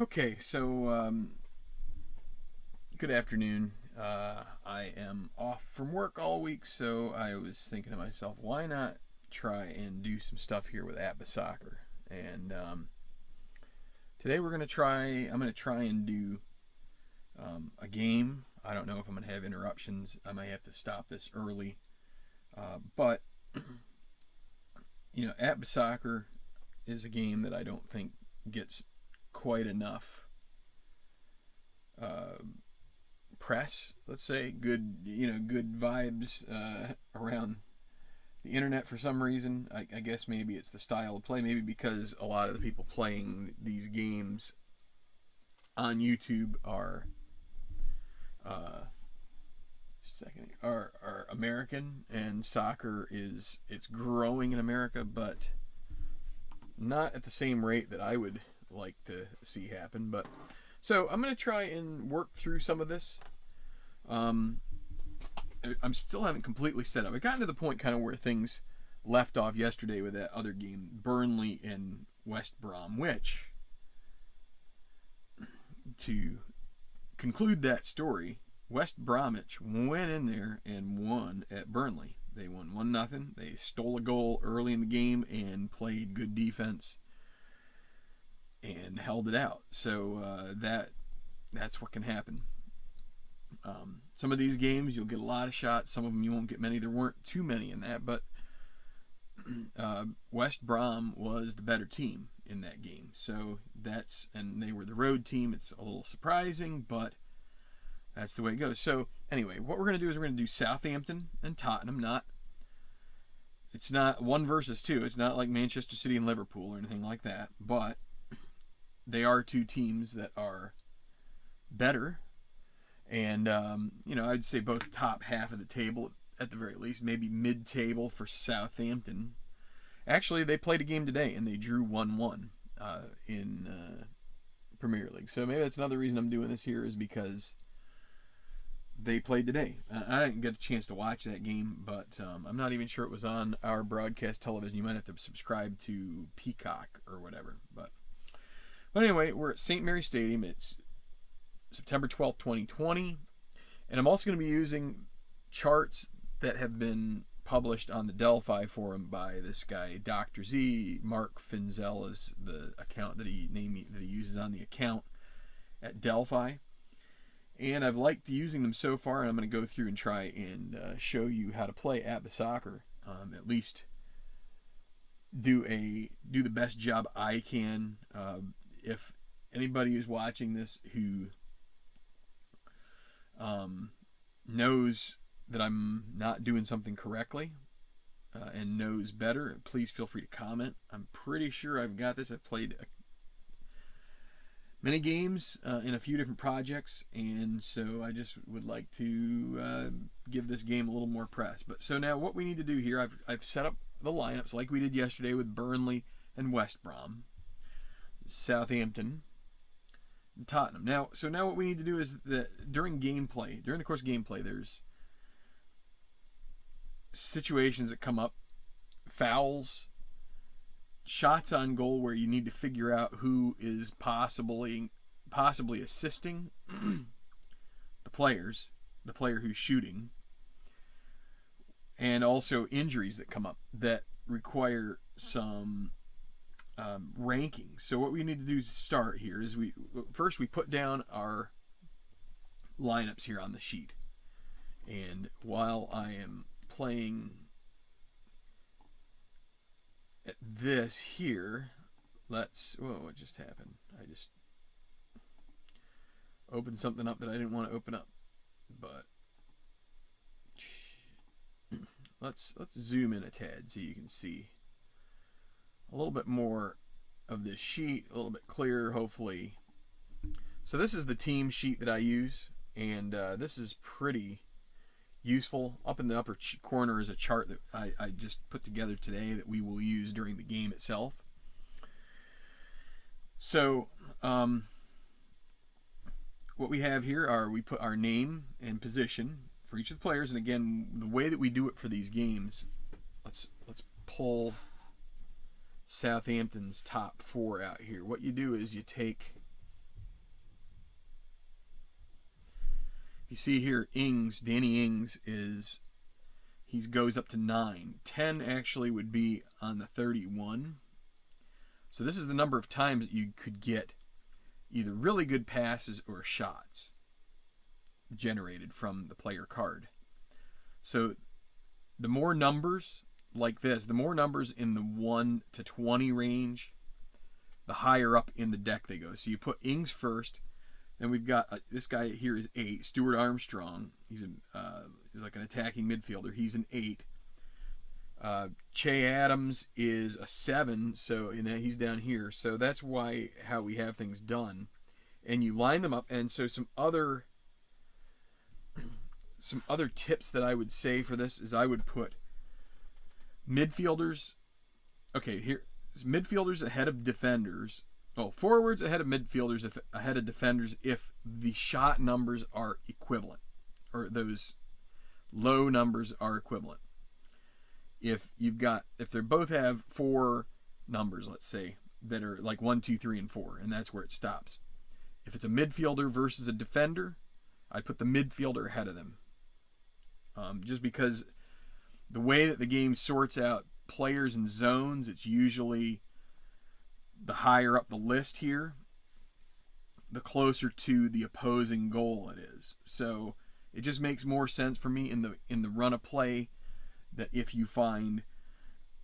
Okay, so good afternoon. I am off from work all week, so I was thinking to myself, why not try and do some stuff here with APBA Soccer? And today we're gonna try. I'm gonna try and do a game. I don't know if I'm gonna have interruptions. I might have to stop this early, but APBA Soccer is a game that I don't think gets quite enough press, let's say, good vibes around the internet for some reason. I guess maybe it's the style of play, maybe because a lot of the people playing these games on YouTube are are American, and soccer it's growing in America, but not at the same rate that I would like to see happen. But so I'm going to try and work through some of this. I'm still haven't completely set up. I got to the point kind of where things left off yesterday with that other game, Burnley and West Brom, which, to conclude that story, West Bromwich went in there and won at Burnley. They won 1-0. They stole a goal early in the game and played good defense and held it out. So that's what can happen. Some of these games you'll get a lot of shots. Some of them you won't get many. There weren't too many in that, but West Brom was the better team in that game. So and they were the road team. It's a little surprising, but that's the way it goes. So anyway, what we're going to do is we're going to do Southampton and Tottenham. It's not 1 versus 2. It's not like Manchester City and Liverpool or anything like that, but they are two teams that are better. And, I'd say both top half of the table at the very least, maybe mid-table for Southampton. Actually, they played a game today and they drew 1-1 in Premier League. So maybe that's another reason I'm doing this here, is because they played today. I didn't get a chance to watch that game, but I'm not even sure it was on our broadcast television. You might have to subscribe to Peacock or whatever. But anyway, we're at St. Mary's Stadium. It's September 12th, 2020. And I'm also going to be using charts that have been published on the Delphi forum by this guy, Dr. Z. Mark Finzel is the account that he uses on the account at Delphi. And I've liked using them so far, and I'm going to go through and try and show you how to play APBA Soccer. At least do the best job I can. If anybody who's watching this who knows that I'm not doing something correctly and knows better, please feel free to comment. I'm pretty sure I've got this. I've played many games in a few different projects, and so I just would like to give this game a little more press. But so now what we need to do here, I've set up the lineups like we did yesterday with Burnley and West Brom, Southampton, and Tottenham. Now what we need to do is that during the course of gameplay, there's situations that come up, fouls, shots on goal where you need to figure out who is possibly assisting the player who's shooting, and also injuries that come up that require some ranking. So what we need to do to start here is we put down our lineups here on the sheet, and while I am playing at this here, what just happened? I just opened something up that I didn't want to open up, but let's zoom in a tad so you can see a little bit more of this sheet, a little bit clearer, hopefully. So this is the team sheet that I use, and this is pretty useful. Up in the upper corner is a chart that I just put together today that we will use during the game itself. So what we have here are, we put our name and position for each of the players, and again, the way that we do it for these games, let's pull Southampton's top 4 out here. What you do is you take you see here, Danny Ings he goes up to 9. 10 actually would be on the 31. So this is the number of times that you could get either really good passes or shots generated from the player card. So the more numbers like this, the more numbers in the 1 to 20 range, the higher up in the deck they go. So you put Ings first. Then we've got this guy here is 8. Stuart Armstrong. He's like an attacking midfielder. He's an 8. Che Adams is a 7. So he's down here. So that's how we have things done. And you line them up. And so some other tips that I would say for this is I would put midfielders. Okay, here midfielders ahead of defenders. Forwards ahead of midfielders, ahead of defenders if the shot numbers are equivalent, or those low numbers are equivalent. If they both have 4 numbers, let's say, that are like 1, 2, 3, and 4, and that's where it stops. If it's a midfielder versus a defender, I'd put the midfielder ahead of them. Just because the way that the game sorts out players and zones, it's usually the higher up the list here, the closer to the opposing goal it is. So it just makes more sense for me in the run of play that if you find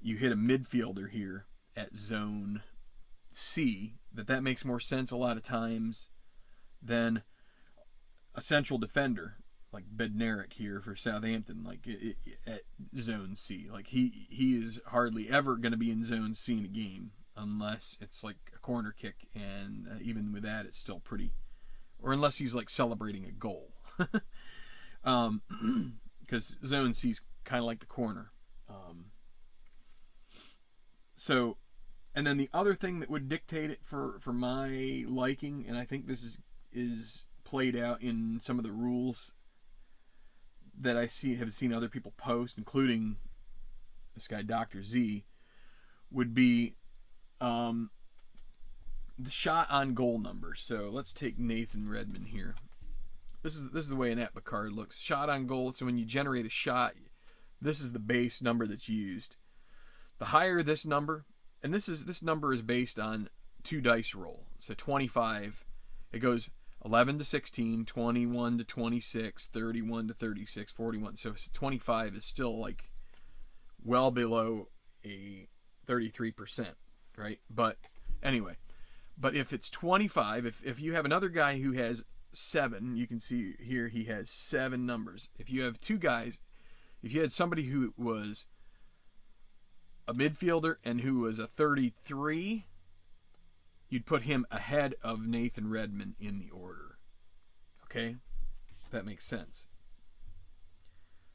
you hit a midfielder here at zone C, that makes more sense a lot of times than a central defender like Bednarik here for Southampton, like at zone C. Like he is hardly ever going to be in zone C in a game unless it's like a corner kick, and even with that it's still pretty, or unless he's like celebrating a goal. Because zone C is kind of like the corner. So, and then the other thing that would dictate it for my liking, and I think this is played out in some of the rules that I have seen other people post, including this guy Dr. Z, would be the shot on goal number. So let's take Nathan Redmond here. This is the way an APBA card looks. Shot on goal. So when you generate a shot, this is the base number that's used. The higher this number, and this number is based on 2 dice roll. So 25, it goes 11 to 16, 21 to 26, 31 to 36, 41. So 25 is still like well below a 33%, right? But anyway, but if it's 25, if you have another guy who has 7, you can see here he has 7 numbers. If you have 2 guys, if you had somebody who was a midfielder and who was a 33, you'd put him ahead of Nathan Redmond in the order. Okay? If that makes sense.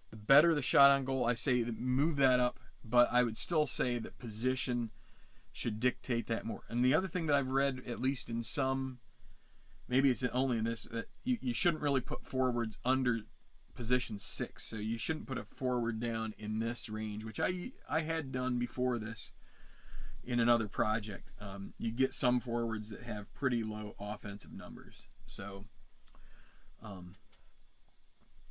The better the shot on goal, I say move that up, but I would still say that position should dictate that more. And the other thing that I've read, at least in some, maybe it's only in this, that you shouldn't really put forwards under position 6. So you shouldn't put a forward down in this range, which I had done before this in another project. You get some forwards that have pretty low offensive numbers. So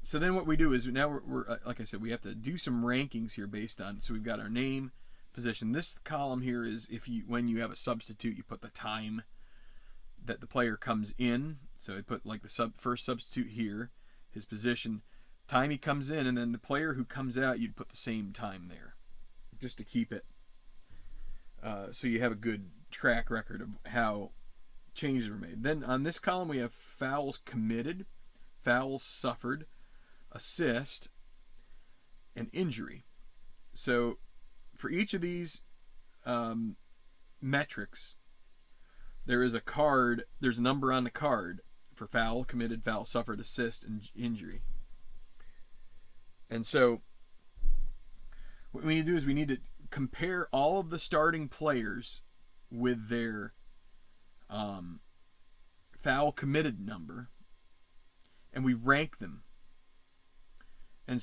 so then what we do is now we're like I said, we have to do some rankings here based on, so we've got our name, position. This column here is when you have a substitute, you put the time that the player comes in. So I put like the first substitute here, his position, time he comes in, and then the player who comes out, you'd put the same time there, just to keep it so you have a good track record of how changes were made. Then on this column we have fouls committed, fouls suffered, assist, and injury. So for each of these metrics, there's a number on the card for foul committed, foul suffered, assist, and injury. And so what we need to do is we need to compare all of the starting players with their foul committed number, and we rank them. And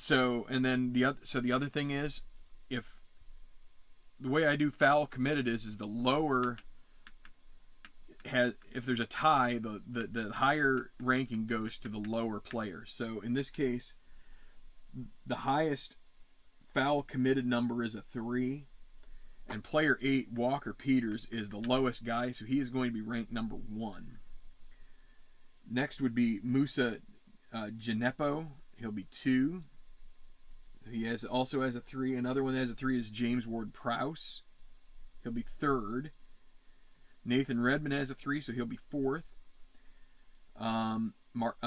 then the other thing is, if the way I do foul committed is the lower if there's a tie, the higher ranking goes to the lower player. So in this case, the highest foul committed number is a 3, and player 8, Walker Peters, is the lowest guy, so he is going to be ranked number 1. Next would be Musa Djenepo. He'll be 2. So he also has a 3. Another one that has a 3 is James Ward-Prowse. He'll be 3rd. Nathan Redmond has a 3, so he'll be 4th.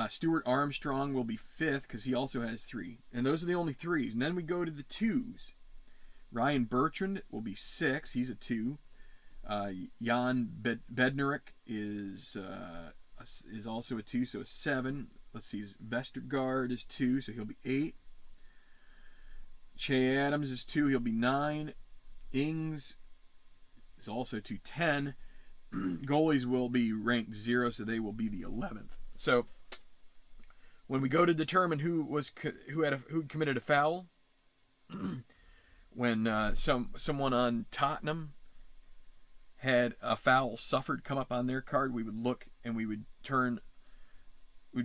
Stuart Armstrong will be 5th because he also has 3. And those are the only 3s. And then we go to the 2s. Ryan Bertrand will be 6. He's a 2. Jan Bednarik is also a 2, so a 7. Let's see, Vestergaard is 2, so he'll be 8. Che Adams is 2, he'll be 9. Ings is also 2, 10. Goalies will be ranked 0, so they will be the 11th. So when we go to determine who committed a foul, when someone on Tottenham had a foul suffered come up on their card, we would look and we'd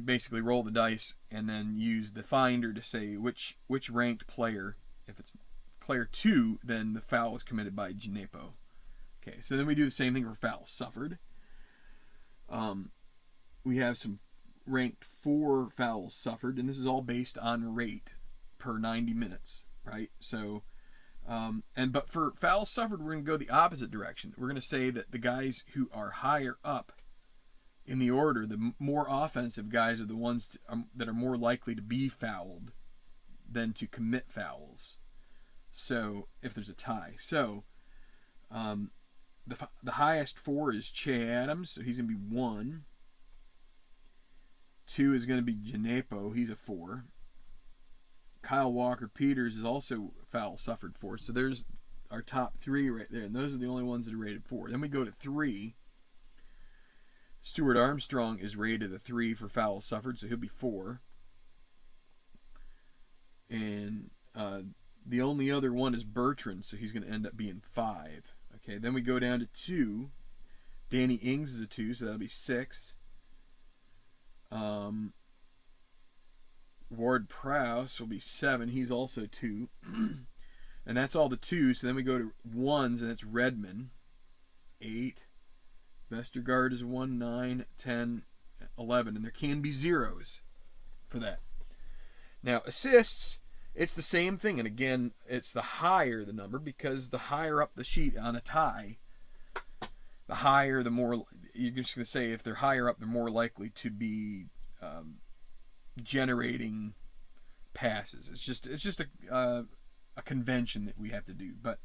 basically roll the dice and then use the finder to say which ranked player. If it's player 2, then the foul was committed by Djenepo. Okay, so then we do the same thing for fouls suffered. We have some ranked 4 fouls suffered, and this is all based on rate per 90 minutes, right? So, but for fouls suffered, we're going to go the opposite direction. We're going to say that the guys who are higher up in the order, the more offensive guys are the ones that are more likely to be fouled than to commit fouls. So, if there's a tie. So, the highest 4 is Che Adams, so he's going to be 1. 2 is going to be Djenepo, he's a 4. Kyle Walker Peters is also foul suffered 4. So there's our top 3 right there, and those are the only ones that are rated 4. Then we go to 3. Stuart Armstrong is rated a 3 for foul suffered, so he'll be 4. And the only other one is Bertrand, so he's going to end up being 5. Okay, then we go down to 2. Danny Ings is a 2, so that'll be 6. Ward-Prowse will be 7. He's also 2. And that's all the 2s. So then we go to 1s, and it's Redmond, 8. Vestergaard is 1, 9, 10, 11. And there can be 0s for that. Now, assists, it's the same thing. And again, it's the higher the number, because the higher up the sheet on a tie, the higher, the more, you're just going to say if they're higher up, they're more likely to be generating passes. It's just a convention that we have to do. But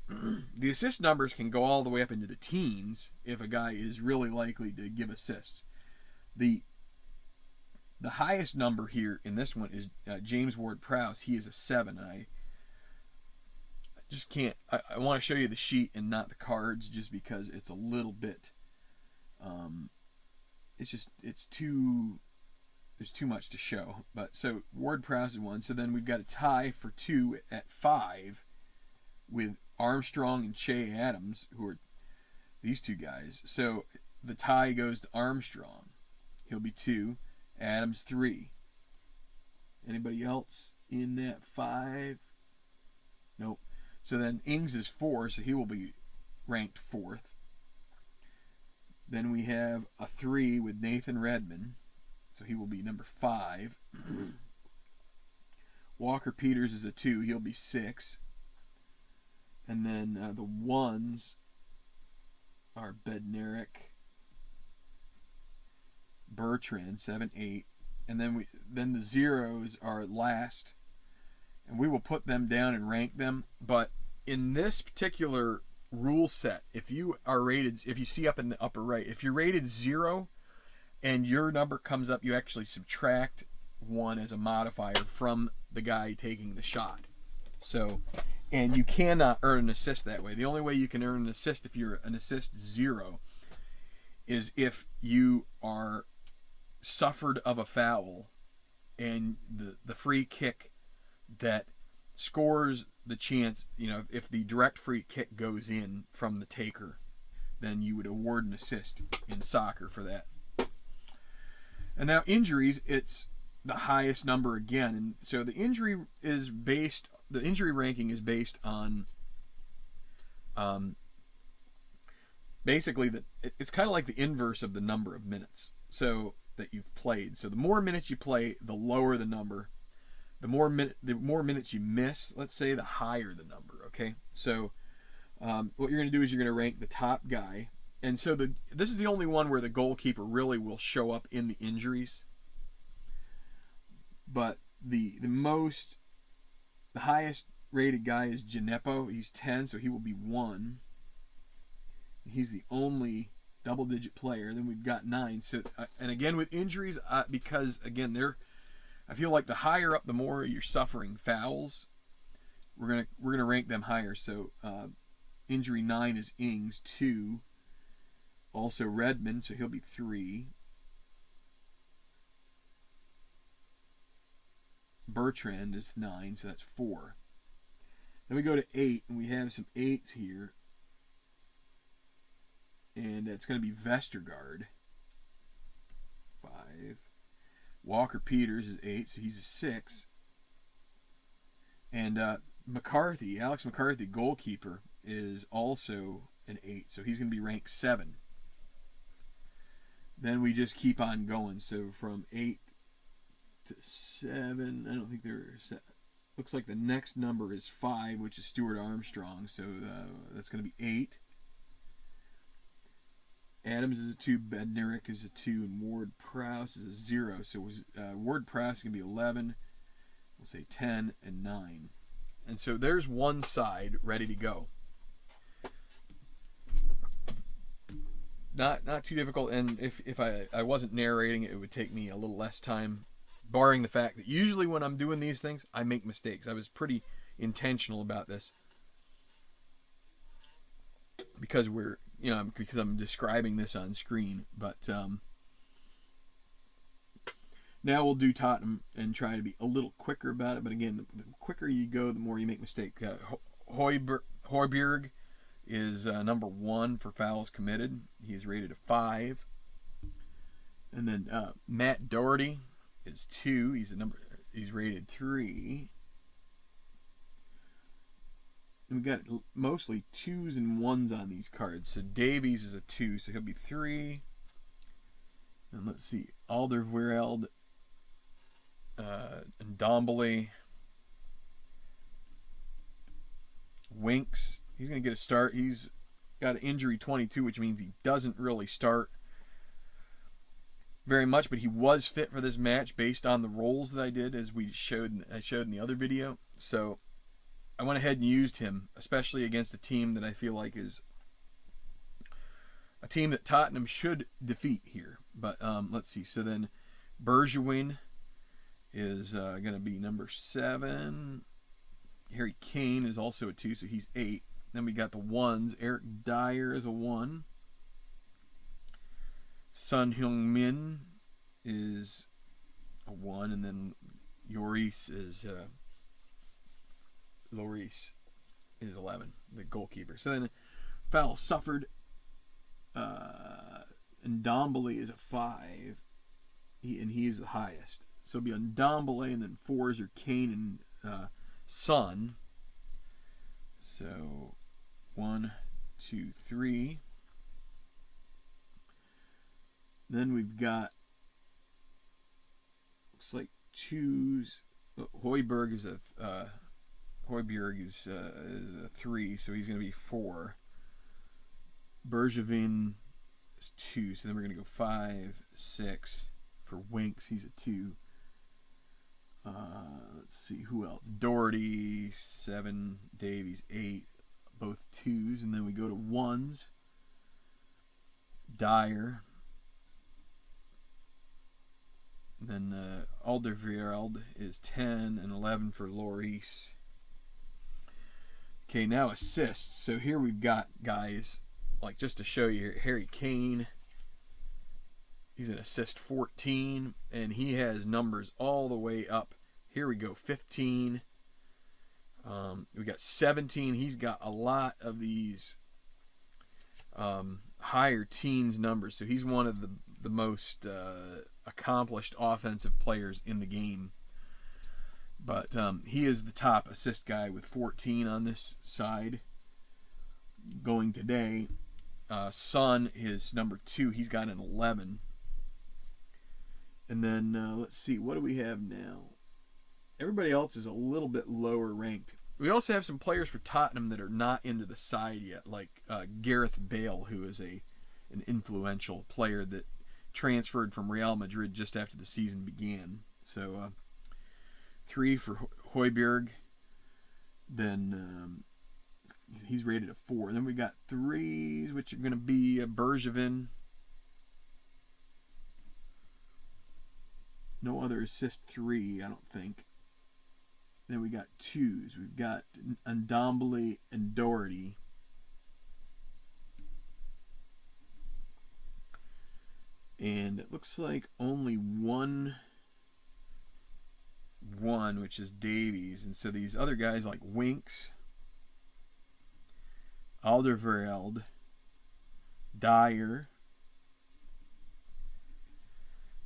the assist numbers can go all the way up into the teens if a guy is really likely to give assists. The highest number here in this one is James Ward-Prowse. He is a 7, and I just can't. I want to show you the sheet and not the cards, just because it's a little bit. There's too much to show. But so Ward-Prowse is 1. So then we've got a tie for 2 at 5 with Armstrong and Che Adams, who are these 2 guys. So the tie goes to Armstrong. He'll be 2. Adams 3. Anybody else in that 5? Nope. So then Ings is 4, so he will be ranked 4th. Then we have a 3 with Nathan Redmond, so he will be number 5. Walker Peters is a 2, he'll be 6. And then the 1s are Bednarik, Bertrand, 7, 8. And then the 0s are last, and we will put them down and rank them. But in this particular rule set, if you see up in the upper right, if you're rated 0 and your number comes up, you actually subtract 1 as a modifier from the guy taking the shot. So, and you cannot earn an assist that way. The only way you can earn an assist if you're an assist 0 is if you are suffered of a foul and the free kick that scores the chance, if the direct free kick goes in from the taker, then you would award an assist in soccer for that. And now injuries, it's the highest number again. And so the injury ranking is based on basically it's kind of like the inverse of the number of minutes so that you've played. So the more minutes you play, the lower the number. The more minutes you miss, let's say, the higher the number. Okay, so what you're going to do is you're going to rank the top guy, and so this is the only one where the goalkeeper really will show up in the injuries. But the highest rated guy is Gineppo. He's 10, so he will be 1. He's the only double-digit player. Then we've got 9. So and again with injuries, because again I feel like the higher up, the more you're suffering fouls. We're gonna rank them higher. So injury 9 is Ings, 2. Also Redmond, so he'll be 3. Bertrand is 9, so that's 4. Then we go to 8, and we have some 8s here. And it's going to be Vestergaard, 5. Walker Peters is 8, so he's a 6. And McCarthy, Alex McCarthy, goalkeeper, is also an 8, so he's going to be ranked 7. Then we just keep on going. So from 8 to 7, I don't think there's. Looks like the next number is 5, which is Stuart Armstrong, so that's going to be 8. Adams is a 2, Bednarik is a 2, and Ward-Prowse is a 0. So Ward-Prowse is going to be 11, we'll say 10, and 9. And so there's one side ready to go. Not too difficult, and if I wasn't narrating it would take me a little less time, barring the fact that usually when I'm doing these things, I make mistakes. I was pretty intentional about this. Because I'm describing this on screen, but now we'll do Tottenham and try to be a little quicker about it. But again, the quicker you go, the more you make mistakes. Højbjerg is number 1 for fouls committed. He is rated a 5. And then Matt Doherty is 2. He's rated 3. And we got mostly 2s and 1s on these cards. So Davies is a 2, so he'll be 3. And let's see, Alderweireld, and Dombele, Winks. He's going to get a start. He's got an injury 22, which means he doesn't really start very much, but he was fit for this match based on the rolls that I did, as I showed in the other video. So I went ahead and used him, especially against a team that I feel like is a team that Tottenham should defeat here. But let's see. So then Bergwijn is going to be number 7. Harry Kane is also a 2, so he's 8. Then we got the 1s. Eric Dyer is a 1. Son Heung-min is a 1, and then Lloris is 11, the goalkeeper. So then foul suffered, and Dombele is a 5, and he is the highest. So it'll be on Dombele, and then 4s are Kane and Son. So 1, 2, 3. Then we've got, looks like 2s. Højbjerg is a 3, so he's going to be 4. Bergwijn is 2, so then we're going to go 5, 6 for Winks. He's a 2. Let's see who else. Doherty 7, Davies 8, both 2s, and then we go to 1s. Dyer. Then Alderweireld is 10 and 11 for Lloris. Okay, now assists. So here we've got guys, like just to show you here, Harry Kane. He's an assist 14, and he has numbers all the way up. Here we go, 15. We got 17. He's got a lot of these higher teens numbers. So he's one of the most accomplished offensive players in the game. But he is the top assist guy with 14 on this side going today. Son is number 2. He's got an 11. And then let's see, what do we have now? Everybody else is a little bit lower ranked. We also have some players for Tottenham that are not into the side yet, like Gareth Bale, who is an influential player that transferred from Real Madrid just after the season began. So 3 for Højbjerg. Then he's rated a 4. Then we got 3s, which are going to be Bergevin. No other assist 3, I don't think. Then we got 2s. We've got Ndombele and Doherty. And it looks like only one, which is Davies. And so these other guys like Winks, Alderweireld, Dyer,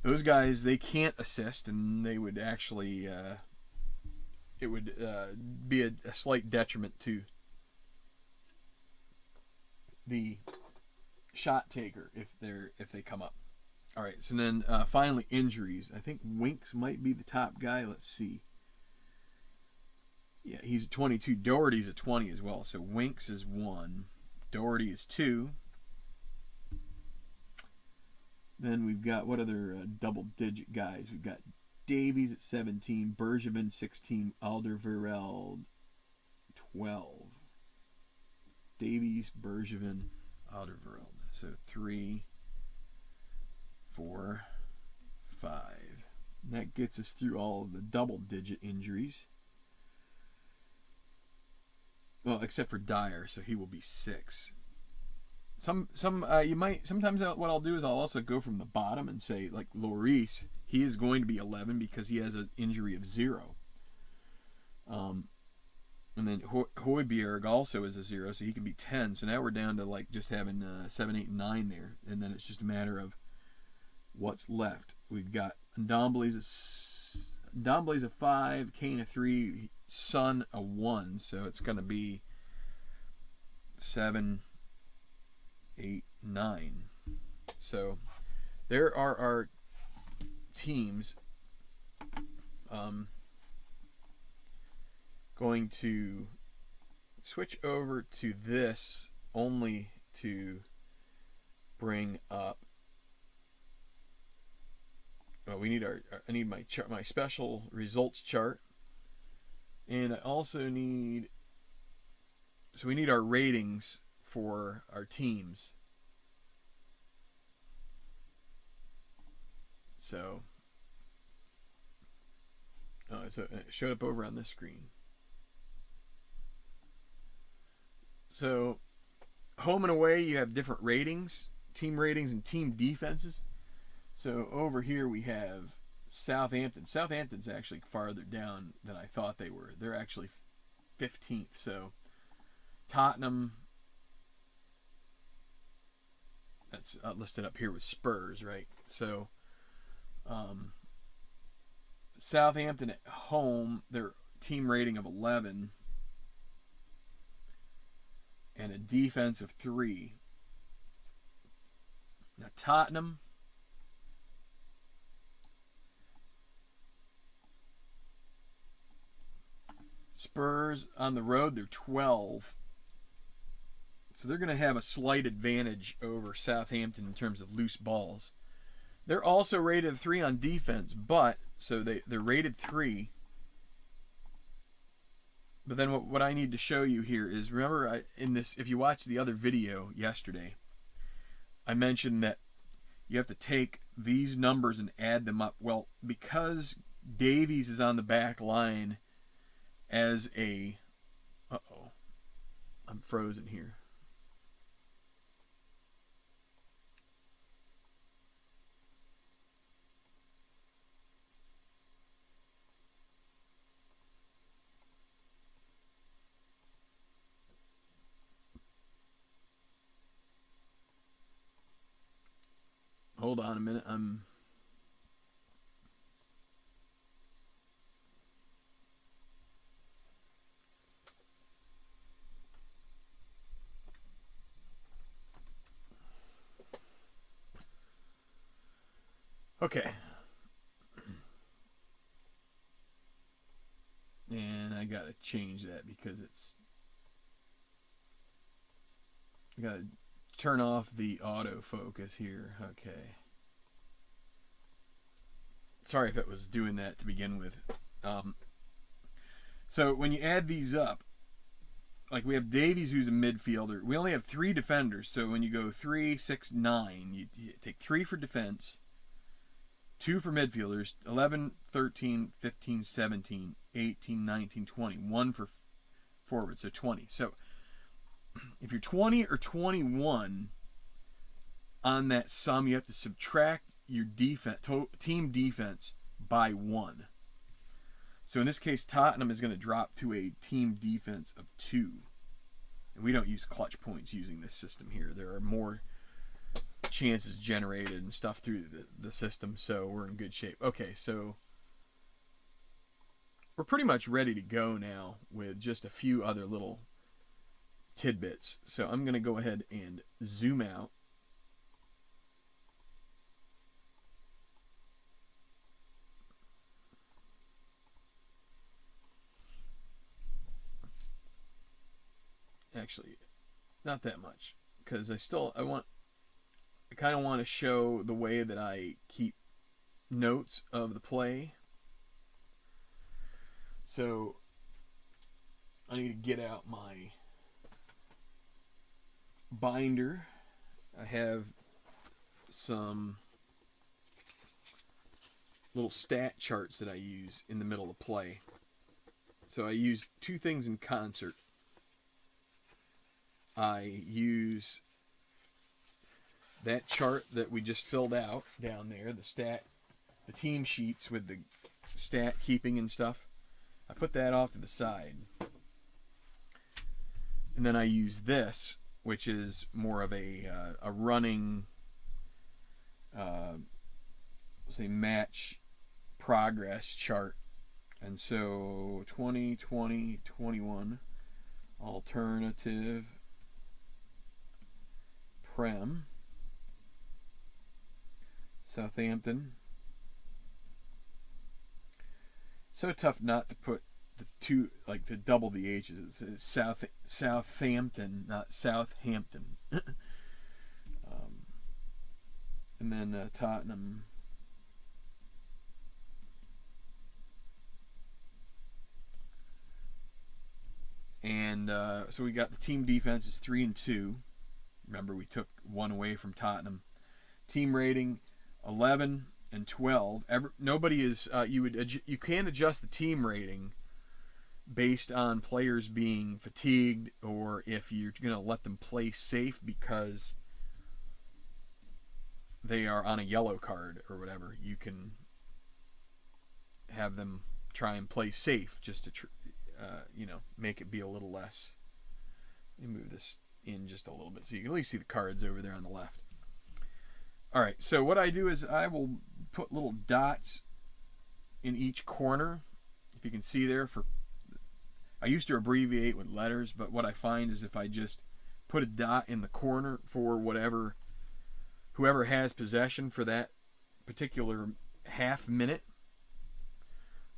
those guys, they can't assist, and they would actually it would be a slight detriment to the shot taker if they come up. All right, so then finally injuries. I think Winks might be the top guy. Let's see. Yeah, he's a 22. Doherty's a 20 as well. So Winks is 1. Doherty is 2. Then we've got, what other double-digit guys? We've got Davies at 17, Bergevin 16, Alderweireld 12. Davies, Bergevin, Alderweireld. So 3, 4, 5. And that gets us through all of the double-digit injuries. Well, except for Dyer, so he will be 6. You might sometimes what I'll do is I'll also go from the bottom and say, like Lloris, he is going to be 11 because he has an injury of 0. And then Højbjerg also is a 0, so he can be 10. So now we're down to like just having 7, 8, and 9 there, and then it's just a matter of what's left. We've got Ndombele's a 5, Kane a 3, Son a 1, so it's going to be 7, 8, 9. So there are our teams. Going to switch over to this only to bring up. We need I need my chart, my special results chart, and I also need. So we need our ratings for our teams. So it showed up over on this screen. So home and away, you have different ratings, team ratings and team defenses. So over here we have Southampton. Southampton's actually farther down than I thought they were. They're actually 15th. So Tottenham, that's listed up here with Spurs, right? So Southampton at home, their team rating of 11 and a defense of 3. Now Tottenham, Spurs on the road, they're 12. So they're going to have a slight advantage over Southampton in terms of loose balls. They're also rated 3 on defense, but so they're rated 3. But then what I need to show you here is, remember if you watched the other video yesterday, I mentioned that you have to take these numbers and add them up. Well, because Davies is on the back line as a... Uh-oh. I'm frozen here. hold on a minute. Okay. And I gotta change that because I gotta turn off the autofocus here. Okay. Sorry if it was doing that to begin with. So when you add these up, like we have Davies, who's a midfielder. We only have 3 defenders, so when you go 3, 6, 9, you take 3 for defense, 2 for midfielders, 11, 13, 15, 17, 18, 19, 20, 1 for forward, so 20. So if you're 20 or 21 on that sum, you have to subtract your team defense by 1. So in this case, Tottenham is going to drop to a team defense of 2. And we don't use clutch points using this system here. There are more chances generated and stuff through the system, so we're in good shape. Okay, so we're pretty much ready to go now with just a few other little tidbits. So I'm going to go ahead and zoom out. Actually, not that much, because I kind of want to show the way that I keep notes of the play. So I need to get out my binder. I have some little stat charts that I use in the middle of play. So I use 2 things in concert. I use that chart that we just filled out down there, the team sheets with the stat keeping and stuff. I put that off to the side. And then I use this, which is more of a running, say, match progress chart. And so 20, 20, 21, alternative, Prem, Southampton. So tough not to put the 2, like to double the H's. It's Southampton, not Southampton. And then Tottenham. And so we got the team defense is 3 and 2. Remember, we took 1 away from Tottenham. Team rating 11 and 12. Nobody is. You can adjust the team rating based on players being fatigued, or if you're going to let them play safe because they are on a yellow card or whatever. You can have them try and play safe just to make it be a little less. Let me move this in just a little bit so you can at least see the cards over there on the left. Alright, so what I do is I will put little dots in each corner. If you can see there, I used to abbreviate with letters, but what I find is if I just put a dot in the corner for whoever has possession for that particular half minute,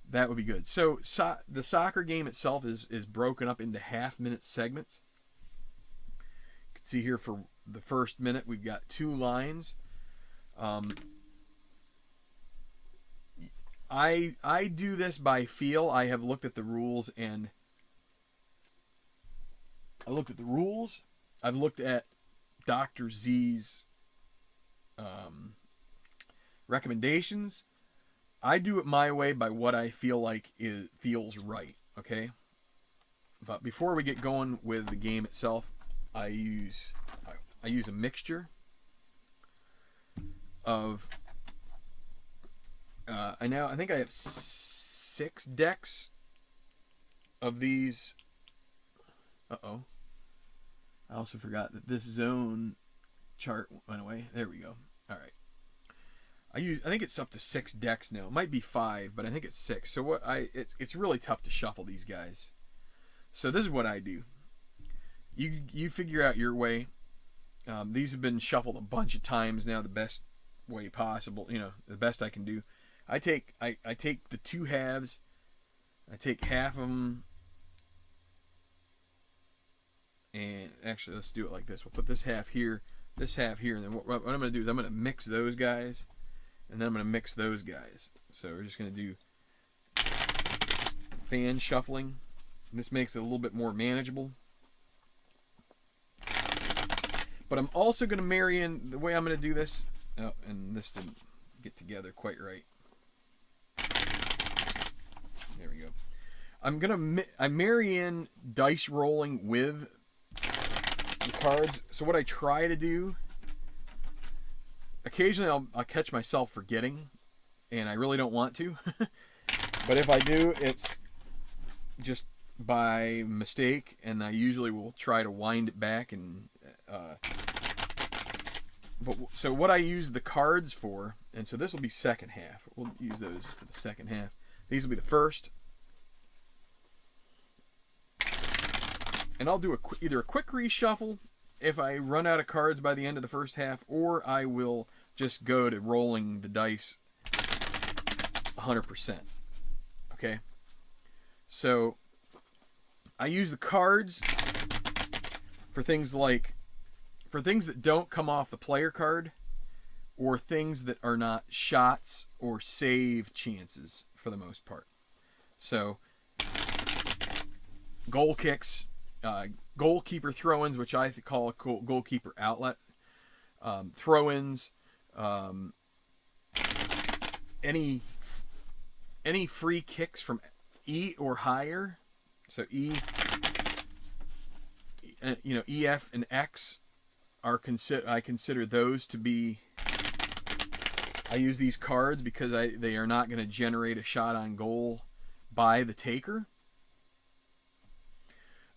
that would be good. So the soccer game itself is broken up into half-minute segments. You can see here for the first minute we've got 2 lines. I do this by feel. I have looked at the rules, and I've looked at Dr. Z's recommendations. I do it my way by what I feel like feels right, okay? But before we get going with the game itself, I use a mixture of I think I have 6 decks of these. Uh-oh. I also forgot that this zone chart went away. There we go. All right. I think it's up to 6 decks now. It might be 5, but I think it's 6. So it's really tough to shuffle these guys. So this is what I do. You figure out your way. These have been shuffled a bunch of times now, the best way possible. The best I can do. I take the 2 halves. I take half of them. And actually, let's do it like this. We'll put this half here, and then what I'm going to do is I'm going to mix those guys. And then I'm going to mix those guys. So we're just going to do fan shuffling. This makes it a little bit more manageable. But I'm also going to marry in, the way I'm going to do this, oh, and this didn't get together quite right. There we go. I marry in dice rolling with the cards. So what I try to do, occasionally I'll catch myself forgetting, and I really don't want to. But if I do, it's just by mistake, and I usually will try to wind it back. And so what I use the cards for, and so this will be second half. We'll use those for the second half. These will be the first. And I'll do either a quick reshuffle if I run out of cards by the end of the first half, or I will just go to rolling the dice 100%. Okay? So I use the cards for things that don't come off the player card, or things that are not shots or save chances for the most part. So goal kicks, goalkeeper throw-ins, which I call a goalkeeper outlet, throw-ins, any free kicks from E or higher. So E, F, and X are I consider those to be. I use these cards because they are not going to generate a shot on goal by the taker.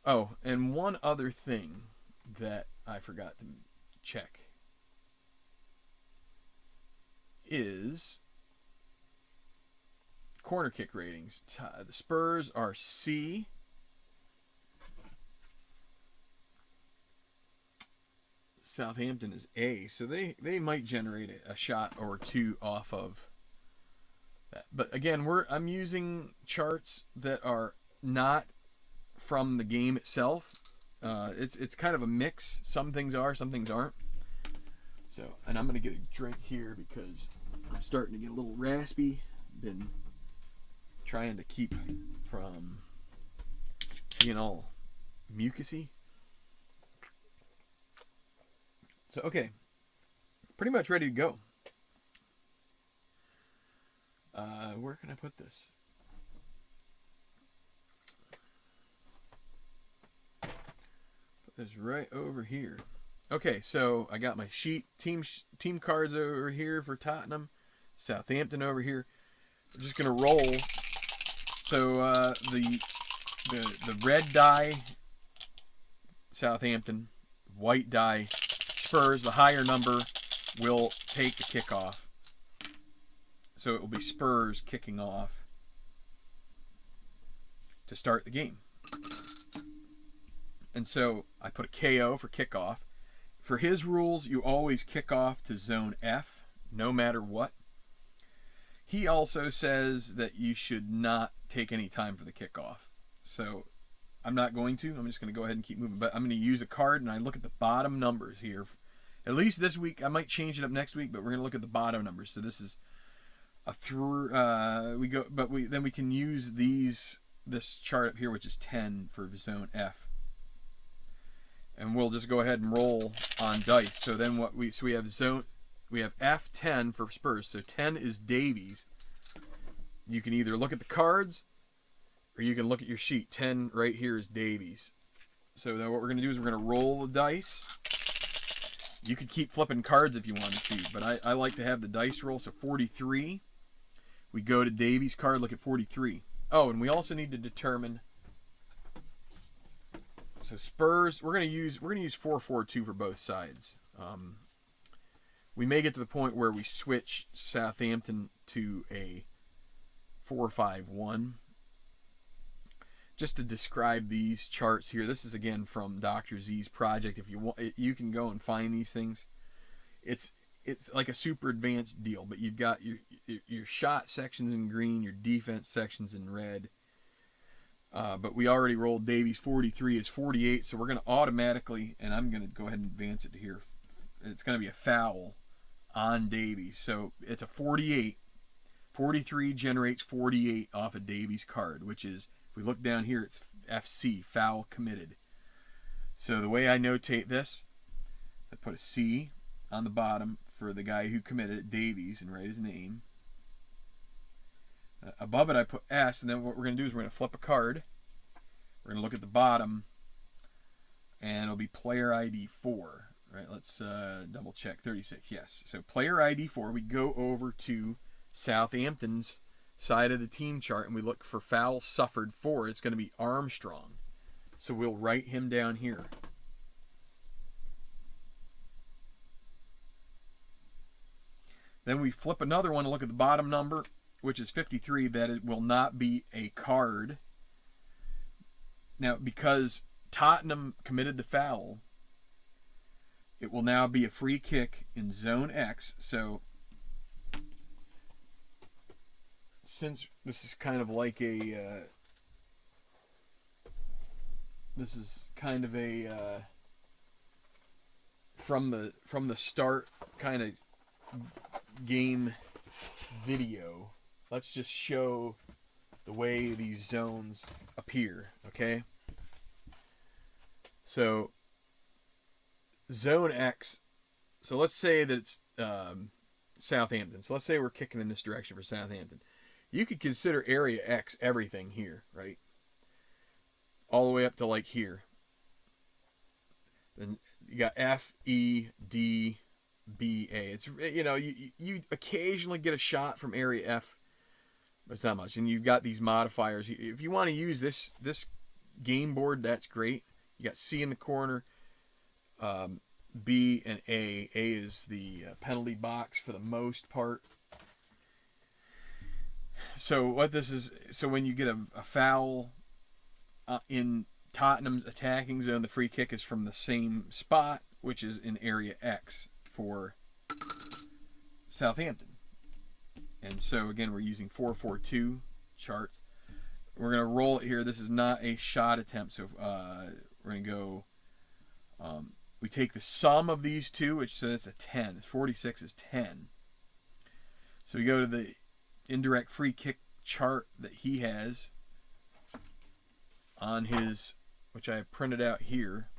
Oh, and one other thing that I forgot to check is corner kick ratings. The Spurs are C. Southampton is A, so they might generate a shot or two off of that. But again, I'm using charts that are not from the game itself. It's kind of a mix. Some things are, some things aren't. So, and I'm gonna get a drink here because I'm starting to get a little raspy. Been trying to keep from being all mucusy. So, okay, pretty much ready to go. Where can I put this? Put this right over here. Okay, so I got my sheet, team cards over here for Tottenham, Southampton over here. I'm just gonna roll. So the red die, Southampton, white die, Spurs. The higher number will take the kickoff. So it will be Spurs kicking off to start the game. And so I put a KO for kickoff. For his rules, you always kick off to zone F, no matter what. He also says that you should not take any time for the kickoff. So I'm not going to. I'm just going to go ahead and keep moving. But I'm going to use a card, and I look at the bottom numbers here. At least this week. I might change it up next week, but we're going to look at the bottom numbers. So this is a through. Then we can use this chart up here, which is 10 for zone F. And we'll just go ahead and roll on dice. So then we have F10 for Spurs. So 10 is Davies. You can either look at the cards or you can look at your sheet. 10 right here is Davies. So then what we're going to do is we're going to roll the dice. You could keep flipping cards if you wanted to, but I like to have the dice roll. So 43. We go to Davies' card, look at 43. Oh, and we also need to determine. So Spurs, we're gonna use 4-4-2 for both sides. we may get to the point where we switch Southampton to a 4-5-1. Just to describe these charts here, this is again from Dr. Z's project. If you want, you can go and find these things. It's like a super advanced deal, but you've got your shot sections in green, your defense sections in red. But we already rolled Davies 43 is 48, so we're going to automatically, and I'm going to go ahead and advance it to here. It's going to be a foul on Davies. So it's a 48. 43 generates 48 off a Davies card, which is, if we look down here, it's FC, foul committed. So the way I notate this, I put a C on the bottom for the guy who committed it, Davies, and write his name. Above it I put S, and then what we're going to do is we're going to flip a card. We're going to look at the bottom, and it'll be player ID 4. Right, let's double check. 36, yes. So player ID 4, we go over to Southampton's side of the team chart, and we look for foul suffered for. It's going to be Armstrong. So we'll write him down here. Then we flip another one and look at the bottom number, which is 53, that it will not be a card. Now, because Tottenham committed the foul, it will now be a free kick in zone X. So, since this is kind of like a, from the start kind of game video, let's just show the way these zones appear, okay? So, zone X, so let's say that it's Southampton. So let's say we're kicking in this direction for Southampton. You could consider area X everything here, right? All the way up to like here. Then you got F, E, D, B, A. It's, you know, you occasionally get a shot from area F, but it's not much. And you've got these modifiers. If you want to use this game board, that's great. You got C in the corner, B and A. A is the penalty box for the most part. So what this is, so when you get a foul in Tottenham's attacking zone, the free kick is from the same spot, which is in area X for Southampton. And so again, we're using 4-4-2 charts. We're going to roll it here. This is not a shot attempt, so we're going to go, we take the sum of these two, which says a 10. 46 is 10. So we go to the indirect free kick chart that he has on his, which I have printed out here.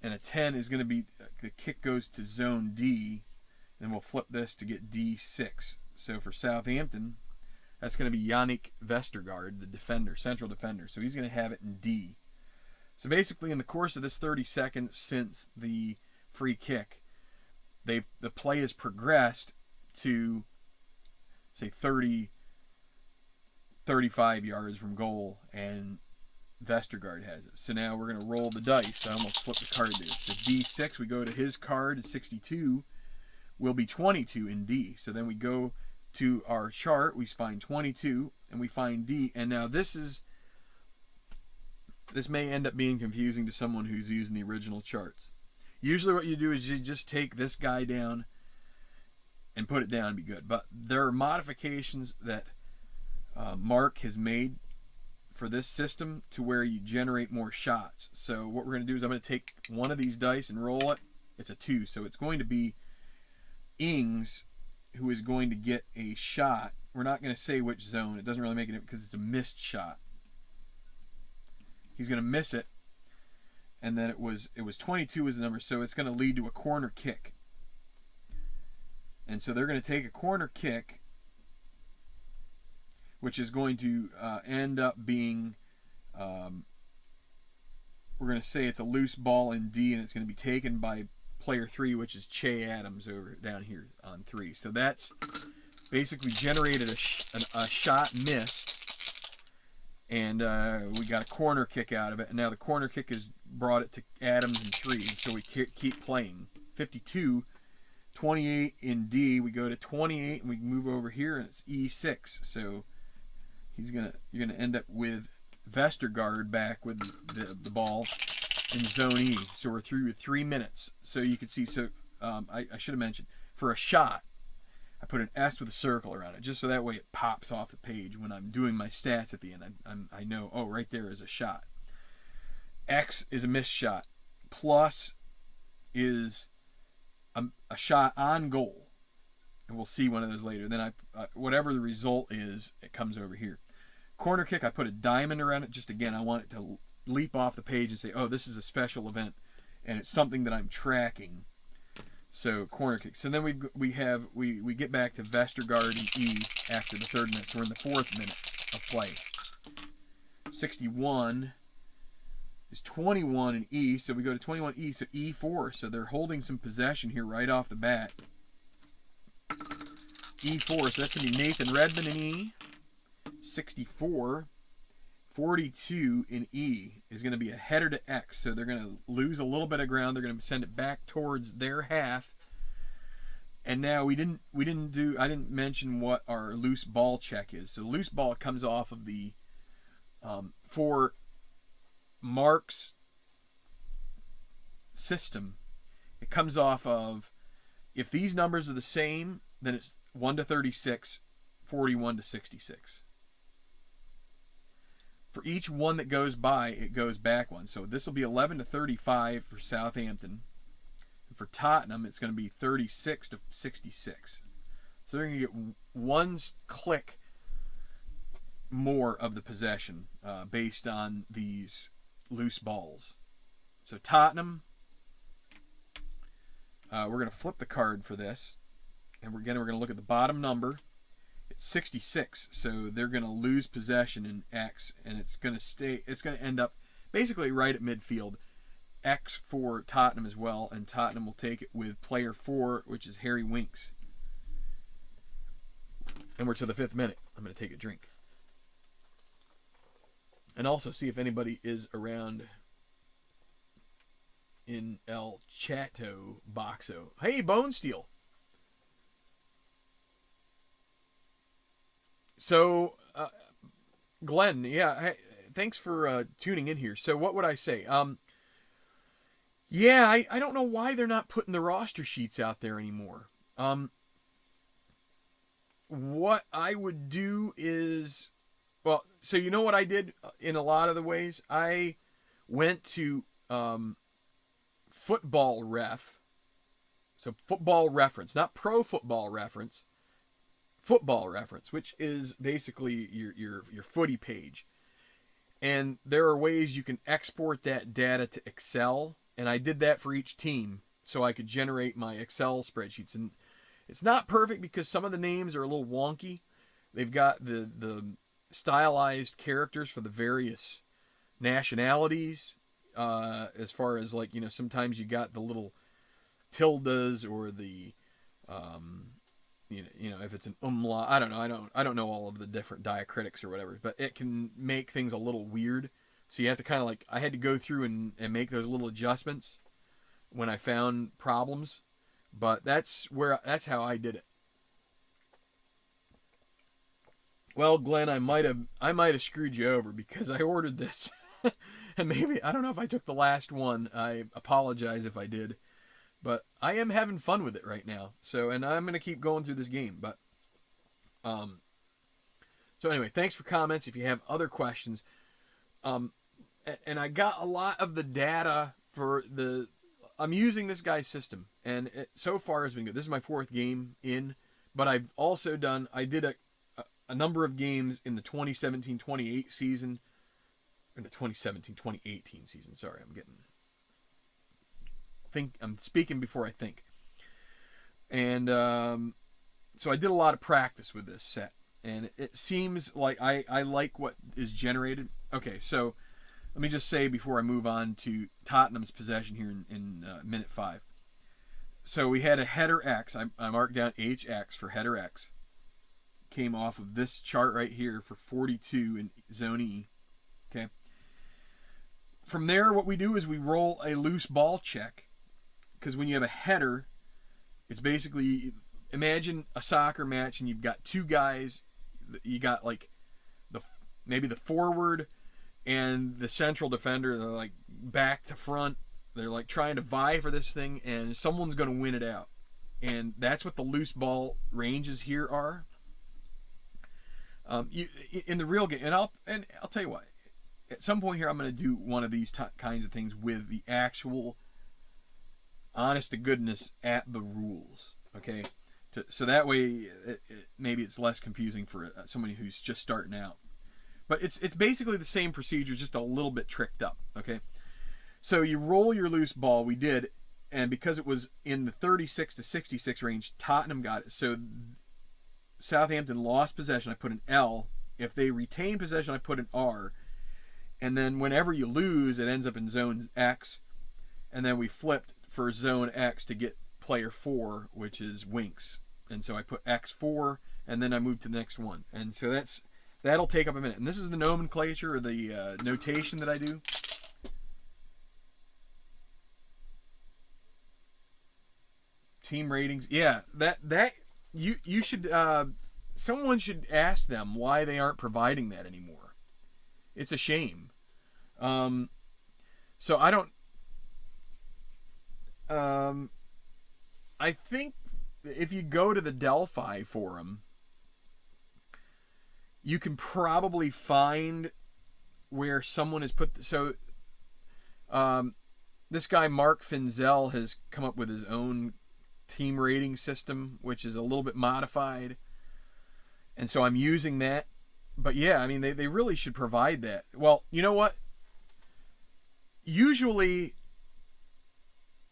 And a 10 is going to be, the kick goes to zone D, and we'll flip this to get D6. So for Southampton, that's going to be Yannick Vestergaard, the defender, central defender. So he's going to have it in D. So basically, in the course of this 30 seconds since the free kick, the play has progressed to, say, 35 yards from goal, and Vestergaard has it. So now we're going to roll the dice. I almost flipped the card there. So D6, we go to his card, 62, will be 22 in D. So then we go to our chart, we find 22, and we find D. And now this may end up being confusing to someone who's using the original charts. Usually what you do is you just take this guy down and put it down and be good. But there are modifications that Mark has made for this system to where you generate more shots. So what we're going to do is I'm going to take one of these dice and roll it. It's a 2, so it's going to be Ings who is going to get a shot. We're not going to say which zone. It doesn't really make it because it's a missed shot. He's going to miss it, and then it was 22 as the number, so it's going to lead to a corner kick. And so they're going to take a corner kick, which is going to end up being, we're going to say it's a loose ball in D, and it's going to be taken by player 3, which is Che Adams over down here on 3. So that's basically generated a shot missed, And we got a corner kick out of it. And now the corner kick has brought it to Adams and 3. So we keep playing. 52, 28 in D. We go to 28 and we move over here and it's E6. So you're gonna end up with Vestergaard back with the ball in zone E. So we're through with 3 minutes. So you can see. So I should have mentioned, for a shot, I put an S with a circle around it, just so that way it pops off the page when I'm doing my stats at the end. I know, oh, right there is a shot. X is a missed shot. Plus is a shot on goal. And we'll see one of those later. Then whatever the result is, it comes over here. Corner kick, I put a diamond around it. Just again, I want it to leap off the page and say, oh, this is a special event. And it's something that I'm tracking. So corner kick. So then we get back to Vestergaard and E after the 3rd minute. So we're in the 4th minute of play. 61 is 21 in E. So we go to 21 E. So E4. So they're holding some possession here right off the bat. E4. So that's going to be Nathan Redmond in E. 64. 42 in E is going to be a header to X, so they're going to lose a little bit of ground. They're going to send it back towards their half. And now I didn't mention what our loose ball check is. So loose ball comes off of the for Mark's system. It comes off of, if these numbers are the same, then it's 1 to 36, 41 to 66. For each one that goes by, it goes back one. So this will be 11 to 35 for Southampton. And for Tottenham, it's going to be 36 to 66. So they're going to get one click more of the possession based on these loose balls. So Tottenham, we're going to flip the card for this. And we're going to look at the bottom number. It's 66, so they're going to lose possession in X, and it's going to end up basically right at midfield. X for Tottenham as well, and Tottenham will take it with player 4, which is Harry Winks. And we're to the 5th minute. I'm going to take a drink. And also see if anybody is around in El Chato Boxo. Hey, Bone Steel. So, Glenn, yeah, thanks for tuning in here. So what would I say? Yeah, I don't know why they're not putting the roster sheets out there anymore. What I would do is, well, so you know what I did in a lot of the ways? I went to Football Ref. So Football Reference, not Pro Football Reference. Football Reference, which is basically your footy page. And there are ways you can export that data to Excel, and I did that for each team so I could generate my Excel spreadsheets. And it's not perfect because some of the names are a little wonky. They've got the stylized characters for the various nationalities, as far as, like, you know, sometimes you got the little tildes or the you know, if it's an umlaut, I don't know. I don't know all of the different diacritics or whatever, but it can make things a little weird. So you have to kind of, like, I had to go through and make those little adjustments when I found problems, but that's how I did it. Well, Glenn, I might have screwed you over because I ordered this, and maybe, I don't know if I took the last one. I apologize if I did. But I am having fun with it right now. So, and I'm going to keep going through this game. But, so anyway, thanks for comments. If you have other questions, and I got a lot of the data for I'm using this guy's system, and so far has been good. This is my 4th game in, but I've also I did a number of games in the 2017-28 season, or the 2017-2018 season. Sorry, I'm speaking before I think. And so I did a lot of practice with this set. And it seems like I like what is generated. Okay, so let me just say before I move on to Tottenham's possession here in minute 5. So we had a header X. I marked down HX for header X. Came off of this chart right here for 42 in zone E. Okay. From there, what we do is we roll a loose ball check, because when you have a header, it's basically, imagine a soccer match and you've got two guys, you got like maybe the forward and the central defender, they're like back to front, they're like trying to vie for this thing, and someone's going to win it out. And that's what the loose ball ranges here are. In the real game, and I'll tell you what, at some point here I'm going to do one of these kinds of things with the actual honest to goodness APBA rules, okay? So that way maybe it's less confusing for somebody who's just starting out. But it's basically the same procedure, just a little bit tricked up, okay? So you roll your loose ball, we did, and because it was in the 36 to 66 range, Tottenham got it. So Southampton lost possession, I put an L. If they retain possession, I put an R. And then whenever you lose, it ends up in zone X. And then we flipped for zone X to get player 4, which is Winks. And so I put X4, and then I moved to the next one. And so that'll take up a minute. And this is the nomenclature, or the notation that I do. Team ratings. Yeah, that you should, someone should ask them why they aren't providing that anymore. It's a shame. So I don't, I think if you go to the Delphi forum, you can probably find where someone has put, this guy Mark Finzel has come up with his own team rating system, which is a little bit modified, and so I'm using that. But yeah, I mean, they really should provide that. Well, you know what, usually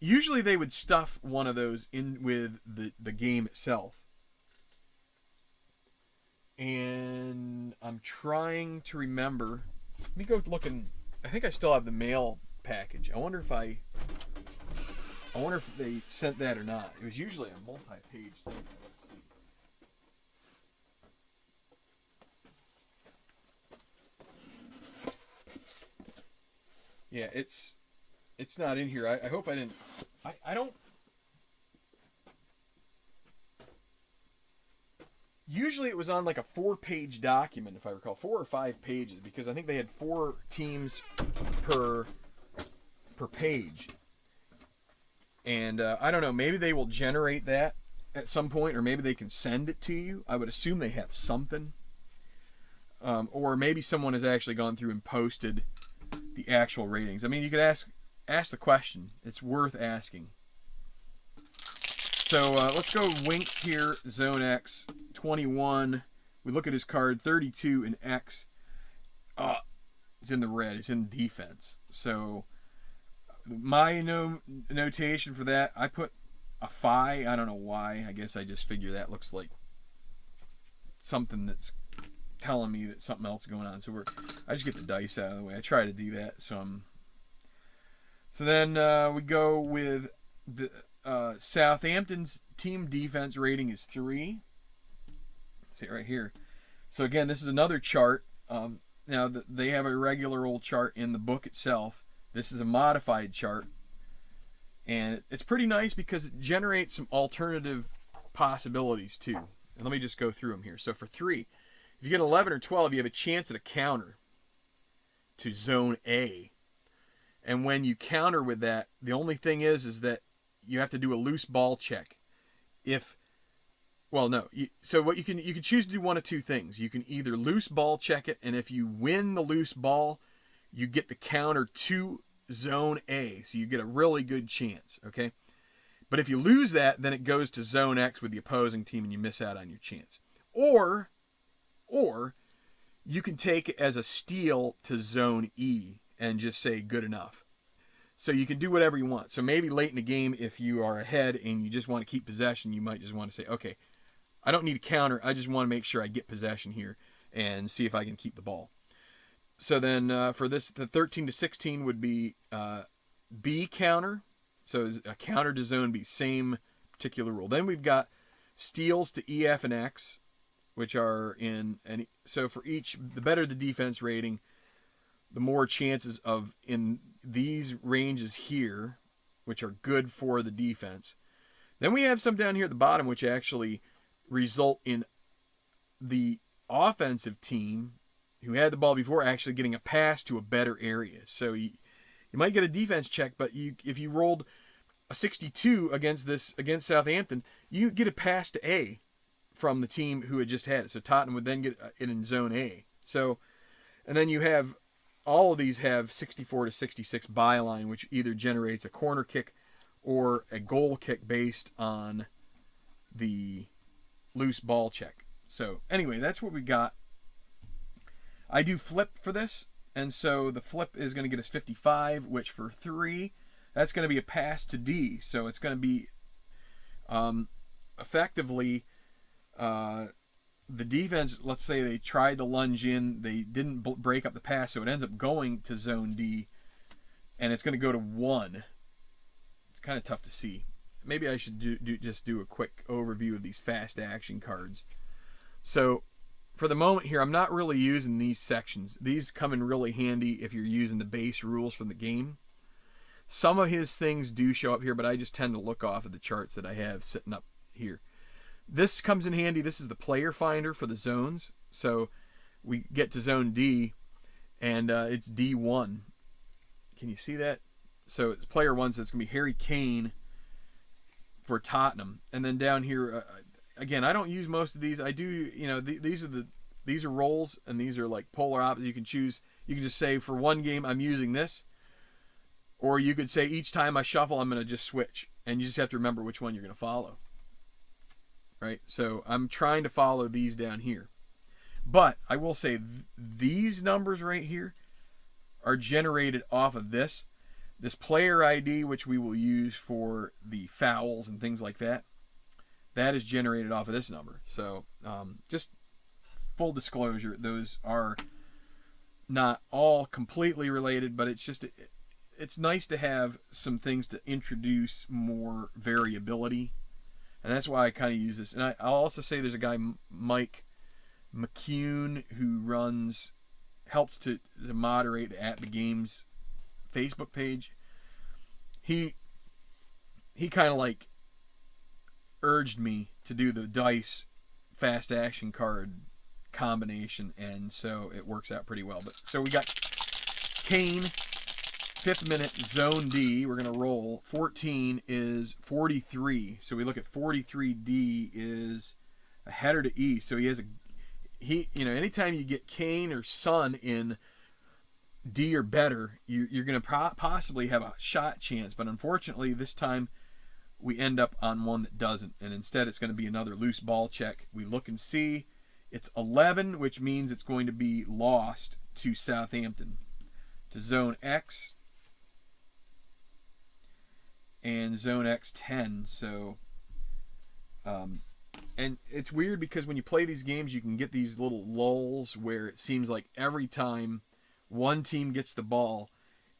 they would stuff one of those in with the game itself, and I'm trying to remember. Let me go look, and I think I still have the mail package. I wonder if they sent that or not. It was usually a multi-page thing. Let's see. Yeah, it's not in here. I hope I didn't. I don't. Usually it was on like a 4-page document, if I recall, 4 or 5 pages, because I think they had 4 teams per page. And I don't know, maybe they will generate that at some point, or maybe they can send it to you. I would assume they have something. Or maybe someone has actually gone through and posted the actual ratings. I mean, you could ask the question. It's worth asking. So let's go Winks here, zone X, 21. We look at his card, 32 in X. It's in the red. It's in defense. So my notation for that, I put a phi. I don't know why. I guess I just figure that looks like something that's telling me that something else is going on. So I just get the dice out of the way. I try to do that. So then we go with the Southampton's team defense rating is 3. See it right here. So again, this is another chart. Now they have a regular old chart in the book itself. This is a modified chart, and it's pretty nice because it generates some alternative possibilities too. And let me just go through them here. So for 3, if you get 11 or 12, you have a chance at a counter to zone A. And when you counter with that, the only thing is that you have to do a loose ball check. So what you can choose to do one of 2 things. You can either loose ball check it, and if you win the loose ball, you get the counter to zone A. So you get a really good chance, okay? But if you lose that, then it goes to zone X with the opposing team and you miss out on your chance. Or you can take it as a steal to zone E and just say good enough. So you can do whatever you want. So maybe late in the game, if you are ahead and you just want to keep possession, you might just want to say, okay, I don't need a counter. I just want to make sure I get possession here and see if I can keep the ball. So then for this, the 13 to 16 would be B counter. So a counter to zone B, same particular rule. Then we've got steals to E, F, and X, which are in, and so for each, the better the defense rating, the more chances of in these ranges here, which are good for the defense. Then we have some down here at the bottom, which actually result in the offensive team who had the ball before actually getting a pass to a better area. So you might get a defense check, but if you rolled a 62 against Southampton, you get a pass to A from the team who had just had it. So Tottenham would then get it in zone A. So, and then you have all of these have 64 to 66 byline, which either generates a corner kick or a goal kick based on the loose ball check. So anyway, that's what we got. I do flip for this, and so the flip is going to get us 55, which for 3, that's going to be a pass to D. So it's going to be effectively the defense, let's say they tried to lunge in, they didn't break up the pass, so it ends up going to zone D, and it's going to go to 1. It's kind of tough to see. Maybe I should just do a quick overview of these fast action cards. So for the moment here, I'm not really using these sections. These come in really handy if you're using the base rules from the game. Some of his things do show up here, but I just tend to look off of the charts that I have sitting up here. This comes in handy. This is the player finder for the zones. So we get to zone D, and it's D1. Can you see that? So it's player 1, so it's going to be Harry Kane for Tottenham. And then down here, again, I don't use most of these. I do, you know, these are roles, and these are like polar opposites. You can choose. You can just say for one game I'm using this, or you could say each time I shuffle I'm going to just switch, and you just have to remember which one you're going to follow. Right? So I'm trying to follow these down here. But I will say these numbers right here are generated off of this player ID, which we will use for the fouls and things like that. That is generated off of this number. So just full disclosure, those are not all completely related, but it's nice to have some things to introduce more variability. And that's why I kind of use this. And I'll also say there's a guy, Mike McCune, who helps to moderate the At the Games Facebook page. He kind of like urged me to do the dice fast action card combination, and so it works out pretty well. But so we got Kane, 5th minute, zone D. We're going to roll. 14 is 43. So we look at 43D is a header to E. So anytime you get Kane or Son in D or better, you're going to possibly have a shot chance. But unfortunately, this time we end up on one that doesn't. And instead, it's going to be another loose ball check. We look and see. It's 11, which means it's going to be lost to Southampton. To zone X. And zone X10. So, and it's weird because when you play these games, you can get these little lulls where it seems like every time one team gets the ball,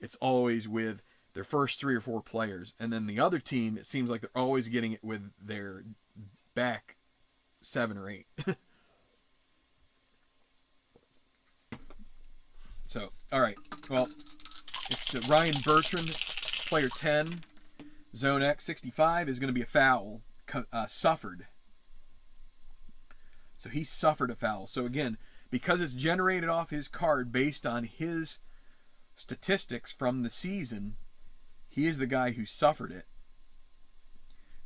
it's always with their first 3 or 4 players. And then the other team, it seems like they're always getting it with their back 7 or 8. So, all right. Well, it's Ryan Bertrand, player 10. Zone X, 65, is going to be a foul. Suffered. So he suffered a foul. So again, because it's generated off his card based on his statistics from the season, he is the guy who suffered it.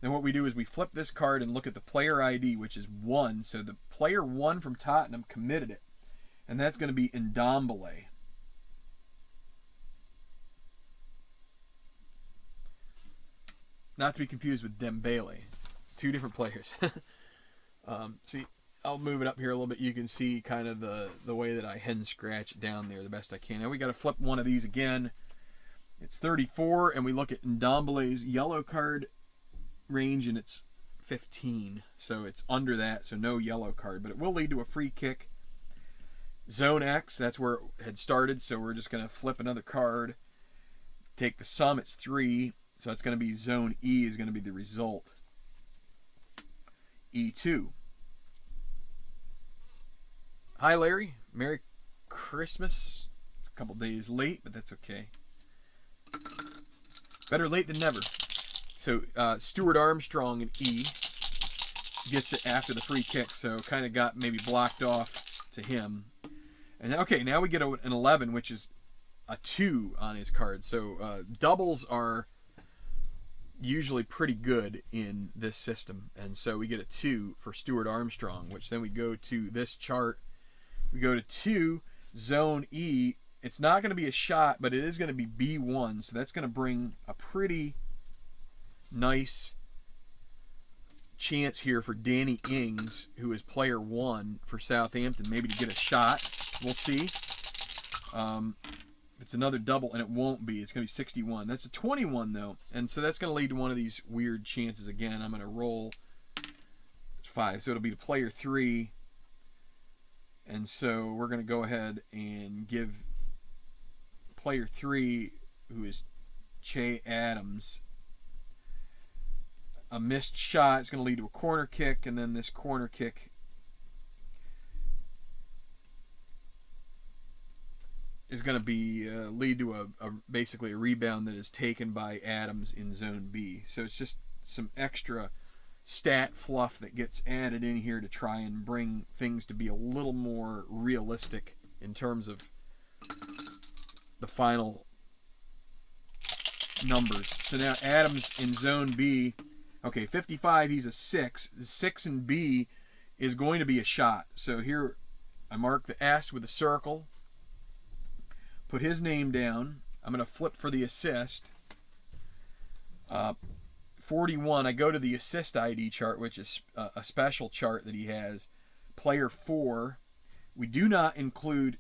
Then what we do is we flip this card and look at the player ID, which is 1. So the player 1 from Tottenham committed it. And that's going to be Ndombele. Not to be confused with Dembele. 2 different players. See, I'll move it up here a little bit. You can see kind of the way that I hen scratch it down there the best I can. Now we got to flip one of these again. It's 34, and we look at Ndombele's yellow card range, and it's 15. So it's under that, so no yellow card. But it will lead to a free kick. Zone X, that's where it had started, so we're just going to flip another card. Take the sum, it's 3. So it's going to be zone E is going to be the result. E2. Hi, Larry. Merry Christmas. couple days late, but that's okay. Better late than never. So Stuart Armstrong in E gets it after the free kick, so kind of got maybe blocked off to him. And okay, now we get an 11, which is a 2 on his card. So doubles are usually pretty good in this system, and so we get a 2 for Stuart Armstrong, which then we go to this chart. We go to 2, zone E. It's not going to be a shot, but it is going to be B1, so that's going to bring a pretty nice chance here for Danny Ings, who is player 1 for Southampton, maybe to get a shot. We'll see. If it's another double, and it won't be, it's going to be 61. That's a 21, though, and so that's going to lead to one of these weird chances again. I'm going to roll. It's 5, so it'll be to player 3, and so we're going to go ahead and give player 3, who is Che Adams, a missed shot. It's going to lead to a corner kick, and then this corner kick is going to be lead to basically a rebound that is taken by Adams in zone B. So it's just some extra stat fluff that gets added in here to try and bring things to be a little more realistic in terms of the final numbers. So now Adams in zone B, okay, 55, he's a 6. 6 in B is going to be a shot. So here I mark the S with a circle, put his name down. I'm going to flip for the assist. 41, I go to the assist ID chart, which is a special chart that he has. Player 4. We do not include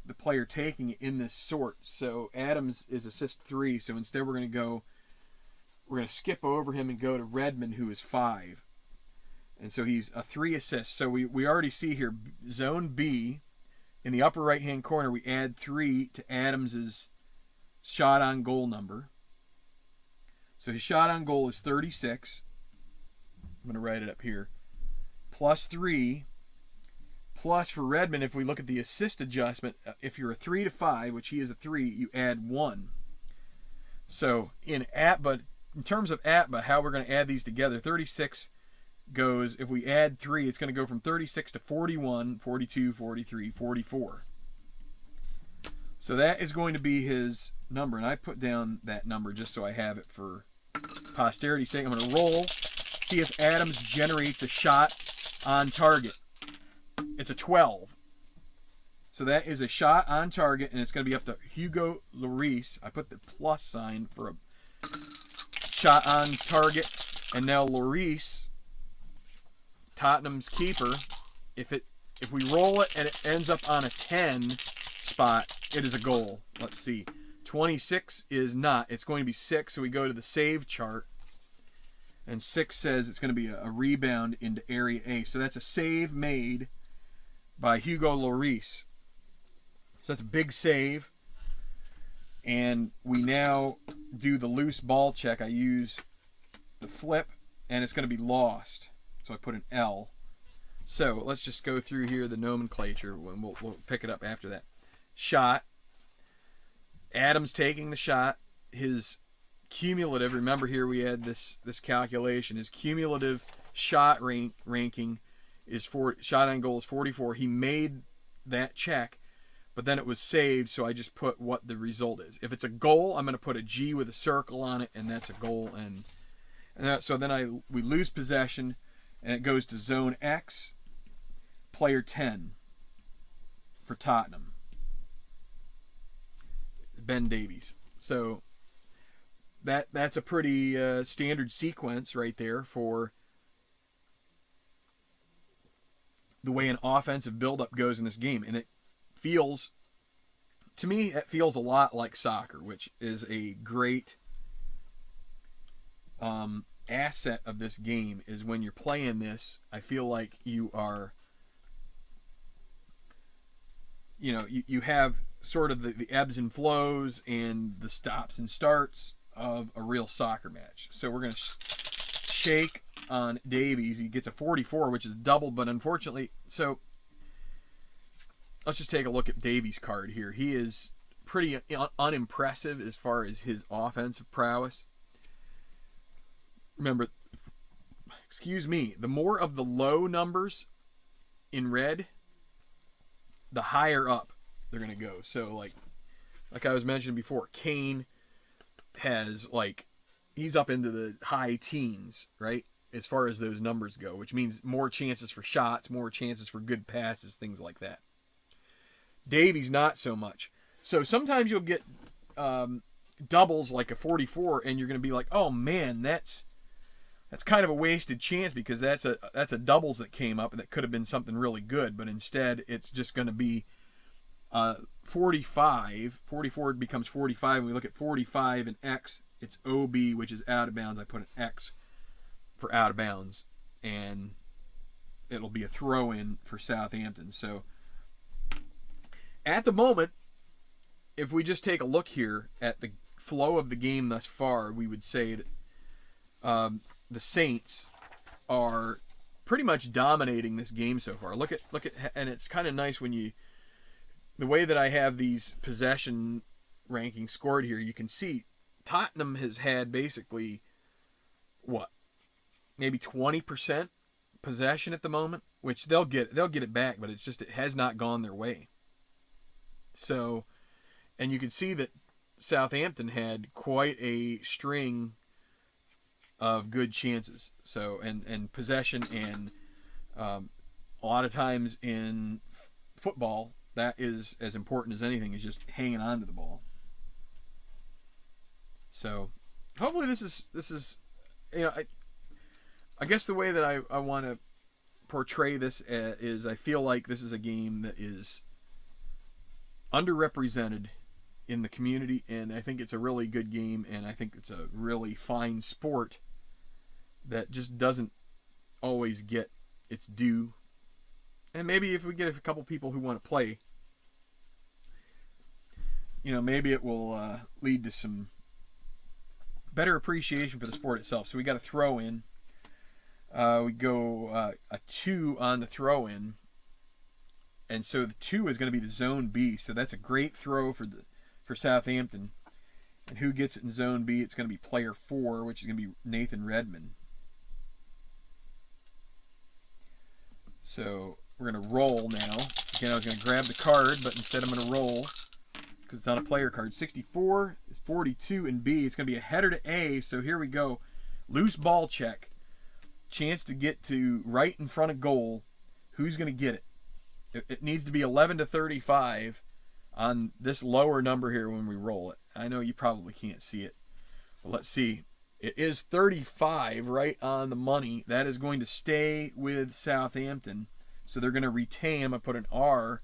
the player taking it in this sort. So Adams is assist 3. So instead we're going to skip over him and go to Redmond, who is 5. And so he's a 3 assists. So we already see here, zone B, in the upper right-hand corner, we add 3 to Adams's shot on goal number. So his shot on goal is 36. I'm going to write it up here. Plus 3. Plus for Redmond, if we look at the assist adjustment, if you're a 3 to 5, which he is a 3, you add 1. So in terms of APBA, how we're going to add these together, 36 goes, if we add 3, it's going to go from 36 to 41, 42, 43, 44. So that is going to be his number, and I put down that number just so I have it for posterity's sake. I'm going to roll, see if Adams generates a shot on target. It's a 12. So that is a shot on target, and it's going to be up to Hugo Lloris. I put the plus sign for a shot on target, and now Lloris, Tottenham's keeper, if we roll it and it ends up on a 10 spot, it is a goal. Let's see. 26 is not. It's going to be 6, so we go to the save chart. And 6 says it's going to be a rebound into area A. So that's a save made by Hugo Lloris. So that's a big save. And we now do the loose ball check. I use the flip, and it's going to be lost. So I put an L. So let's just go through here the nomenclature, and we'll pick it up after that. Shot. Adams taking the shot. His cumulative, remember here we had this calculation, his cumulative shot ranking is shot on goal is 44. He made that check, but then it was saved, so I just put what the result is. If it's a goal, I'm going to put a G with a circle on it, and that's a goal. So then we lose possession, and it goes to zone X, player 10 for Tottenham, Ben Davies. So that's a pretty standard sequence right there for the way an offensive buildup goes in this game. And it feels, to me, it feels a lot like soccer, which is a great asset of this game. Is when you're playing this, I feel like you are, you have sort of the ebbs and flows and the stops and starts of a real soccer match. So we're going to shake on Davies. He gets a 44, which is double, but unfortunately, so let's just take a look at Davies' card here. He is pretty unimpressive as far as his offensive prowess. Remember, excuse me, the more of the low numbers in red, the higher up they're going to go. So like I was mentioning before, Kane has he's up into the high teens, right? As far as those numbers go, which means more chances for shots, more chances for good passes, things like that. Davies, not so much. So sometimes you'll get doubles like a 44, and you're going to be like, oh man, that's kind of a wasted chance because that's a doubles that came up and that could have been something really good, but instead it's just going to be 45. 44 becomes 45. And we look at 45 and X, it's OB, which is out of bounds. I put an X for out of bounds, and it'll be a throw-in for Southampton. So at the moment, if we just take a look here at the flow of the game thus far, we would say that the Saints are pretty much dominating this game so far. Look at, and it's kind of nice when the way that I have these possession rankings scored here, you can see Tottenham has had basically maybe 20% possession at the moment, which they'll get it back, but it's just it has not gone their way. So, and you can see that Southampton had quite a string of good chances. So, and possession, and a lot of times in football, that is as important as anything, is just hanging on to the ball. So, hopefully this is I guess the way that I want to portray this is I feel like this is a game that is underrepresented in the community, and I think it's a really good game, and I think it's a really fine sport that just doesn't always get its due. And maybe if we get a couple people who want to play, maybe it will lead to some better appreciation for the sport itself. So we got a throw in. We go a 2 on the throw in, and so the 2 is going to be the zone B. So that's a great throw for Southampton. And who gets it in zone B? It's going to be player 4, which is going to be Nathan Redmond. So we're going to roll now. Again, I was going to grab the card, but instead I'm going to roll because it's on a player card. 64 is 42 in B. It's going to be a header to A. So here we go. Loose ball check. Chance to get to right in front of goal. Who's going to get it? It needs to be 11 to 35 on this lower number here when we roll it. I know you probably can't see it, but let's see. It is 35, right on the money. That is going to stay with Southampton. So they're going to retain. I'm going to put an R.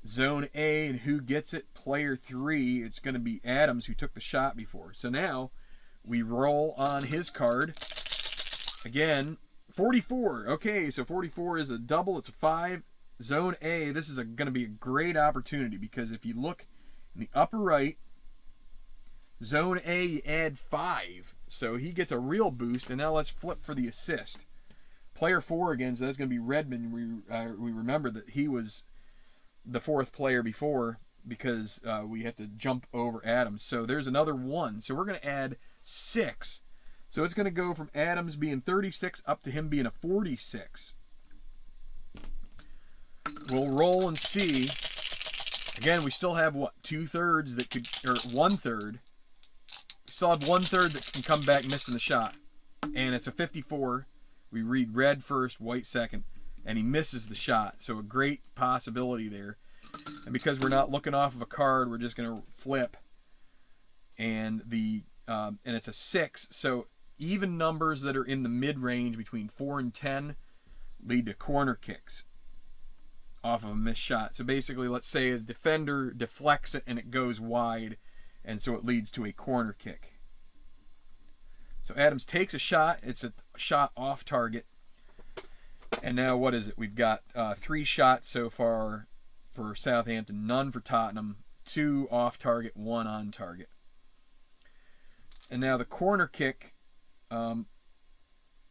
Zone A, and who gets it? Player 3. It's going to be Adams, who took the shot before. So now we roll on his card. Again, 44. Okay, so 44 is a double. It's a 5. Zone A, this is going to be a great opportunity because if you look in the upper right, Zone A, you add 5. So he gets a real boost. And now let's flip for the assist. Player 4 again, so that's going to be Redmond. We remember that he was the 4th player before because we have to jump over Adams. So there's another 1. So we're going to add 6. So it's going to go from Adams being 36 up to him being a 46. We'll roll and see. Again, we still have, 2/3 that could, or 1/3. We still have 1/3 that can come back missing the shot. And it's a 54. We read red first, white second. And he misses the shot. So a great possibility there. And because we're not looking off of a card, we're just going to flip. And and it's a 6. So even numbers that are in the mid-range between 4 and 10 lead to corner kicks off of a missed shot. So basically, let's say the defender deflects it and it goes wide, and so it leads to a corner kick. So Adams takes a shot. It's a shot off target. And now what is it? We've got 3 shots so far for Southampton, none for Tottenham, 2 off target, 1 on target. And now the corner kick,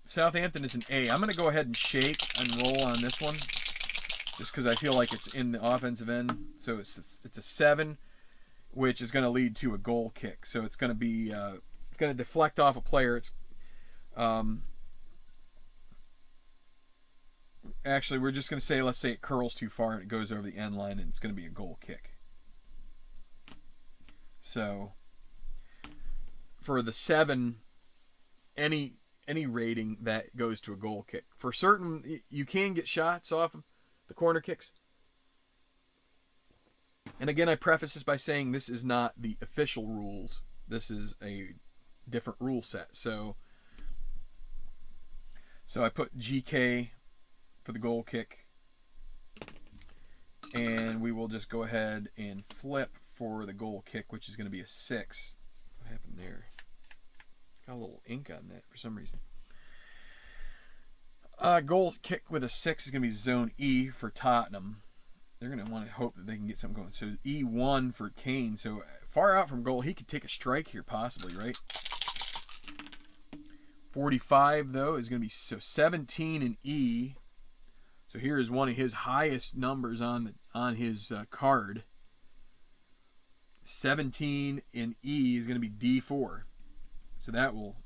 Southampton is an A. I'm going to go ahead and shake and roll on this one. just because I feel like it's in the offensive end. So it's a 7, which is going to lead to a goal kick. So it's going to be it's going to deflect off a player. It's actually, we're just going to say, let's say it curls too far and it goes over the end line, and it's going to be a goal kick. So for the 7, any rating that goes to a goal kick. For certain, you can get shots off of the corner kicks. And again, I preface this by saying this is not the official rules. This is a different rule set. So I put GK for the goal kick. And we will just go ahead and flip for the goal kick, which is going to be a 6. What happened there? Got a little ink on that for some reason. Goal kick with a 6 is going to be zone E for Tottenham. They're going to want to hope that they can get something going. So E1 for Kane. So far out from goal, he could take a strike here possibly, right? 45 though is going to be 17 in E. So here is one of his highest numbers on his card. 17 in E is going to be D4. So that will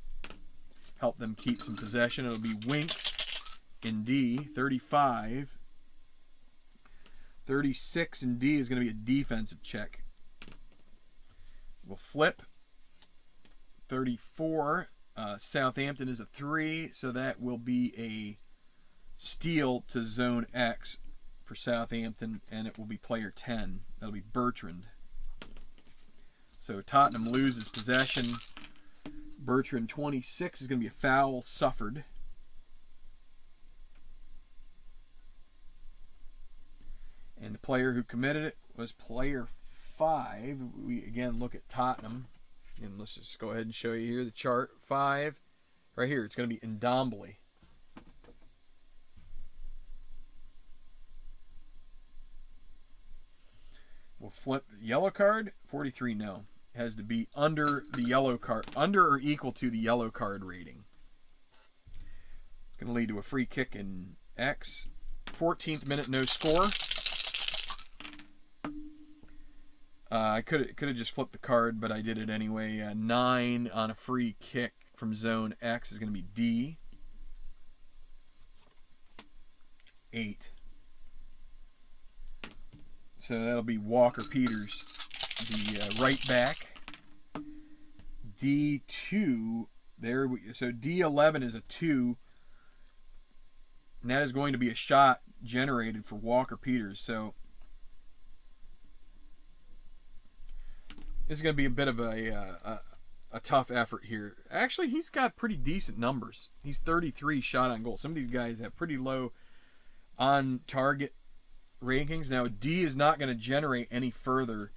help them keep some possession. It'll be Winks in D, 35. 36 in D is going to be a defensive check. We'll flip. 34. Southampton is a 3, so that will be a steal to zone X for Southampton, and it will be player 10. That'll be Bertrand. So Tottenham loses possession. Bertrand, 26, is going to be a foul suffered. And the player who committed it was player 5. We again look at Tottenham. And let's just go ahead and show you here the chart. 5. Right here, it's going to be Ndombele. We'll flip the yellow card. 43, no. It has to be under the yellow card, under or equal to the yellow card rating. It's going to lead to a free kick in X. 14th minute, no score. I could have just flipped the card, but I did it anyway. 9 on a free kick from zone X is going to be D. 8. So that'll be Walker Peters, the right back. D2, so D11 is a 2, and that is going to be a shot generated for Walker Peters. So this is going to be a bit of a tough effort here. Actually, he's got pretty decent numbers. He's 33 shot on goal. Some of these guys have pretty low on target rankings. Now, D is not going to generate any further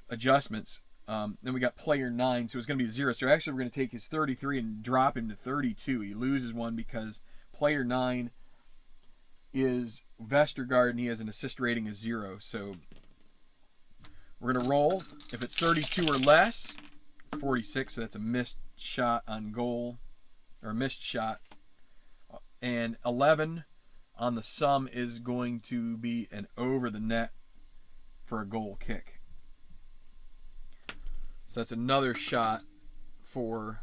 adjustments. Then we got player 9, so it's going to be 0. So actually, we're going to take his 33 and drop him to 32. He loses one because player 9 is Vestergaard, and he has an assist rating of 0. So we're going to roll. If it's 32 or less, it's 46, so that's a missed shot on goal, or a missed shot. And 11 on the sum is going to be an over the net for a goal kick. So that's another shot for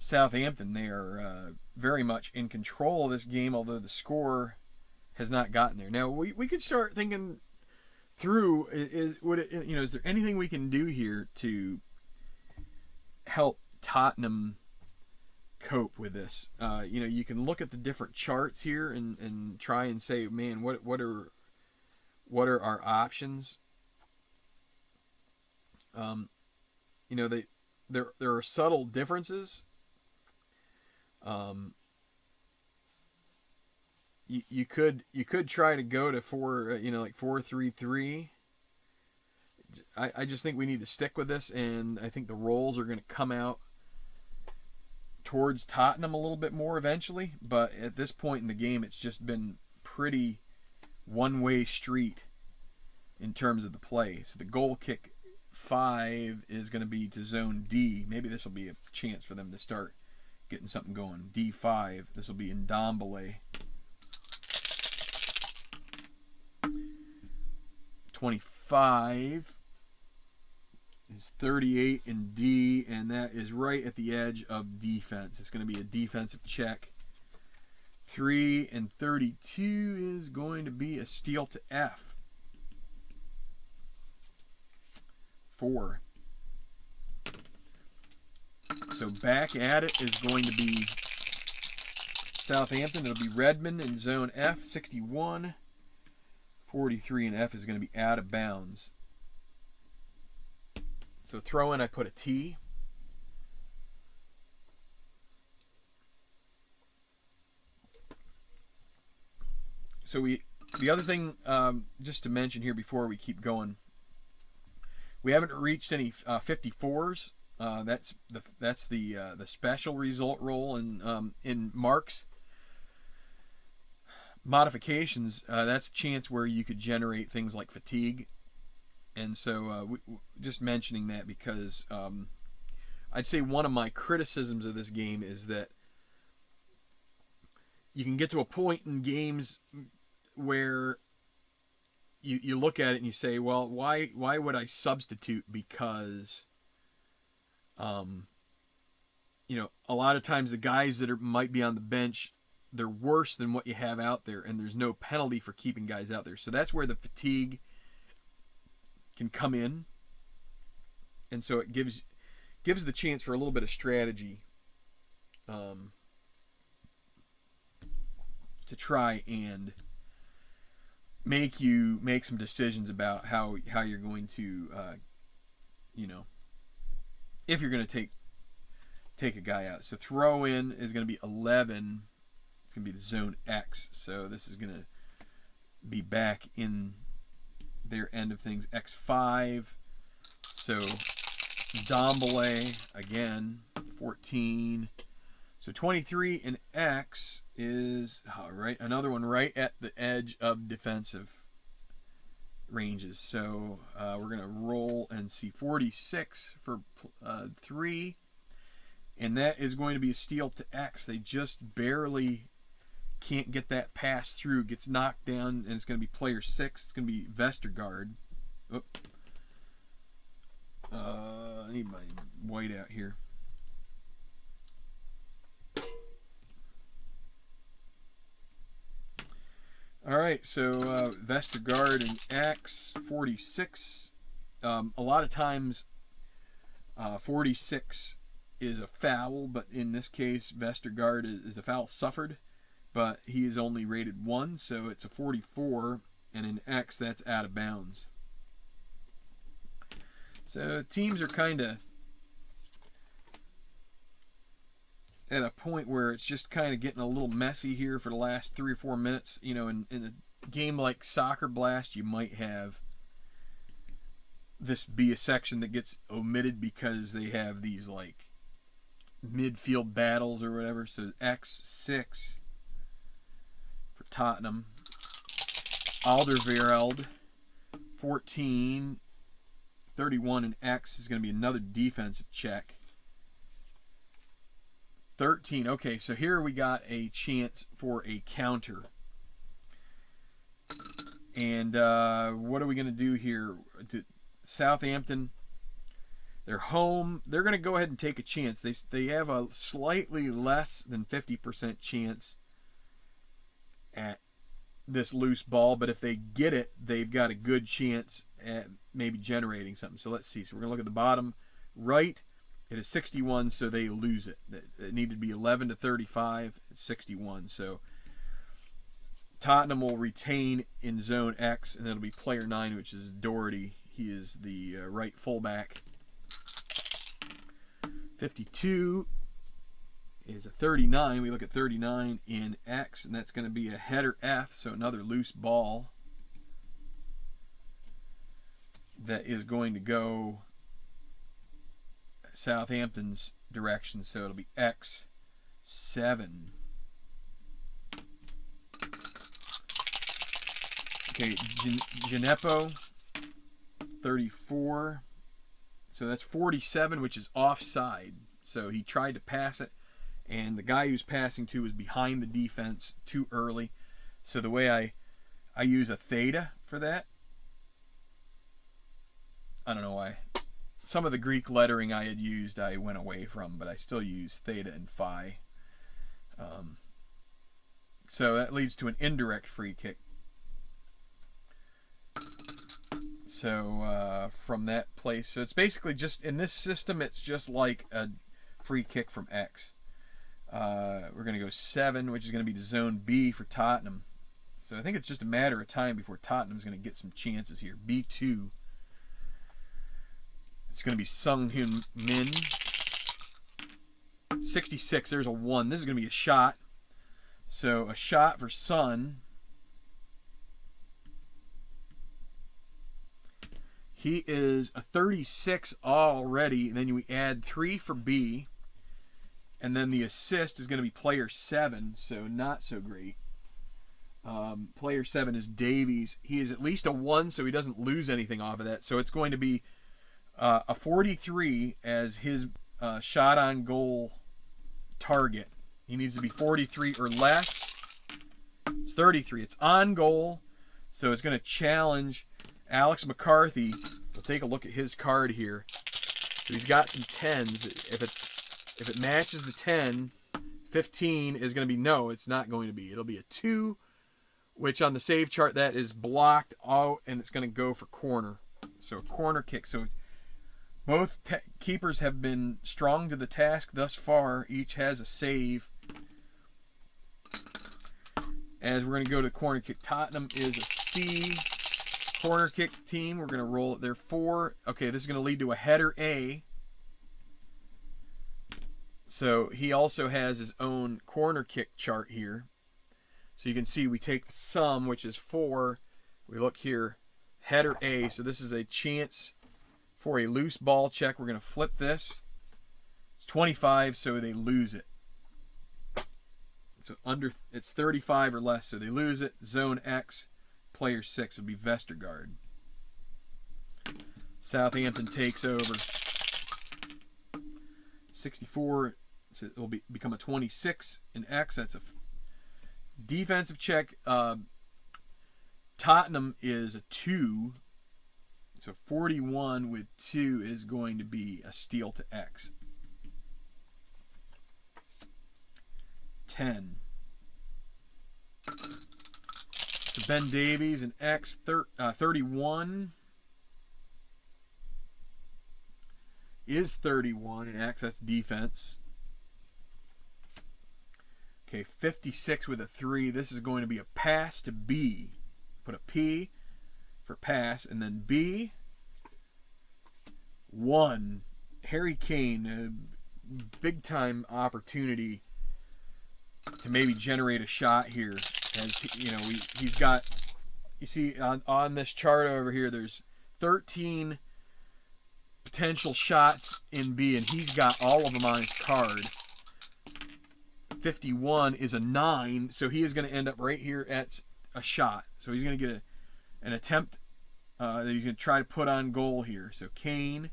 Southampton. They are very much in control of this game, although the score has not gotten there. Now, we could start thinking through, is there anything we can do here to help Tottenham cope with this? You can look at the different charts here and try and say, man, what are our options? There are subtle differences. You could try to go to 4-3-3. I just think we need to stick with this, and I think the roles are going to come out towards Tottenham a little bit more eventually. But at this point in the game, it's just been pretty one-way street in terms of the play. So the goal kick 5 is going to be to zone D. Maybe this will be a chance for them to start getting something going. D5. This will be Ndombele. 25 is 38 in D, and that is right at the edge of defense. It's going to be a defensive check. 3 and 32 is going to be a steal to F. 4. So back at it is going to be Southampton. It'll be Redmond in zone F, 61. 43 and F is going to be out of bounds. So throw in, I put a T. So the other thing, just to mention here before we keep going, we haven't reached any 54s. That's the special result roll in Mark's modifications. That's a chance where you could generate things like fatigue, and so just mentioning that because I'd say one of my criticisms of this game is that you can get to a point in games where you look at it and you say, well, why would I substitute? Because a lot of times the guys that might be on the bench, they're worse than what you have out there, and there's no penalty for keeping guys out there. So that's where the fatigue can come in, and so it gives the chance for a little bit of strategy to try and make some decisions about how you're going to if you're going to take a guy out. So throw in is going to be 11. It's going to be the zone X. So this is going to be back in their end of things. X5. So Dombele again, 14. So 23 and X is another one right at the edge of defensive ranges. So we're going to roll and see 46 for 3. And that is going to be a steal to X. They just barely can't get that pass through. Gets knocked down, and it's going to be player 6. It's going to be Vestergaard. Oh. I need my white out here. All right, so Vestergaard and X, 46. A lot of times 46 is a foul, but in this case, Vestergaard is a foul suffered, but he is only rated 1, so it's a 44, and in X, that's out of bounds. So teams are kind of at a point where it's just kind of getting a little messy here for the last 3 or 4 minutes. In a game like Soccer Blast, you might have this be a section that gets omitted because they have these like midfield battles or whatever. So X6 for Tottenham. Alderweireld, 14. 31 and X is going to be another defensive check. 13. Okay, so here we got a chance for a counter. And what are we going to do here? Southampton, they're home. They're going to go ahead and take a chance. They have a slightly less than 50% chance at this loose ball, but if they get it, they've got a good chance at maybe generating something. So let's see. So we're going to look at the bottom right. It is 61, so they lose it. It needed to be 11 to 35. It's 61. So Tottenham will retain in zone X, and it'll be player 9, which is Doherty. He is the right fullback. 52 is a 39. We look at 39 in X, and that's going to be a header F, so another loose ball that is going to go Southampton's direction, so it'll be X7. Okay, Gineppo, 34. So that's 47, which is offside. So he tried to pass it, and the guy he was passing to was behind the defense too early. So the way I use a theta for that I don't know why. Some of the Greek lettering I had used I went away from, but I still use theta and phi. So that leads to an indirect free kick. So from that place, so it's basically just, in this system, it's just like a free kick from X. We're going to go 7, which is going to be to zone B for Tottenham. So I think it's just a matter of time before Tottenham's going to get some chances here. B2. It's going to be Sung Hyun Min. 66, there's a 1. This is going to be a shot. So a shot for Sun. He is a 36 already. Then we add 3 for B. And then the assist is going to be player 7, so not so great. Player 7 is Davies. He is at least a 1, so he doesn't lose anything off of that. So it's going to be a 43 as his shot on goal target. He needs to be 43 or less. It's 33. It's on goal, so it's going to challenge Alex McCarthy. We'll take a look at his card here. So he's got some 10s. If it matches the 10, 15 is going to be no. It's not going to be. It'll be a 2, which on the save chart that is blocked out, and it's going to go for corner. So a corner kick. So both keepers have been strong to the task thus far. Each has a save. As we're going to go to corner kick. Tottenham is a C corner kick team. We're going to roll it there 4. Okay, this is going to lead to a header A. So he also has his own corner kick chart here. So you can see we take the sum, which is 4. We look here, header A. So this is a chance for a loose ball check. We're going to flip this. It's 25, so they lose it. So it's 35 or less, so they lose it. Zone X, player 6 will be Vestergaard. Southampton takes over. 64, so it will become a 26 in X. That's a defensive check. Tottenham is a 2. So 41 with 2 is going to be a steal to X. 10. So Ben Davies and X 31 is 31 in X. That's defense. Okay, 56 with a 3. This is going to be a pass to B. Put a P for pass, and then B. 1. Harry Kane, a big time opportunity to maybe generate a shot here. As you know, he's got, you see on this chart over here, there's 13 potential shots in B, and he's got all of them on his card. 51 is a 9, so he is going to end up right here at a shot. So he's going to get an attempt that he's going to try to put on goal here. So Kane,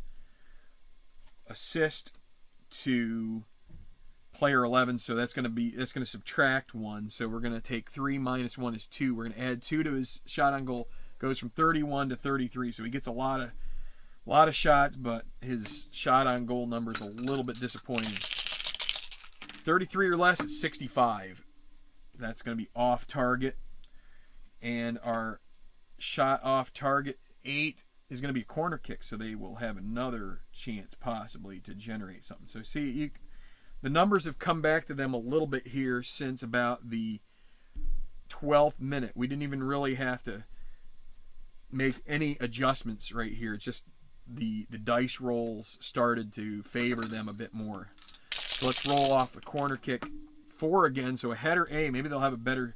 assist to player 11, so that's going to subtract 1. So we're going to take 3 minus 1 is 2. We're going to add 2 to his shot on goal. Goes from 31 to 33, so he gets a lot of shots, but his shot on goal number is a little bit disappointing. 33 or less is 65. That's going to be off target. And our shot off target 8 is going to be a corner kick, so they will have another chance possibly to generate something. So see, the numbers have come back to them a little bit here since about the 12th minute. We didn't even really have to make any adjustments right here. It's just the dice rolls started to favor them a bit more. So let's roll off the corner kick 4 again. So a header A, maybe they'll have a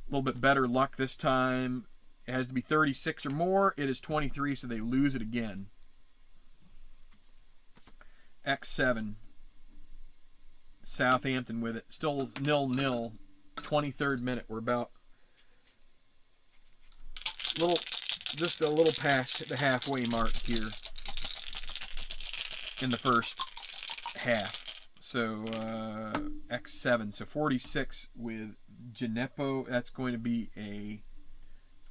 little bit better luck this time. It has to be 36 or more. It is 23, so they lose it again. X7. Southampton with it. Still 0-0. 23rd minute. We're about just a little past the halfway mark here in the first half. So X7. So 46 with Gineppo. That's going to be a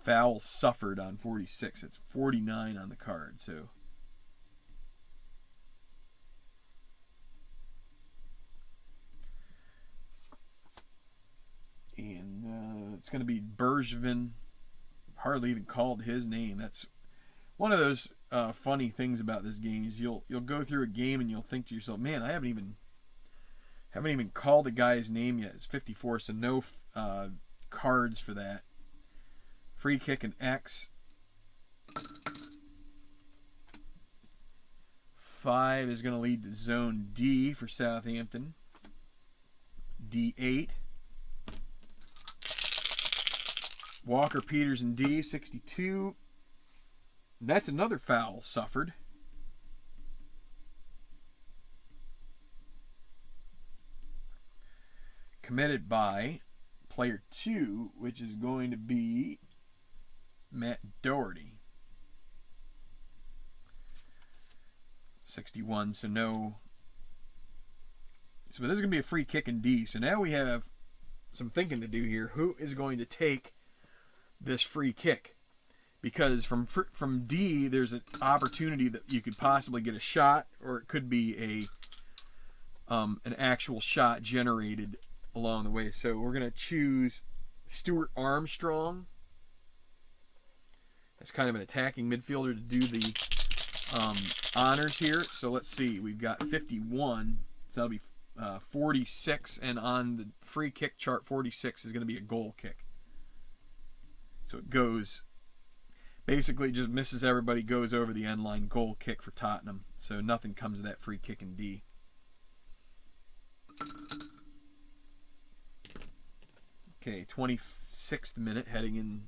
Foul suffered on 46. It's 49 on the card. So and it's going to be Bergevin. Hardly even called his name. That's one of those funny things about this game is you'll go through a game and you'll think to yourself, man, I haven't even called a guy's name yet. It's 54, so no cards for that. Free kick and X. 5 is going to lead to zone D for Southampton. D8. Walker Peters and D, 62. That's another foul suffered. Committed by player 2, which is going to be Matt Doherty. 61, so no. So this is going to be a free kick in D. So now we have some thinking to do here. Who is going to take this free kick? Because from D, there's an opportunity that you could possibly get a shot, or it could be an actual shot generated along the way. So we're going to choose Stuart Armstrong as kind of an attacking midfielder to do the honors here. So let's see. We've got 51. So that'll be 46. And on the free kick chart, 46 is going to be a goal kick. So it goes, basically just misses everybody, goes over the end line, goal kick for Tottenham. So nothing comes of that free kick in D. Okay, 26th minute heading in,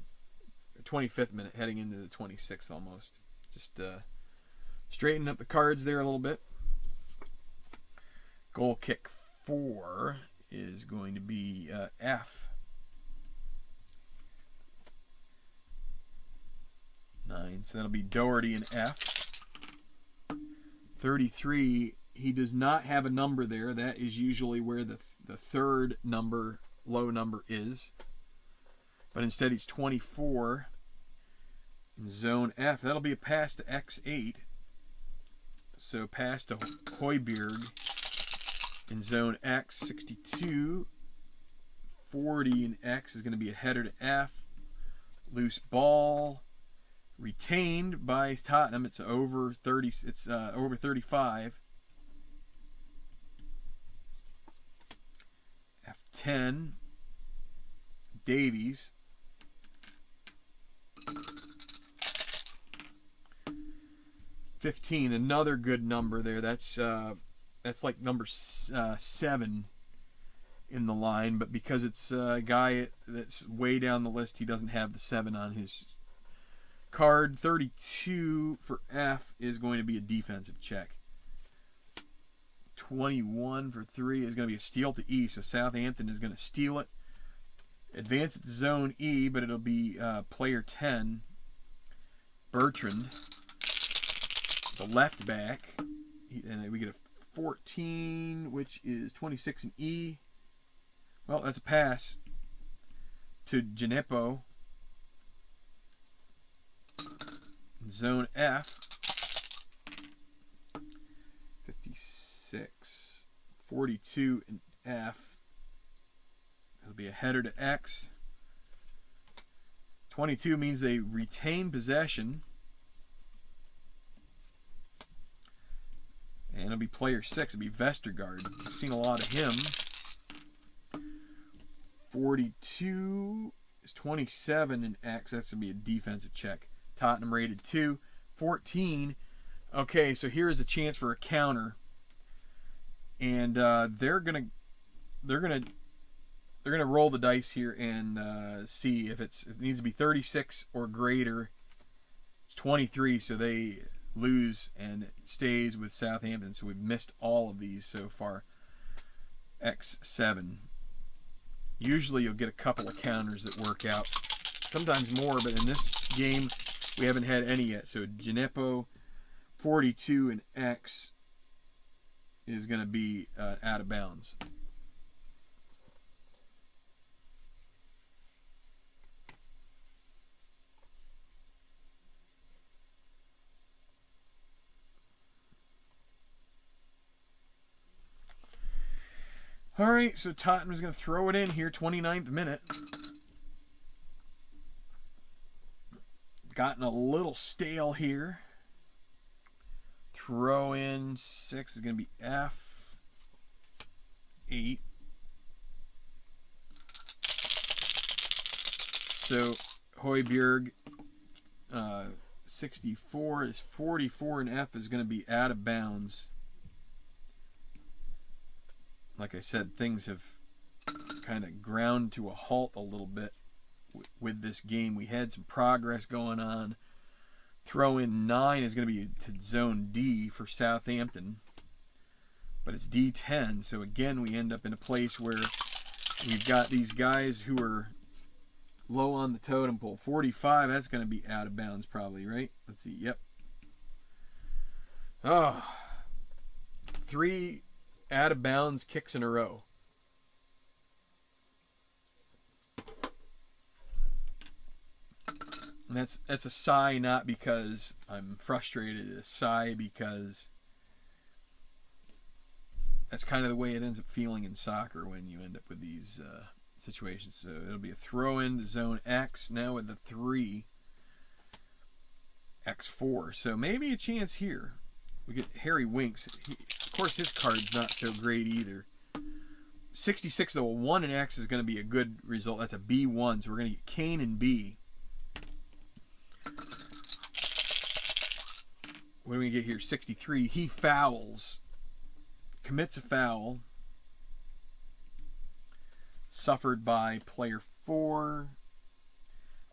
25th minute heading into the 26th almost. Just straighten up the cards there a little bit. Goal kick 4 is going to be F. 9, so that'll be Doherty and F. 33, he does not have a number there. That is usually where the third number, low number is. But instead he's 24 in zone F. That'll be a pass to X8. So pass to Højbjerg in zone X. 62. 40 in X is going to be a header to F. Loose ball. Retained by Tottenham. It's over 30. It's over 35. F10. Davies. 15. Another good number there. That's like number 7 in the line, but because it's a guy that's way down the list, he doesn't have the 7 on his card. 32 for F is going to be a defensive check. 21 for 3 is going to be a steal to E, so Southampton is going to steal it. Advance to zone E, but it'll be player 10, Bertrand, the left back. And we get a 14, which is 26 in E. Well, that's a pass to Gineppo. Zone F. 56. 42 in F. It'll be a header to X. 22 means they retain possession. And it'll be player 6. It'll be Vestergaard. I've seen a lot of him. 42 is 27 in X. That's going to be a defensive check. Tottenham rated 2. 14. Okay, so here is a chance for a counter. And they're gonna roll the dice here and see if it needs to be 36 or greater. It's 23, so they lose and it stays with Southampton. So we've missed all of these so far. X7. Usually you'll get a couple of counters that work out. Sometimes more, but in this game we haven't had any yet. So Gineppo, 42 and X is going to be out of bounds. All right, so Tottenham's going to throw it in here, 29th minute. Gotten a little stale here. Throw in 6 is going to be F8. So Højbjerg, 64 is 44, and F is going to be out of bounds. Like I said, things have kind of ground to a halt a little bit with this game. We had some progress going on. Throw in 9 is going to be to zone D for Southampton, but it's D10. So again, we end up in a place where we've got these guys who are low on the totem pole. 45, that's going to be out of bounds probably, right? Let's see. Yep. Oh, 3 out of bounds kicks in a row. And that's a sigh, not because I'm frustrated. It's a sigh because that's kind of the way it ends up feeling in soccer when you end up with these situations. So it'll be a throw in to zone X now with the 3, X4. So maybe a chance here. We get Harry Winks. Of course, his card's not so great either. 66, though, a 1 in X is going to be a good result. That's a B1, so we're going to get Kane and B. What do we get here? 63. He fouls. Commits a foul. Suffered by player 4,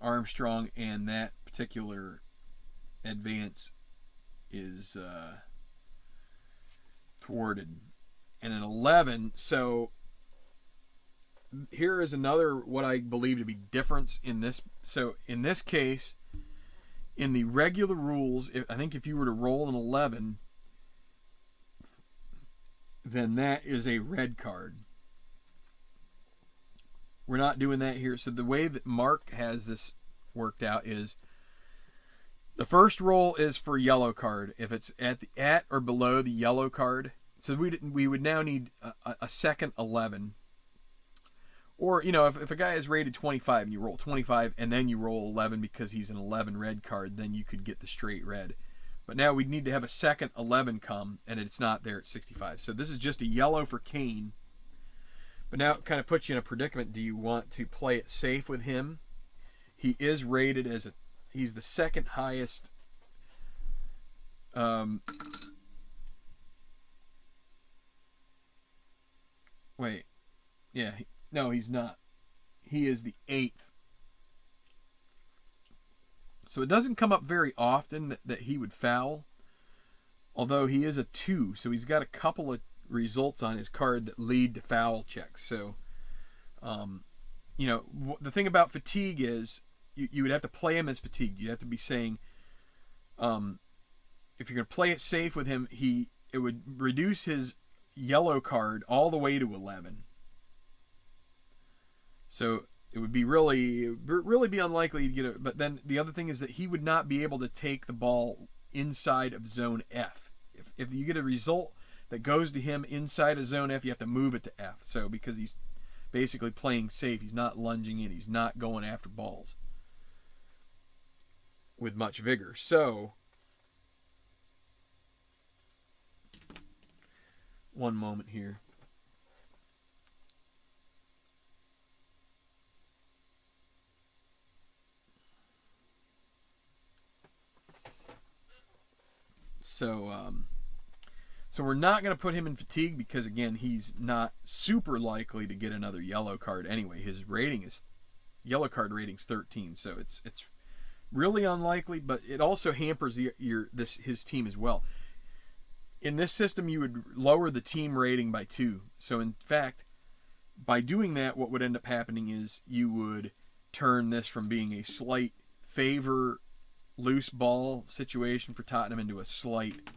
Armstrong, and that particular advance is thwarted. And an 11. So here is another what I believe to be difference in this. So in this case, in the regular rules, I think if you were to roll an 11, then that is a red card. We're not doing that here. So the way that Mark has this worked out is the first roll is for yellow card. If it's at or below the yellow card, so we would now need a second 11. Or, you know, if a guy is rated 25 and you roll 25 and then you roll 11 because he's an 11 red card, then you could get the straight red. But now we'd need to have a second 11 come, and it's not there at 65. So this is just a yellow for Kane. But now it kind of puts you in a predicament. Do you want to play it safe with him? He is rated as he's the second highest wait. Yeah, no, he's not. He is the 8th. So it doesn't come up very often that he would foul, although he is a 2, so he's got a couple of results on his card that lead to foul checks. So, you know, the thing about fatigue is you would have to play him as fatigued. You'd have to be saying, if you're going to play it safe with him, it would reduce his yellow card all the way to 11. So it would be really be unlikely to get it. But then the other thing is that he would not be able to take the ball inside of zone F. If you get a result that goes to him inside of zone F, you have to move it to F. So because he's basically playing safe, he's not lunging in, he's not going after balls with much vigor. So one moment here. So we're not going to put him in fatigue because, again, he's not super likely to get another yellow card anyway. His rating is yellow card rating's 13, so it's really unlikely, but it also hampers his team as well. In this system, you would lower the team rating by 2. So in fact, by doing that, what would end up happening is you would turn this from being a slight favor loose ball situation for Tottenham into a slight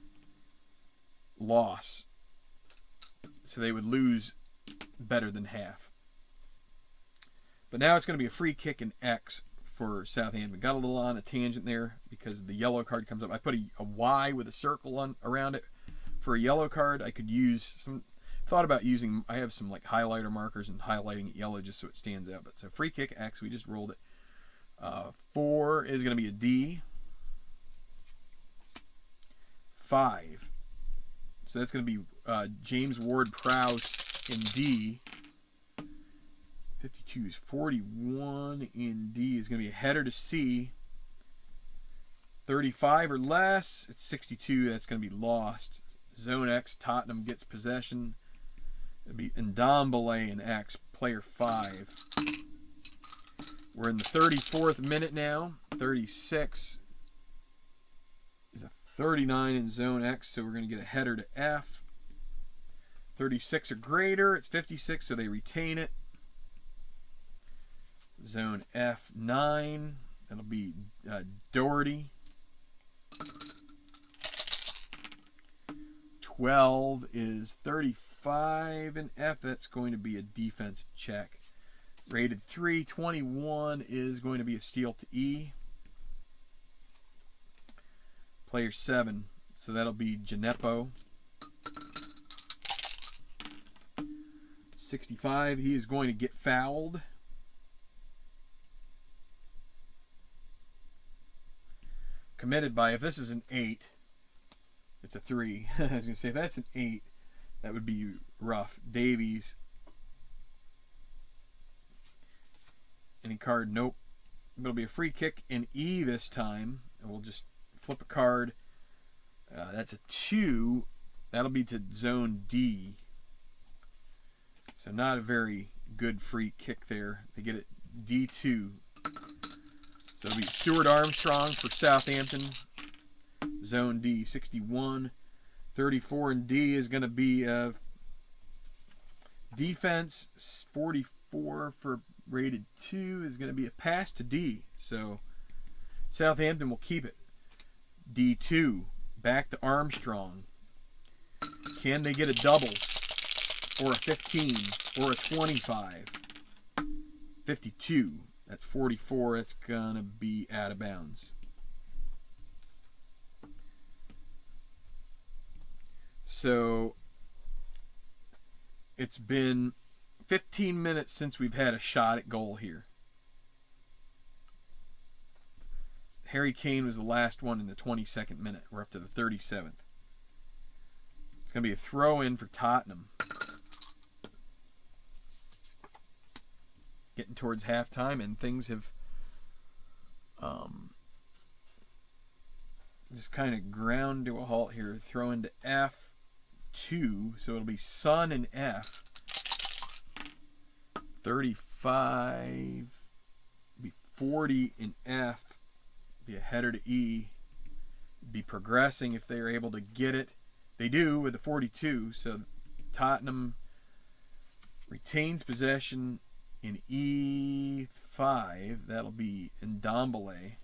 loss. So they would lose better than half. But now it's going to be a free kick in X for Southampton. Got a little on a tangent there because the yellow card comes up. I put a Y with a circle around it for a yellow card. I could use some thought about using, I have some like highlighter markers and highlighting it yellow just so it stands out. But so free kick X, we just rolled it. 4 is going to be a D. 5. So that's going to be James Ward-Prowse in D. 52 is 41 in D. Is going to be a header to C. 35 or less, it's 62. That's going to be lost. Zone X, Tottenham gets possession. It'll be Ndombele in X, player 5. We're in the 34th minute now. 36 is a 39 in Zone X, so we're going to get a header to F. 36 or greater, it's 56, so they retain it. Zone F, 9. That'll be Doherty. 12 is 35 in F. That's going to be a defensive check. Rated 3. 21 is going to be a steal to E. Player 7. So that'll be Gineppo. 65. He is going to get fouled. Committed by, if this is an 8, it's a 3. I was going to say, if that's an 8, that would be rough. Davies. Any card? Nope. It'll be a free kick in E this time. And we'll just flip a card. That's a 2. That'll be to Zone D. So not a very good free kick there. They get it D2. So it'll be Stuart Armstrong for Southampton. Zone D, 61. 34 in D is going to be defense. 44 for rated 2 is going to be a pass to D. So Southampton will keep it. D2. Back to Armstrong. Can they get a doubles? Or a 15? Or a 25? 52. That's 44. That's going to be out of bounds. So it's been 15 minutes since we've had a shot at goal here. Harry Kane was the last one in the 22nd minute. We're up to the 37th. It's going to be a throw-in for Tottenham. Getting towards halftime, and things have just kind of ground to a halt here. Throw into F2, so it'll be Son and F. 35, be 40 in F, be a header to E, be progressing if they're able to get it. They do with the 42, so Tottenham retains possession in E5. That'll be Ndombele.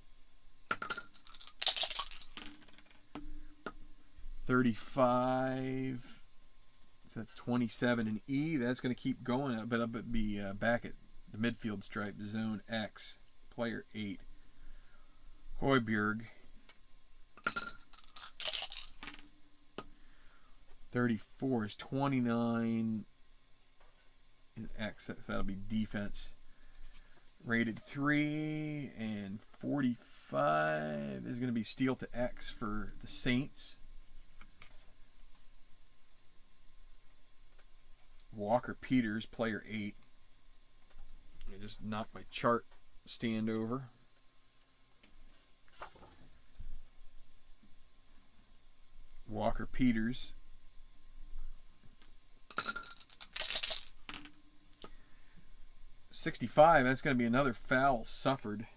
35. So that's 27 in E. That's going to keep going, but it'll be back at the midfield stripe, Zone X, player 8. Højbjerg. 34 is 29 in X. So that'll be defense. Rated 3, and 45 is going to be steal to X for the Saints. Walker Peters, player 8. I just knocked my chart stand over. Walker Peters. .65, that's going to be another foul suffered.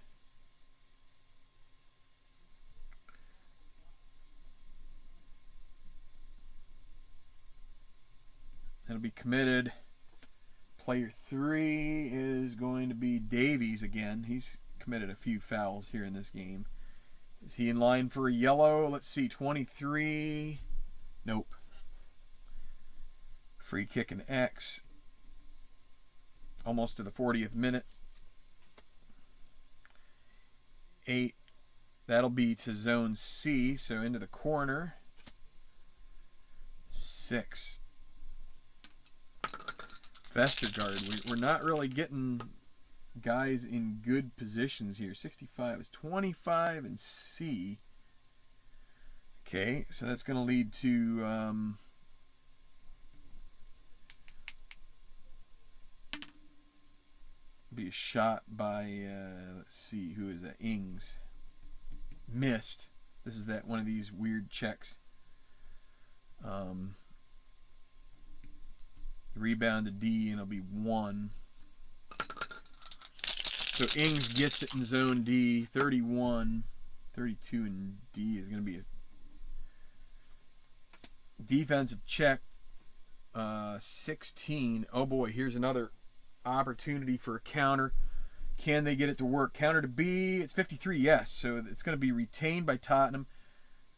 That'll be committed. Player 3 is going to be Davies again. He's committed a few fouls here in this game. Is he in line for a yellow? Let's see, 23. Nope. Free kick in X. Almost to the 40th minute. 8. That'll be to Zone C, so into the corner. 6. Vestergaard. We're not really getting guys in good positions here. 65 is 25 in C. Okay, so that's going to lead to be a shot by let's see, who is that? Ings. Missed. This is that one of these weird checks. Rebound to D, and it'll be 1. So Ings gets it in zone D. 31, 32 in D is going to be a defensive check. 16. Oh boy, here's another opportunity for a counter. Can they get it to work? Counter to B. It's 53, yes. So it's going to be retained by Tottenham.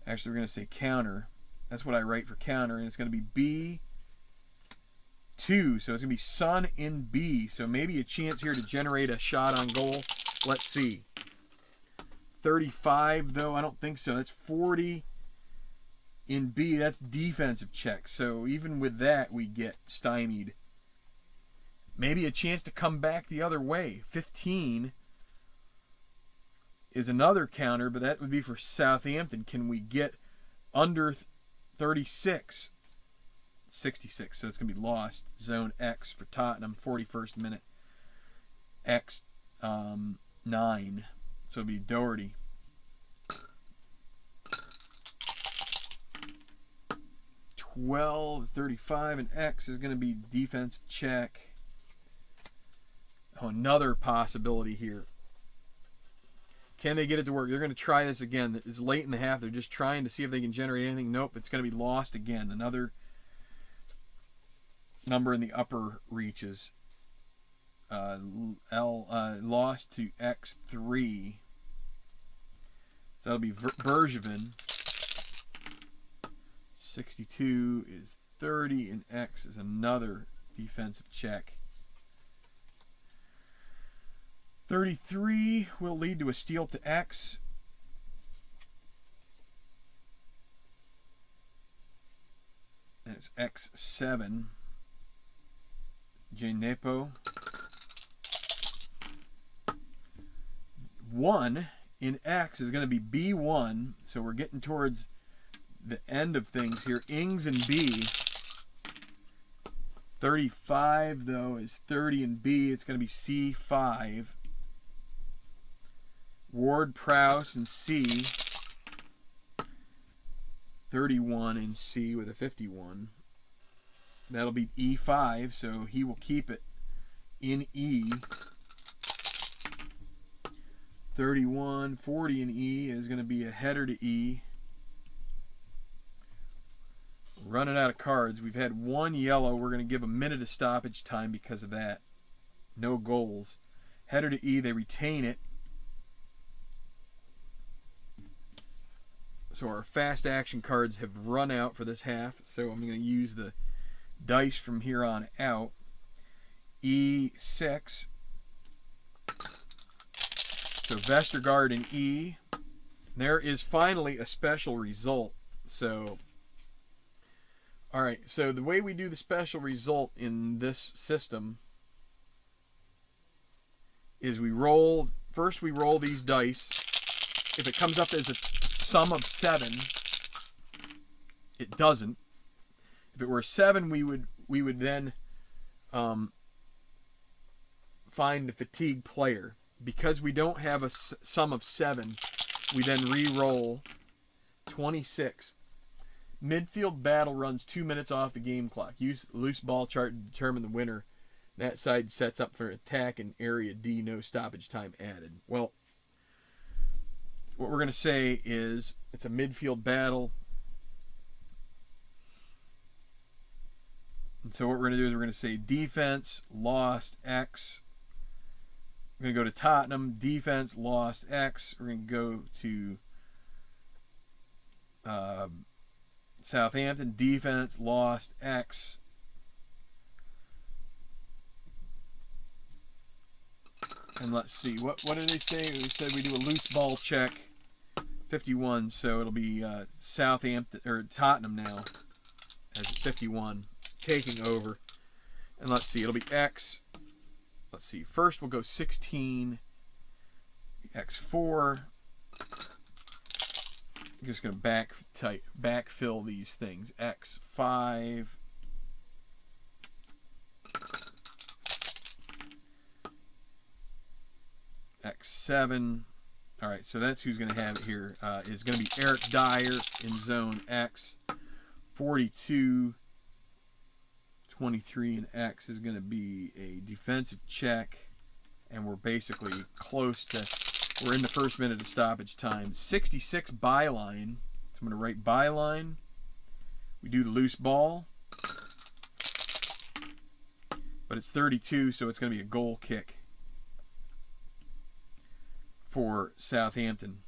Actually, we're going to say counter. That's what I write for counter. And it's going to be B2. So it's going to be Son in B. So maybe a chance here to generate a shot on goal. Let's see. 35, though. I don't think so. That's 40 in B. That's defensive check. So even with that, we get stymied. Maybe a chance to come back the other way. 15 is another counter, but that would be for Southampton. Can we get under 36? 66, so it's going to be lost. Zone X for Tottenham, 41st minute. X 9, so it'll be Doherty. $12.35, and X is going to be defensive check. Oh, another possibility here. Can they get it to work? They're going to try this again. It's late in the half. They're just trying to see if they can generate anything. Nope, it's going to be lost again. Another number in the upper reaches. Lost to X3. So that'll be Bergevin. 62 is 30, and X is another defensive check. 33 will lead to a steal to X. And it's X7. Janepo. 1 in X is going to be B1. So we're getting towards the end of things here. Ings and B. 35, though, is 30 in B. It's going to be C5. Ward-Prowse in C. 31 in C with a 51. That'll be E5, so he will keep it in E. 31, 40 in E is going to be a header to E. Running out of cards. We've had one yellow. We're going to give a minute of stoppage time because of that. No goals. Header to E, they retain it. So our fast action cards have run out for this half. So I'm going to use the dice from here on out. E6. So Vestergaard in E. There is finally a special result. So, all right. So the way we do the special result in this system is we roll. First we roll these dice. If it comes up as a sum of 7, it doesn't. If it were 7, we would then find the fatigued player. Because we don't have a sum of 7, we then re-roll 26. Midfield Battle runs 2 minutes off the game clock. Use the loose ball chart to determine the winner. That side sets up for attack in area D. No stoppage time added. Well, what we're going to say is it's a midfield battle. And so what we're going to do is we're going to say defense, lost, X. We're going to go to Tottenham, defense, lost, X. We're going to go to Southampton, defense, lost, X. And let's see, what did they say? They said we do a loose ball check, 51. So it'll be Southampton or Tottenham now as 51, taking over. And let's see, it'll be X. Let's see, first we'll go 16, X4. I'm just going to backfill these things. X5. X7. All right, so that's who's going to have it here. Is going to be Eric Dyer in zone X. 42, 23, and X is going to be a defensive check. And we're basically close to, we're in the first minute of stoppage time. 66 byline. So I'm going to write byline. We do the loose ball. But it's 32, so it's going to be a goal kick for Southampton.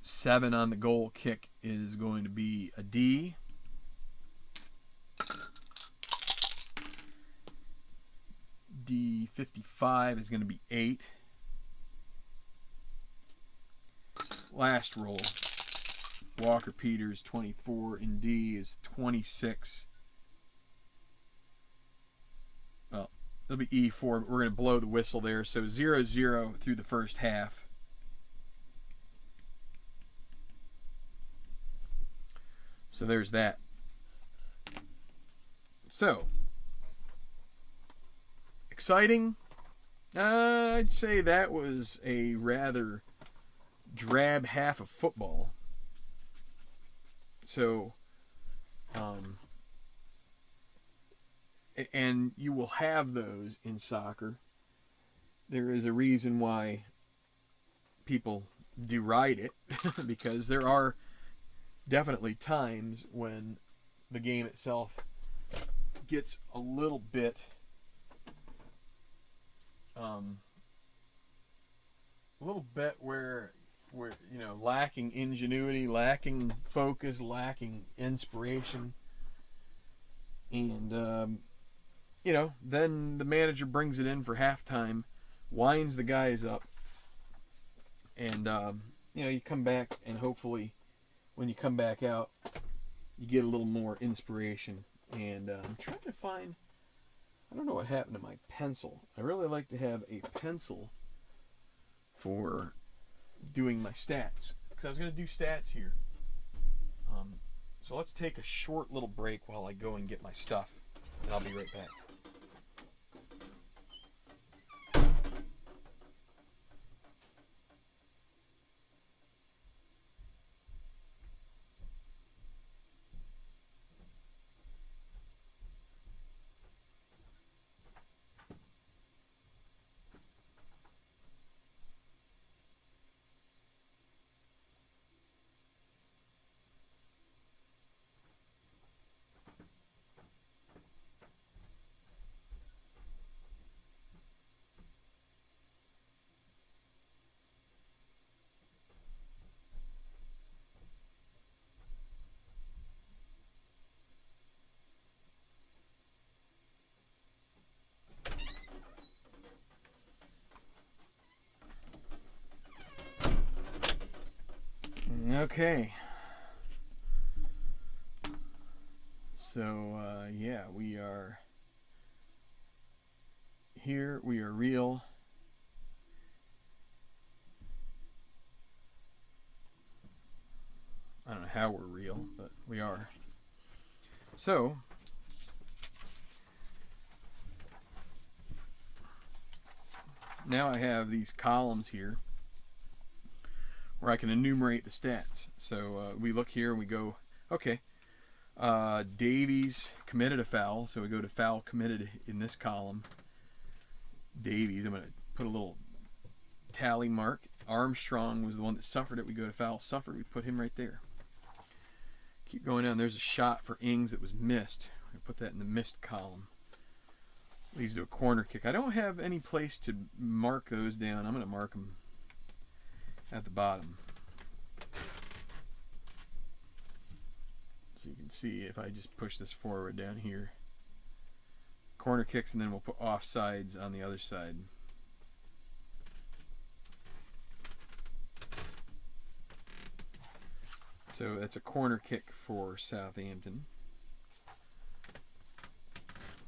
7 on the goal kick is going to be a D. D55 is going to be 8. Last roll. Walker Peters 24 and D is 26. Well, it'll be E4, but we're going to blow the whistle there. So 0-0 through the first half. So there's that. So, exciting? I'd say that was a rather drab half of football. So, and you will have those in soccer. There is a reason why people deride it, because there are definitely times when the game itself gets a little bit where you know, lacking ingenuity, lacking focus, lacking inspiration, and you know, then the manager brings it in for halftime, winds the guys up, and you know, you come back, and hopefully when you come back out, you get a little more inspiration. And I'm trying to find, I don't know what happened to my pencil. I really like to have a pencil for doing my stats, because I was going to do stats here. So let's take a short little break while I go and get my stuff, and I'll be right back. Okay. So, yeah, we are here. We are real. I don't know how we're real, but we are. So, now I have these columns here where I can enumerate the stats. So we look here and we go, okay, Davies committed a foul, so we go to foul committed in this column. Davies, I'm going to put a little tally mark. Armstrong was the one that suffered it. We go to foul suffered. We put him right there. Keep going down. There's a shot for Ings that was missed. We put that in the missed column. Leads to a corner kick. I don't have any place to mark those down. I'm going to mark them at the bottom. So you can see if I just push this forward down here. Corner kicks, and then we'll put offsides on the other side. So that's a corner kick for Southampton.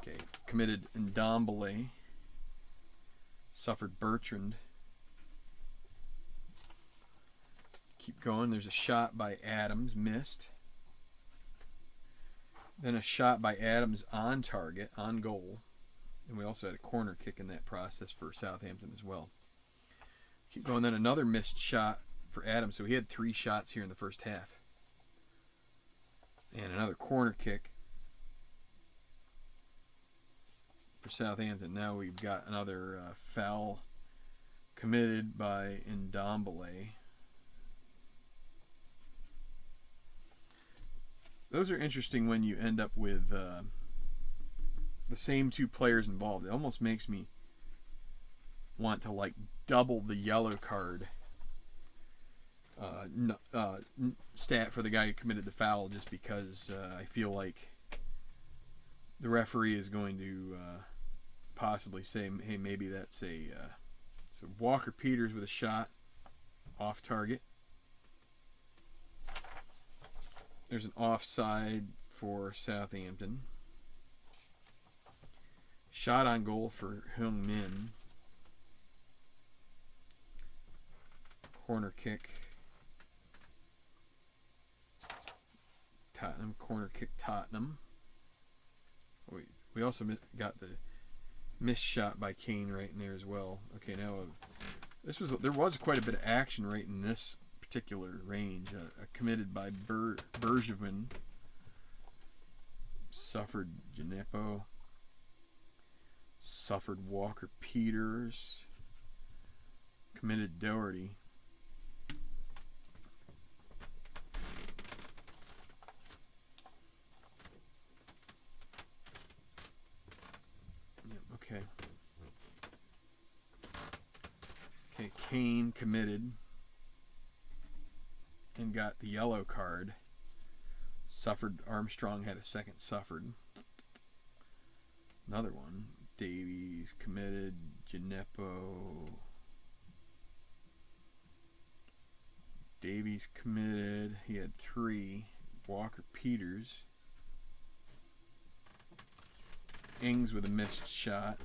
Okay, committed Ndombele. Suffered Bertrand. Keep going. There's a shot by Adams, missed. Then a shot by Adams on target, on goal. And we also had a corner kick in that process for Southampton as well. Keep going. Then another missed shot for Adams. So he had 3 shots here in the first half. And another corner kick for Southampton. Now we've got another foul committed by Ndombele. Those are interesting when you end up with the same 2 players involved. It almost makes me want to like double the yellow card stat for the guy who committed the foul, just because I feel like the referee is going to possibly say, hey, maybe that's a so Walker Peters with a shot off target. There's an offside for Southampton. Shot on goal for Heung Min. Corner kick. Tottenham, corner kick Tottenham. We also got the missed shot by Kane right in there as well. Okay, now there was quite a bit of action right in this particular range. Committed by Bergevin. Suffered Gineppo. Suffered Walker Peters. Committed Doherty. Okay. Okay, Kane committed and got the yellow card. Suffered, Armstrong had a second suffered. Another one. Davies committed, Gineppo. Davies committed, he had 3. Walker Peters. Ings with a missed shot.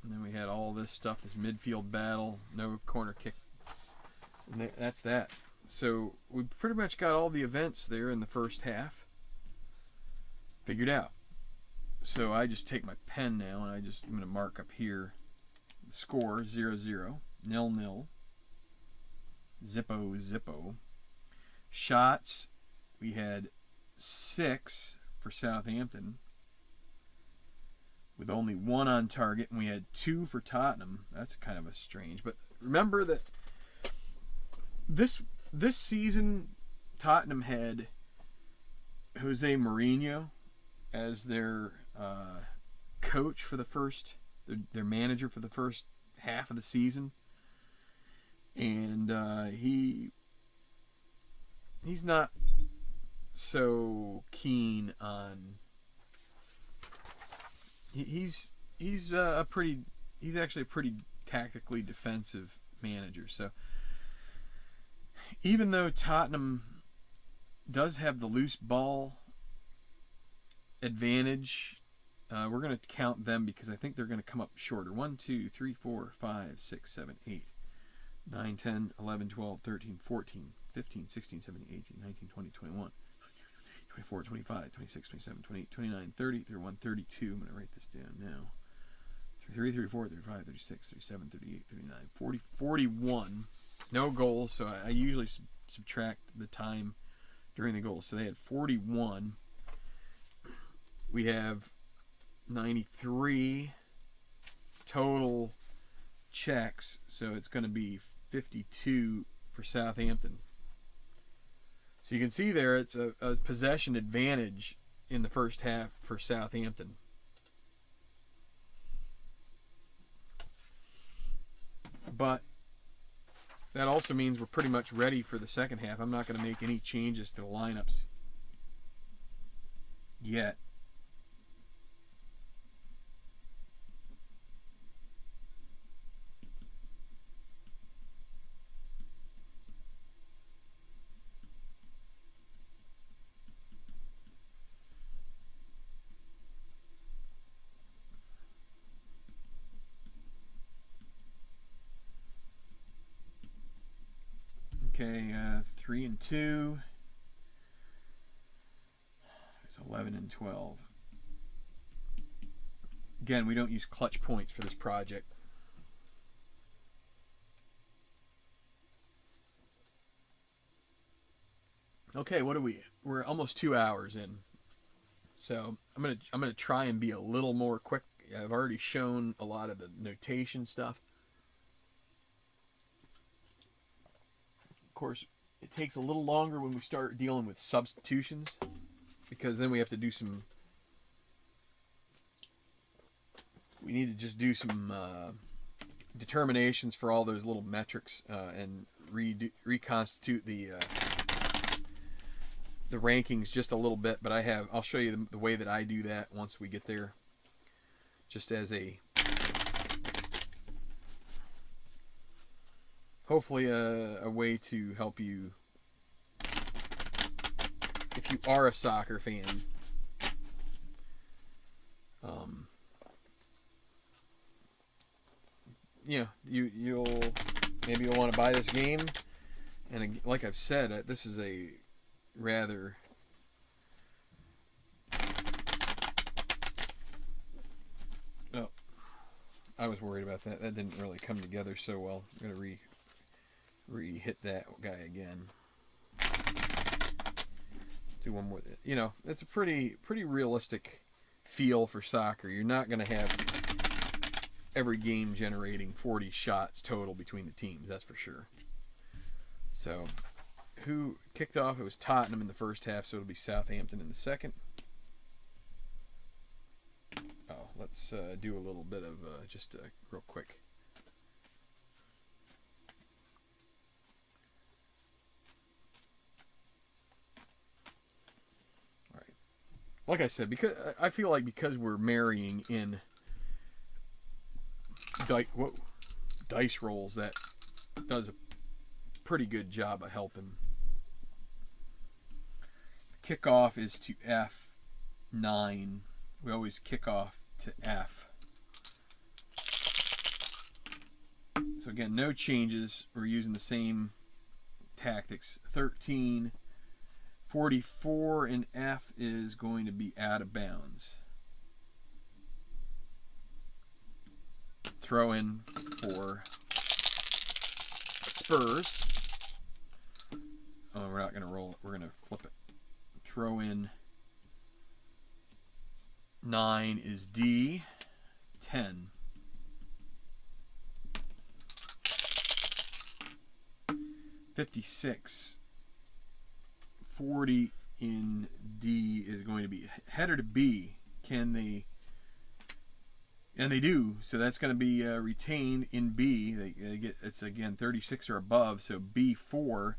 And then we had all this stuff, this midfield battle, no corner kick. And that's that. So we pretty much got all the events there in the first half figured out. So I just take my pen now and I'm going to mark up here the score 0-0, 0-0, zippo. Shots, we had 6 for Southampton with only 1 on target, and we had 2 for Tottenham. That's kind of a strange. But remember that this season Tottenham had Jose Mourinho as their coach for the first, their manager for the first half of the season, and he's not so keen on. He's actually a pretty tactically defensive manager. So even though Tottenham does have the loose ball advantage, we're going to count them because I think they're going to come up shorter. 1, 2, 3, 4, 5, 6, 7, 8, 9, 10, 11, 12, 13, 14, 15, 16, 17, 18, 19, 20, 21, 24, 25, 26, 27, 28, 29, 30, 31, 32. I'm going to write this down now. 33, 34, 35, 36, 37, 38, 39, 40, 41. No goals, so I usually subtract the time during the goals. So they had 41. We have 93 total checks, so it's going to be 52 for Southampton. So you can see there it's a possession advantage in the first half for Southampton. But that also means we're pretty much ready for the second half. I'm not going to make any changes to the lineups yet. Okay, 3 and 2. It's 11 and 12. Again, we don't use clutch points for this project. Okay, what are we? We're almost 2 hours in. So I'm gonna try and be a little more quick. I've already shown a lot of the notation stuff. Of course, it takes a little longer when we start dealing with substitutions, because then we have to do some. We need to just do some determinations for all those little metrics and reconstitute the rankings just a little bit. But I'll show you the way that I do that once we get there, just as a hopefully a way to help you if you are a soccer fan. You'll want to buy this game, and like I've said, this is a rather I was worried about that. That didn't really come together so well. I'm gonna re-hit that guy again. Do one more. It's a pretty realistic feel for soccer. You're not gonna have every game generating 40 shots total between the teams, that's for sure. So, who kicked off? It was Tottenham in the first half, so it'll be Southampton in the second. Oh, let's do a little bit of just real quick. All right. Like I said, because I feel like because we're marrying in dice rolls, that does a pretty good job of helping. Kickoff is to F9. We always kick off to F. So again, no changes. We're using the same tactics. 13, 44 in F is going to be out of bounds. Throw in for Spurs. Oh, we're not going to roll it. We're going to flip it. Throw in 9 is D. 10. $56. 40 in D is going to be header to B. Can they? And they do. So that's going to be retained in B. They get, it's again 36 or above. So B4.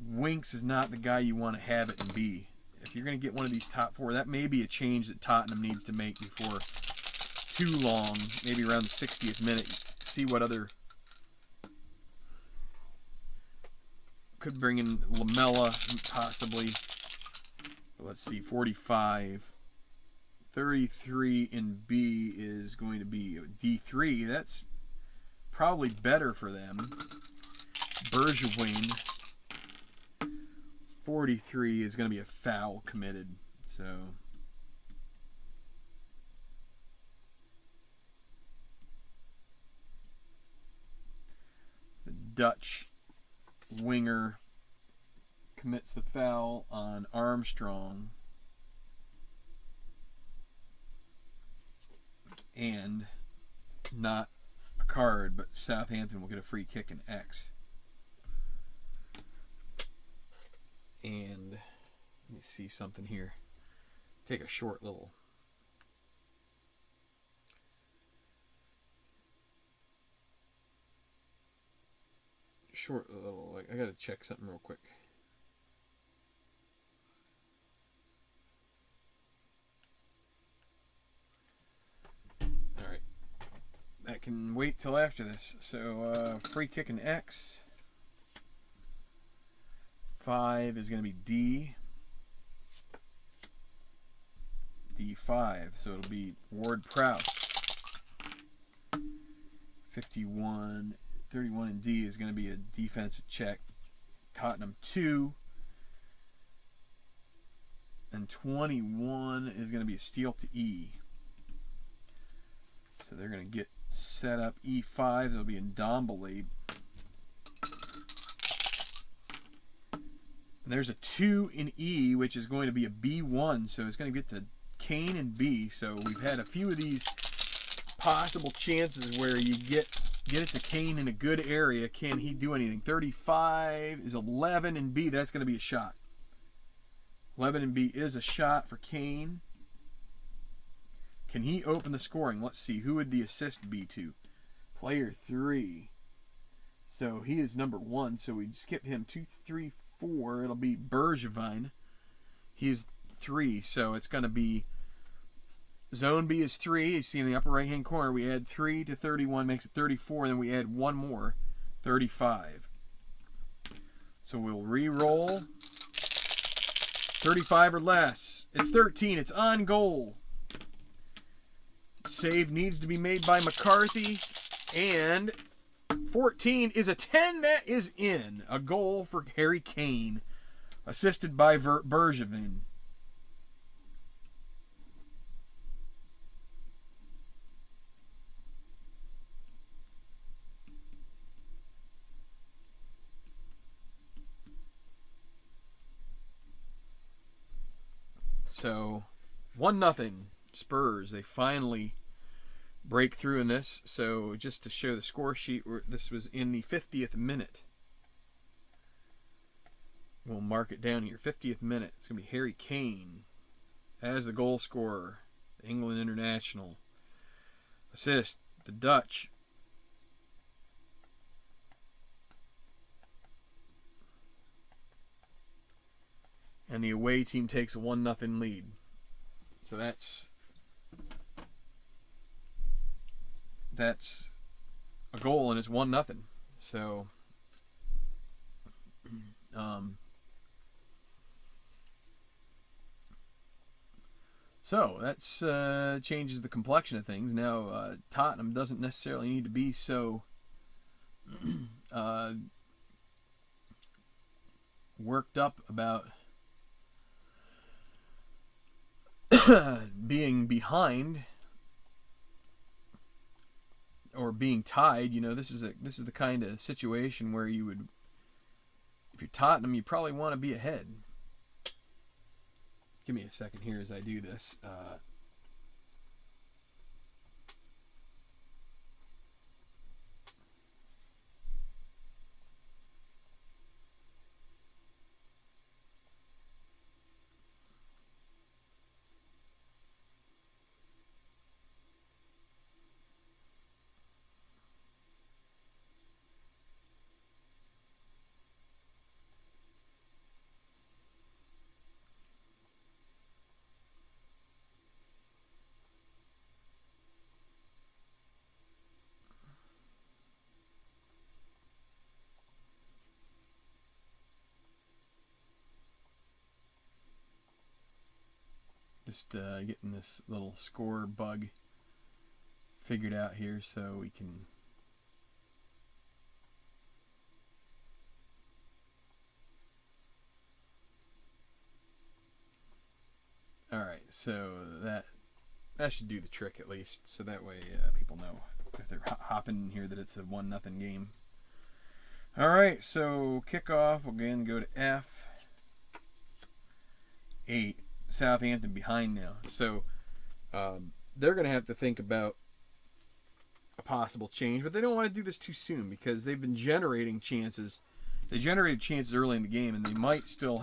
Winks is not the guy you want to have it in B. If you're going to get one of these top four, that may be a change that Tottenham needs to make before too long. Maybe around the 60th minute. See what other. Could bring in Lamella, possibly. But let's see, 45. 33 in B is going to be D3. That's probably better for them. Bergwijn. 43 is going to be a foul committed. So the Dutch winger commits the foul on Armstrong, and not a card, but Southampton will get a free kick in X. And let me see something here. Take a short little. I gotta check something real quick. Alright. That can wait till after this. So, free kick in X. 5 is going to be D. D5. So it'll be Ward-Prowse. 51, 31 in D is going to be a defensive check. Tottenham 2. And 21 is going to be a steal to E. So they're going to get set up E5. They'll be in Dombele. And there's a 2 in E, which is going to be a B1. So it's going to get to Kane and B. So we've had a few of these possible chances where you get it to Kane in a good area. Can he do anything? 35 is 11 in B. That's going to be a shot. 11 and B is a shot for Kane. Can he open the scoring? Let's see. Who would the assist be to? Player 3. So he is number 1. So we'd skip him. 2, 3, 4. It'll be Bergevin. He's 3. So it's going to be Zone B is 3. You see in the upper right-hand corner, we add 3 to 31, makes it 34. And then we add one more, 35. So we'll re-roll. 35 or less. It's 13. It's on goal. Save needs to be made by McCarthy. And 14 is a 10. That is in. A goal for Harry Kane. Assisted by Bergevin. So, 1-0 Spurs. They finally break through in this. So, just to show the score sheet, this was in the 50th minute. We'll mark it down here. 50th minute. It's going to be Harry Kane as the goal scorer. England international. Assist, the Dutch. And the away team takes a 1-0 lead. So that's a goal, and it's 1-0. So that's changes the complexion of things. Now Tottenham doesn't necessarily need to be so worked up about being behind or being tied. You know, this is the kind of situation where you would, if you're Tottenham, you probably want to be ahead. Give me a second here as I do this. Just getting this little score bug figured out here so we can alright, so that should do the trick at least, so that way people know if they're hopping in here that it's a 1-0 game. Alright, so kickoff, we'll again go to F8. Southampton behind now. So they're going to have to think about a possible change, but they don't want to do this too soon because they've been generating chances. They generated chances early in the game, and they might still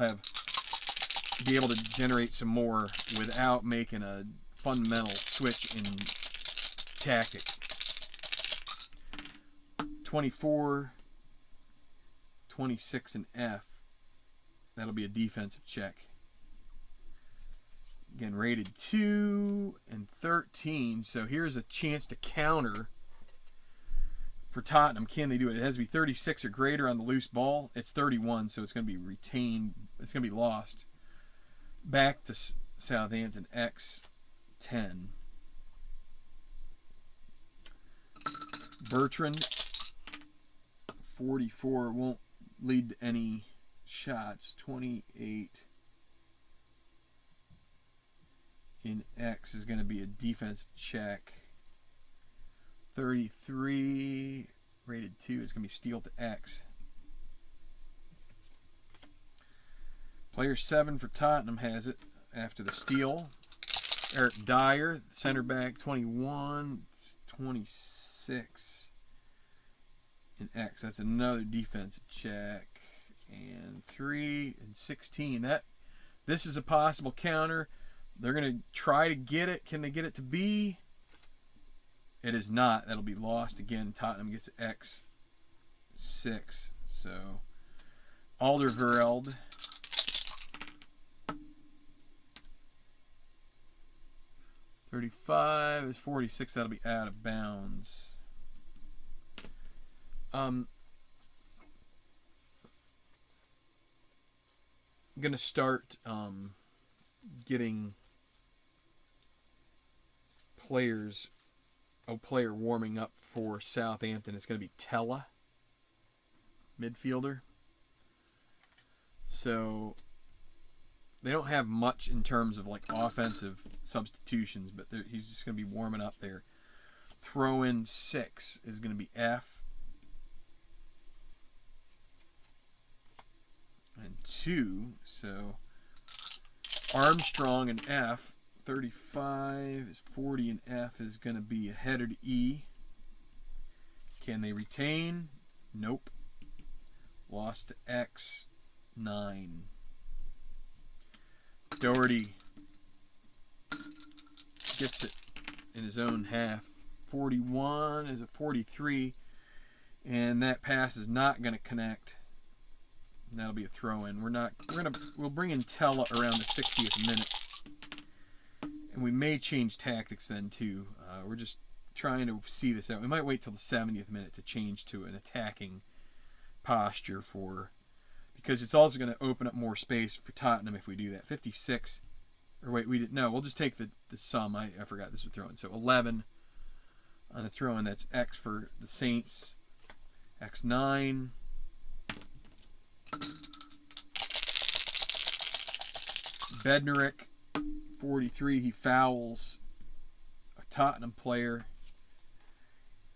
be able to generate some more without making a fundamental switch in tactic. 24, 26 and F. That'll be a defensive check. Again, rated 2 and 13. So here's a chance to counter for Tottenham. Can they do it? It has to be 36 or greater on the loose ball. It's 31, so it's going to be retained. It's going to be lost. Back to Southampton, X10. Bertrand, 44, won't lead to any shots, 28 in X is going to be a defensive check. 33 rated 2 is going to be steal to X. Player 7 for Tottenham has it after the steal. Eric Dyer, center back, 21, 26 in X. That's another defensive check. And 3 and 16. This is a possible counter. They're going to try to get it. Can they get it to B? It is not. That'll be lost again. Tottenham gets X 6. So Alderweireld. $35 is 46. That'll be out of bounds. I'm gonna start getting players. A player warming up for Southampton. It's going to be Tella, midfielder. So they don't have much in terms of like offensive substitutions, but he's just going to be warming up there. Throw in 6 is going to be F. And 2, so Armstrong and F. 35 is 40 and F is going to be a header to E. Can they retain? Nope. Lost to X 9. Doherty gets it in his own half. 41 is a 43, and that pass is not going to connect. And that'll be a throw-in. We'll bring in Tella around the 60th minute. And we may change tactics then too. We're just trying to see this out. We might wait till the 70th minute to change to an attacking posture because it's also going to open up more space for Tottenham if we do that. 56, or wait, we didn't. No, we'll just take the sum. I forgot this was throw-in. So 11 on the throw-in. That's X for the Saints. X9. Bednarik. 43, he fouls a Tottenham player.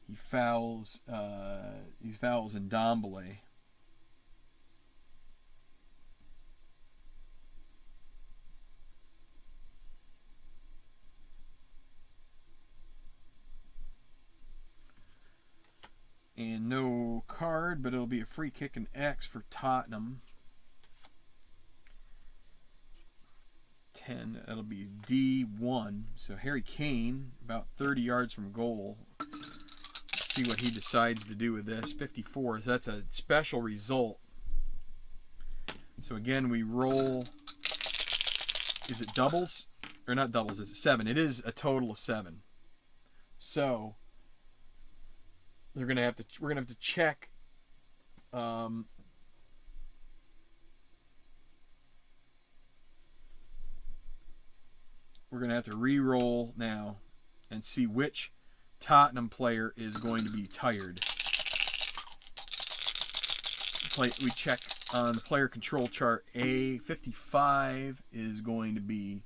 He fouls Ndombele. And no card, but it'll be a free kick and X for Tottenham. 10, that'll be D1. So Harry Kane, about 30 yards from goal. Let's see what he decides to do with this. 54, so that's a special result. So again, we roll. Is it doubles? Or not doubles, is it 7? It is a total of 7. So we're gonna have to check we're going to have to re-roll now and see which Tottenham player is going to be tired. We check on the player control chart. A55 is going to be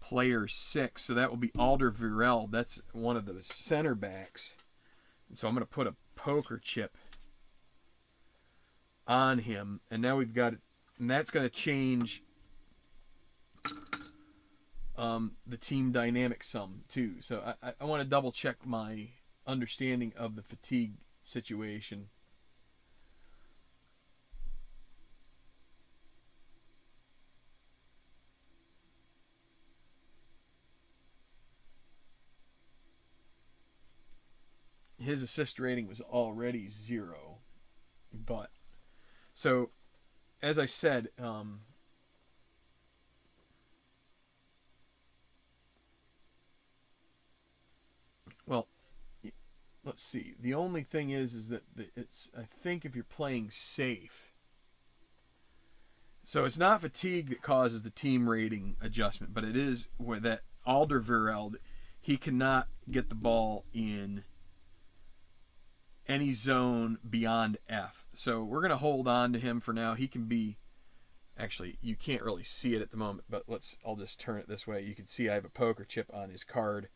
player 6, so that will be Alderweireld. That's one of the center backs. And so I'm going to put a poker chip on him, and now we've got it, and that's going to change the team dynamic sum too. So I want to double check my understanding of the fatigue situation. His assist rating was already 0, but so as I said, well, let's see. The only thing is that it's, I think if you're playing safe, so it's not fatigue that causes the team rating adjustment, but it is where that Alderweireld, he cannot get the ball in any zone beyond F. So we're going to hold on to him for now. He can be Actually, you can't really see it at the moment, but I'll just turn it this way. You can see I have a poker chip on his card.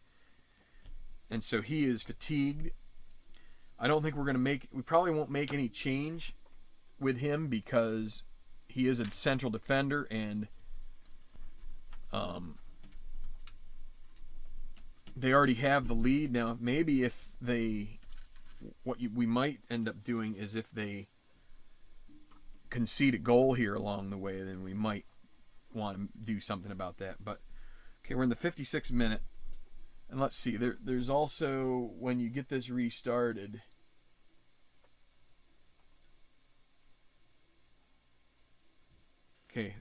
And so he is fatigued. I don't think we probably won't make any change with him because he is a central defender, and they already have the lead. Now, maybe if we might end up doing is if they concede a goal here along the way, then we might want to do something about that. But okay, we're in the 56th minute, and let's see. There's also, when you get this restarted, okay,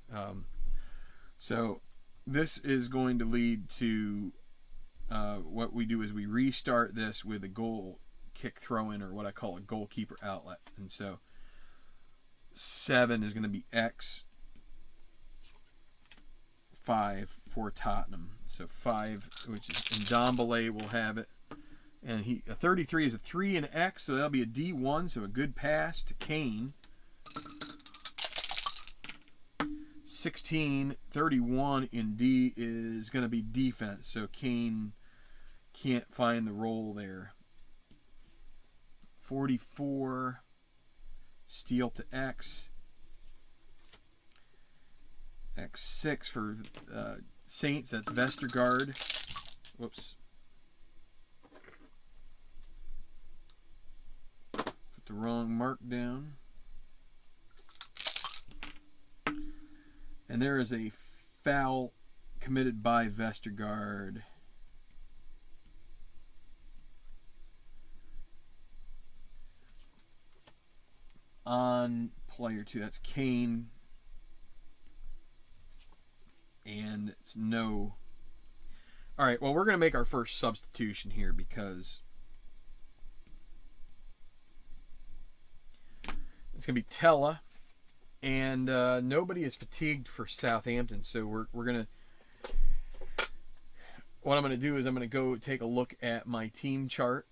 so this is going to lead to what we do is we restart this with a goal kick throw in, or what I call a goalkeeper outlet. And so 7 is going to be X, 5 for Tottenham. So 5, which is Ndombele, will have it. And a 33 is a 3 and X, so that'll be a D1, so a good pass to Kane. 16, 31 in D is going to be defense, so Kane can't find the role there. 44, steal to X. X6 for Saints, that's Vestergaard. Whoops. Put the wrong mark down. And there is a foul committed by Vestergaard. On player 2, that's Kane. And it's no. All right, well, we're going to make our first substitution here because it's going to be Tella. And nobody is fatigued for Southampton, so we're going to. What I'm going to do is I'm going to go take a look at my team chart.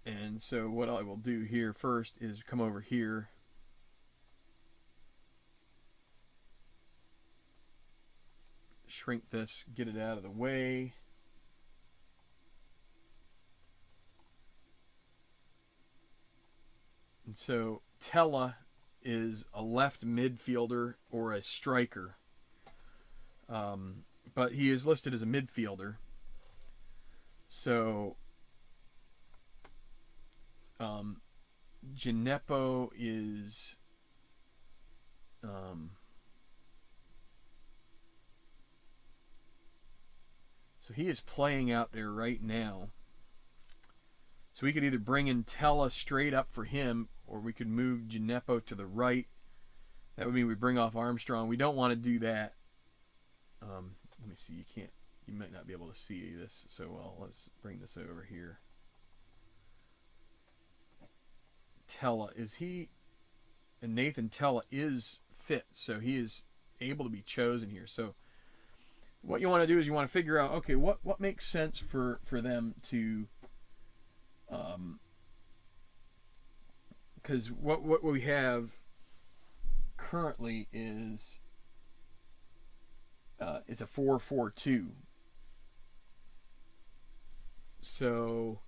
And so what I will do here first is come over here. Shrink this, get it out of the way. And so Tella is a left midfielder or a striker. But he is listed as a midfielder. So Gineppo is so he is playing out there right now. So we could either bring in Tella straight up for him, or we could move Gineppo to the right. That would mean we bring off Armstrong. We don't want to do that. Let me see. You might not be able to see this. So let's bring this over here. Tella, and Nathan Tella is fit, so he is able to be chosen here. So what you want to do is you want to figure out, okay, what makes sense for them to, because what we have currently is a 4-4-2. So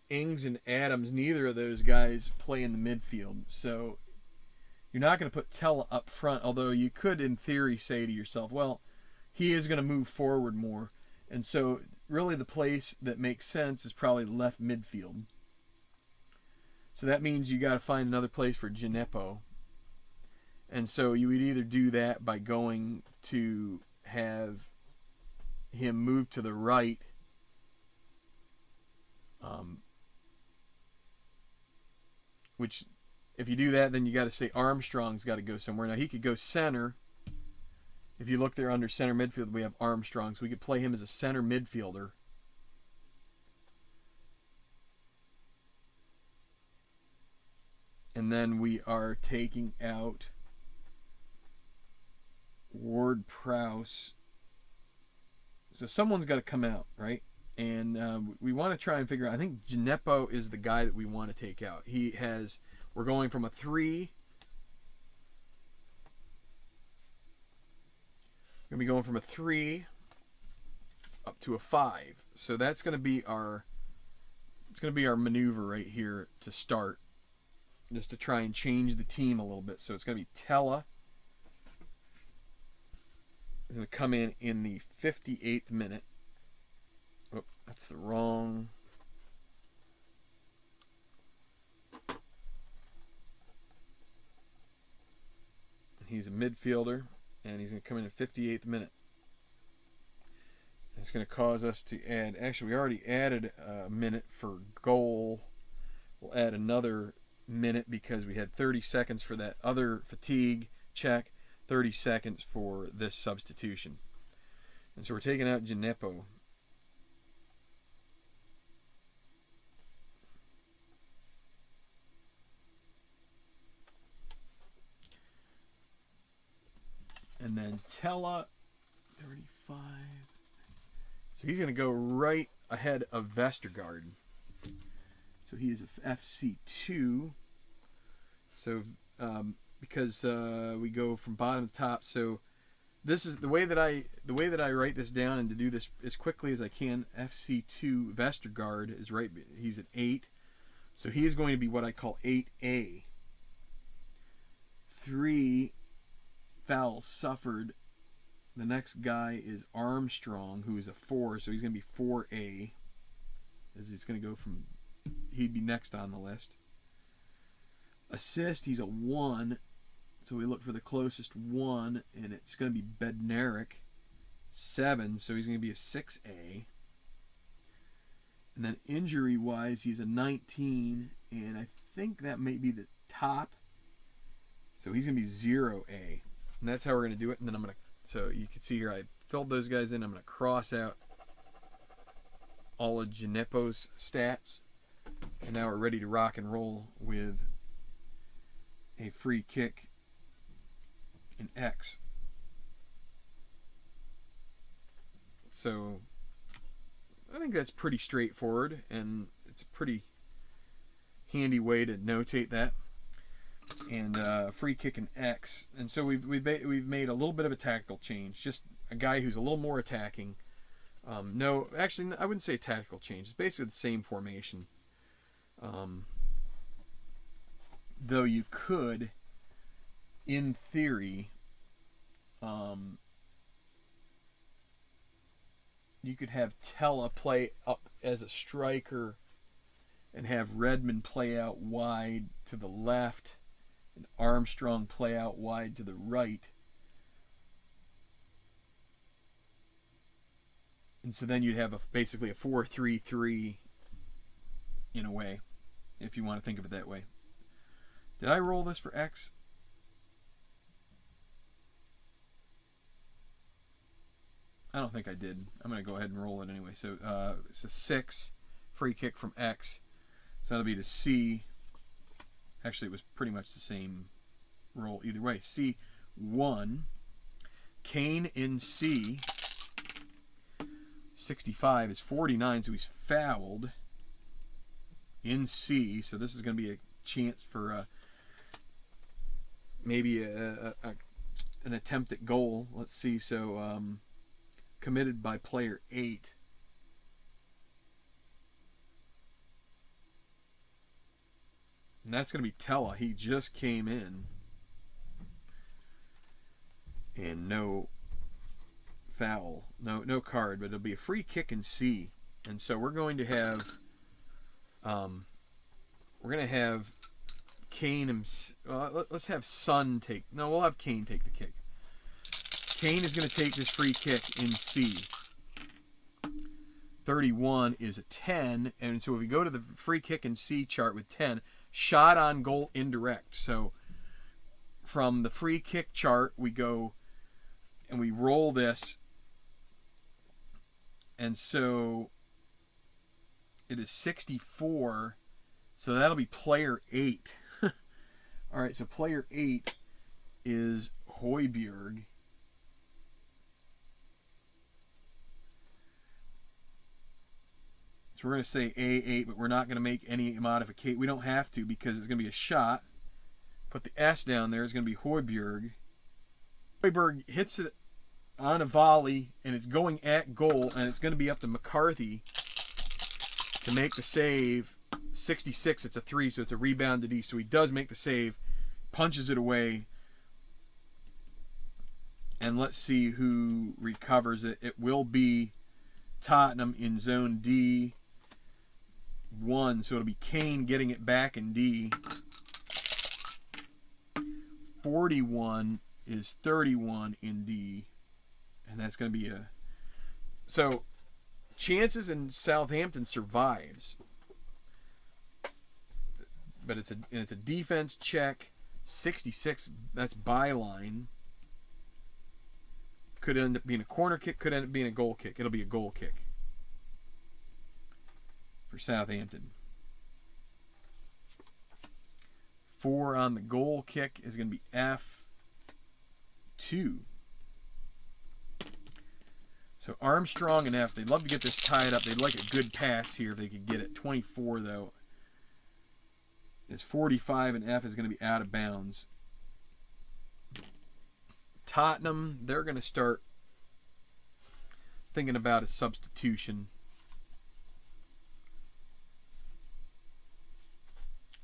Ings and Adams, neither of those guys play in the midfield. So you're not going to put Tella up front, although you could, in theory, say to yourself, well, he is going to move forward more. And so really the place that makes sense is probably left midfield. So that means you got to find another place for Gineppo. And so you would either do that by going to have him move to the right, which if you do that, then you got to say Armstrong's got to go somewhere. Now he could go center. If you look there under center midfield, we have Armstrong, so we could play him as a center midfielder. And then we are taking out Ward-Prowse. So someone's got to come out, right? And we want to try and figure out, I think Gineppo is the guy that we want to take out. He has we're going from a 3. We're going to be going from a 3 up to a 5. So that's going to be our maneuver right here to start, just to try and change the team a little bit. So it's going to be Tella is going to come in the 58th minute. Oh, that's the wrong. He's a midfielder, and he's going to come in at 58th minute. It's going to cause us to add, actually we already added a minute for goal. We'll add another minute because we had 30 seconds for that other fatigue check, 30 seconds for this substitution. And so we're taking out Gineppo. And then Tella, 35. So he's going to go right ahead of Vestergaard. So he is a FC2. So because we go from bottom to top. So this is the way that I write this down, and to do this as quickly as I can. FC2 Vestergaard is right. He's at 8. So he is going to be what I call 8A. 3 fouls suffered. The next guy is Armstrong, who is a 4, so he's going to be 4A. As he's going to go from, he'd be next on the list. Assist, he's a 1, so we look for the closest 1, and it's going to be Bednarik, 7, so he's going to be a 6A. And then injury-wise, he's a 19, and I think that may be the top, so he's going to be 0A. And that's how we're going to do it. And then I'm going to, so you can see here, I filled those guys in. I'm going to cross out all of Gineppo's stats. And now we're ready to rock and roll with a free kick in X. So I think that's pretty straightforward, and it's a pretty handy way to notate that. And free kick in X, and so we've made a little bit of a tactical change. Just a guy who's a little more attacking. No, actually, I wouldn't say a tactical change. It's basically the same formation. Though you could, in theory, you could have Tella play up as a striker, and have Redmond play out wide to the left, and Armstrong play out wide to the right. And so then you'd have basically a 4-3-3 in a way, if you want to think of it that way. Did I roll this for X? I don't think I did. I'm going to go ahead and roll it anyway. So it's a 6, free kick from X. So that'll be to C. Actually, it was pretty much the same roll either way. C1. Kane in C. 65 is 49, so he's fouled in C. So this is going to be a chance for maybe an attempt at goal. Let's see. So committed by player 8. And that's going to be Tella. He just came in. And no foul. No card, but it'll be a free kick in C. And so we're going to have Kane and let's have Son take. No, we'll have Kane take the kick. Kane is going to take this free kick in C. 31 is a 10, and so if we go to the free kick in C chart with 10, shot on goal indirect. So from the free kick chart, we go and we roll this, and so it is 64, so that'll be player 8. All right, so player 8 is Højbjerg. So we're going to say A8, but we're not going to make any modification. We don't have to because it's going to be a shot. Put the S down there. Is going to be Højbjerg. Højbjerg hits it on a volley, and it's going at goal, and it's going to be up to McCarthy to make the save. 66, it's a 3, so it's a rebound to D. So he does make the save, punches it away, and let's see who recovers it. It will be Tottenham in zone D1, so it'll be Kane getting it back in D. 41 is 31 in D, and that's going to be a... So, chances in Southampton survives, but it's a defense check. 66, that's byline. Could end up being a corner kick, could end up being a goal kick. It'll be a goal kick for Southampton. 4 on the goal kick is going to be F2. So Armstrong and F, they'd love to get this tied up. They'd like a good pass here if they could get it. 24, though, is 45, and F is going to be out of bounds. Tottenham, they're going to start thinking about a substitution.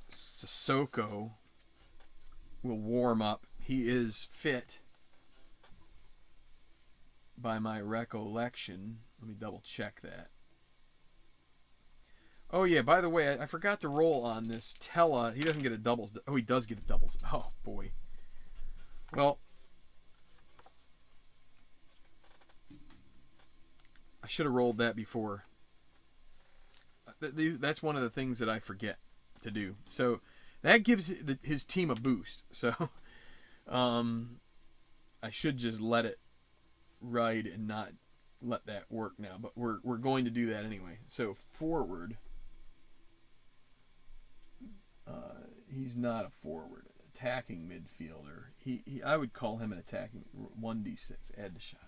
Sissoko will warm up. He is fit by my recollection. Let me double check that. Oh yeah, by the way, I forgot to roll on this. Tella, he doesn't get a doubles. Oh, he does get a doubles. Oh boy. Well, I should have rolled that before. That's one of the things that I forget to do. So that gives his team a boost. So I should just let it ride and not let that work now. But we're going to do that anyway. So forward. He's not a forward. Attacking midfielder. He I would call him an attacking 1d6. Add the shot.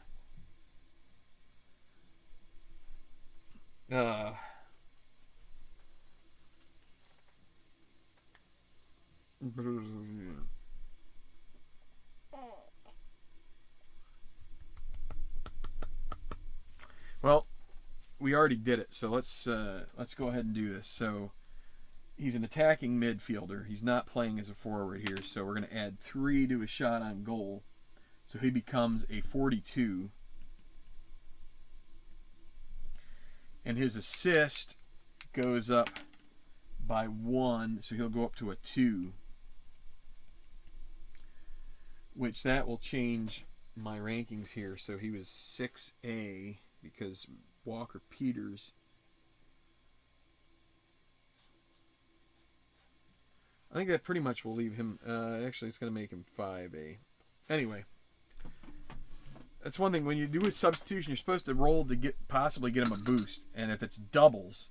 Well, we already did it, so let's go ahead and do this. So he's an attacking midfielder. He's not playing as a forward here, so we're going to add 3 to his shot on goal. So he becomes a 42. And his assist goes up by 1, so he'll go up to a 2. Which that will change my rankings here. So he was 6A because Walker Peters. I think that pretty much will leave him. Actually, it's going to make him 5A. Anyway, that's one thing. When you do a substitution, you're supposed to roll to possibly get him a boost. And if it's doubles,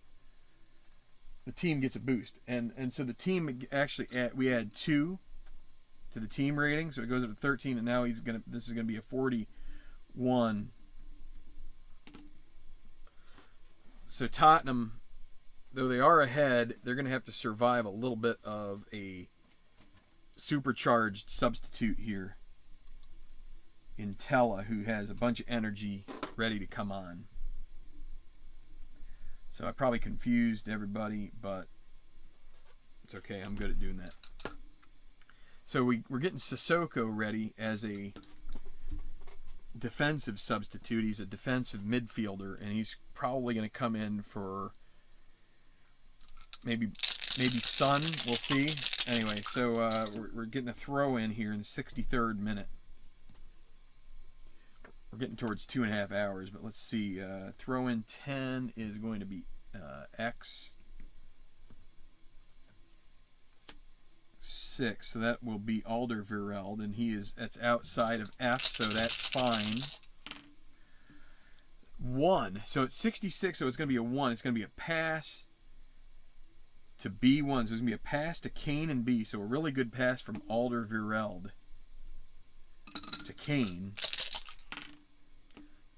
the team gets a boost. And so the team actually we add 2 to the team rating, so it goes up to 13, and now this is gonna be a 41. So Tottenham, though they are ahead, they're gonna have to survive a little bit of a supercharged substitute here in Tella, who has a bunch of energy ready to come on. So I probably confused everybody, but it's okay. I'm good at doing that. So we're getting Sissoko ready as a defensive substitute. He's a defensive midfielder, and he's probably going to come in for maybe Son. We'll see. Anyway, so we're getting a throw in here in the 63rd minute. We're getting towards 2.5 hours, but let's see. Throw in 10 is going to be X. 6, so that will be Alderweireld, and that's outside of F, so that's fine. 1, so it's 66, so it's going to be a 1. It's going to be a pass to B1, so it's going to be a pass to Kane and B, so a really good pass from Alderweireld to Kane.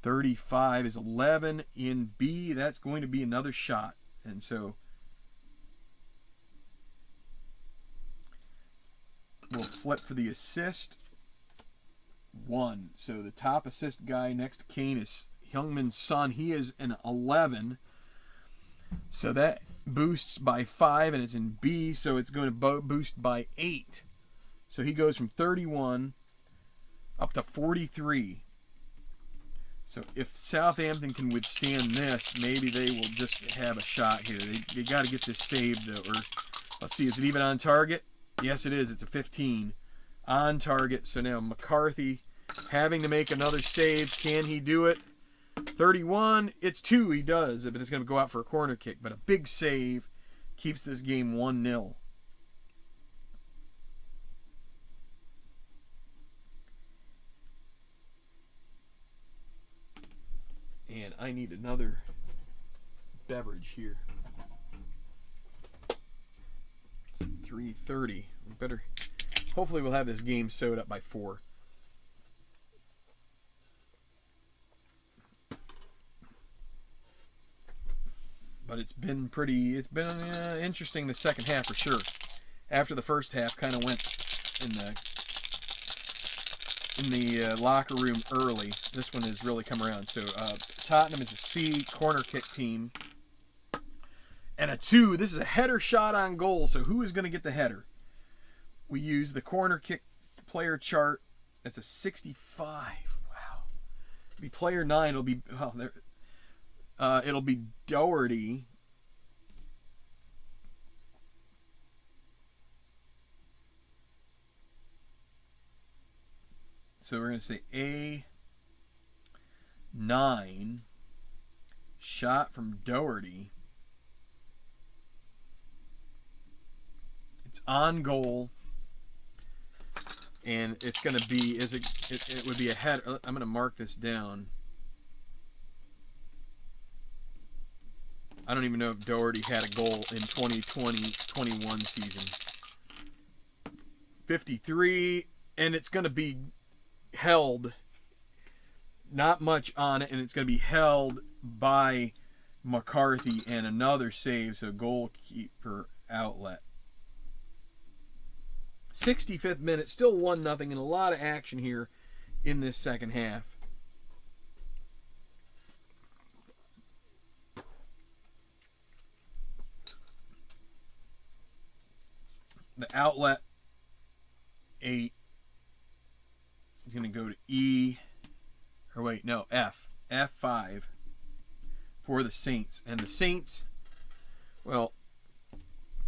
35 is 11 in B. That's going to be another shot, and so will flip for the assist. 1. So the top assist guy next to Kane is Heung-Min Son. He is an 11. So that boosts by 5, and it's in B, so it's going to boost by 8. So he goes from 31 up to 43. So if Southampton can withstand this, maybe they will just have a shot here. They got to get this saved, though. Or let's see, is it even on target? Yes, it is. It's a 15 on target. So now McCarthy having to make another save. Can he do it? 31. It's 2. He does, but it's going to go out for a corner kick. But a big save keeps this game 1-0. And I need another beverage here. It's 3:30. We better. Hopefully, we'll have this game sewed up by 4. But it's been pretty. It's been interesting the second half for sure. After the first half, kind of went in the locker room early. This one has really come around. So Tottenham is a C corner kick team. And a 2. This is a header shot on goal. So who is going to get the header? We use the corner kick player chart. That's a 65. Wow. It'll be player 9. It'll be it'll be Doherty. So we're going to say A9, shot from Doherty. It's on goal, and it's going to be, it would be a header. I'm going to mark this down. I don't even know if Doherty had a goal in 2020-21 season. 53, and it's going to be held, not much on it, and it's going to be held by McCarthy, and another save, so goalkeeper outlet. 65th minute, still 1-0, and a lot of action here in this second half. The outlet 8 is going to go to E, or wait, no, F5 for the Saints. And the Saints, well,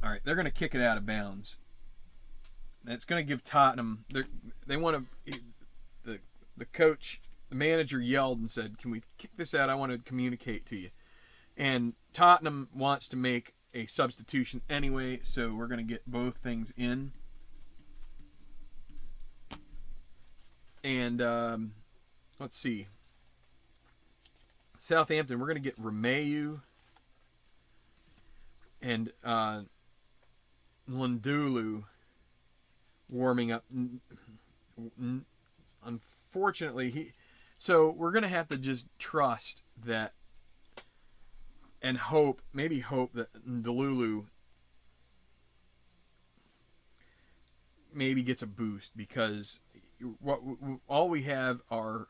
all right, they're going to kick it out of bounds. That's going to give Tottenham, they want to, the coach, the manager yelled and said, can we kick this out? I want to communicate to you. And Tottenham wants to make a substitution anyway, so we're going to get both things in. And let's see. Southampton, we're going to get Romeu and Lundulu warming up. Unfortunately, so we're going to have to just trust that and hope, maybe hope that Ndululu maybe gets a boost, because all we have are,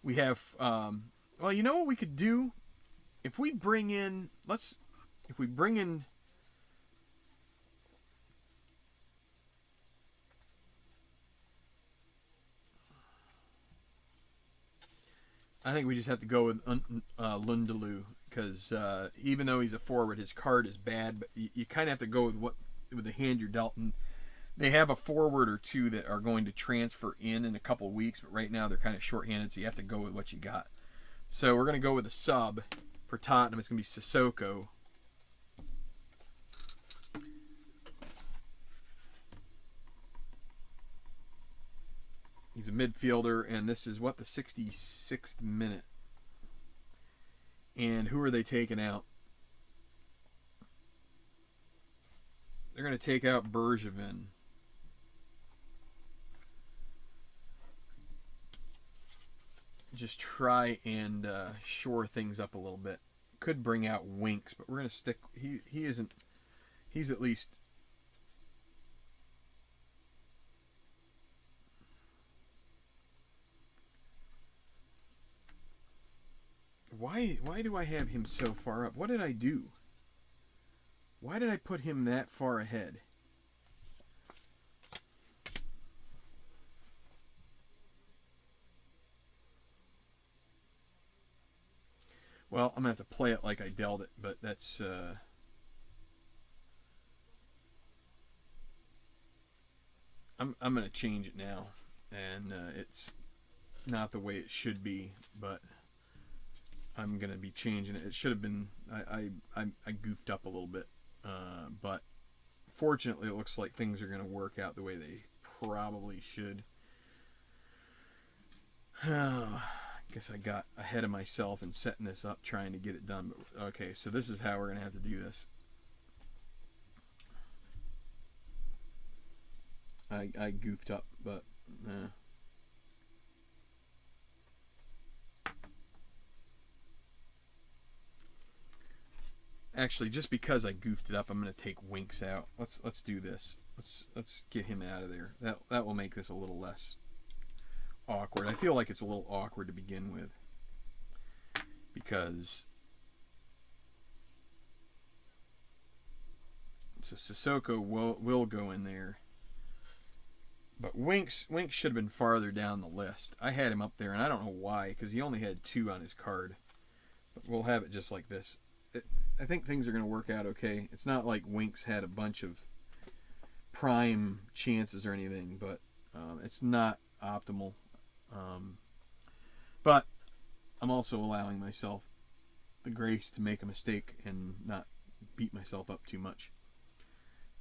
well, you know what we could do? If we bring in, I think we just have to go with Lundulu, because even though he's a forward, his card is bad, but you kind of have to go with the hand you're dealt. And they have a forward or two that are going to transfer in a couple of weeks, but right now they're kind of shorthanded, so you have to go with what you got. So we're going to go with a sub for Tottenham. It's going to be Sissoko. He's a midfielder, and this is, what, the 66th minute. And who are they taking out? They're going to take out Bergevin. Just try and shore things up a little bit. Could bring out Winks, but we're going to stick. He isn't. He's at least Why do I have him so far up? What did I do? Why did I put him that far ahead? Well, I'm going to have to play it like I dealt it, but that's... I'm going to change it now, and it's not the way it should be, but I'm going to be changing it. It should have been... I goofed up a little bit, but fortunately it looks like things are going to work out the way they probably should. I guess I got ahead of myself in setting this up, trying to get it done. But okay, so this is how we're going to have to do this. I goofed up, but actually, just because I goofed it up, I'm going to take Winks out. Let's do this. Let's get him out of there. That will make this a little less awkward. I feel like it's a little awkward to begin with, because so Sissoko will go in there, but Winks should have been farther down the list. I had him up there, and I don't know why, because he only had 2 on his card. But we'll have it just like this. I think things are going to work out okay. It's not like Winks had a bunch of prime chances or anything, but it's not optimal. But I'm also allowing myself the grace to make a mistake and not beat myself up too much.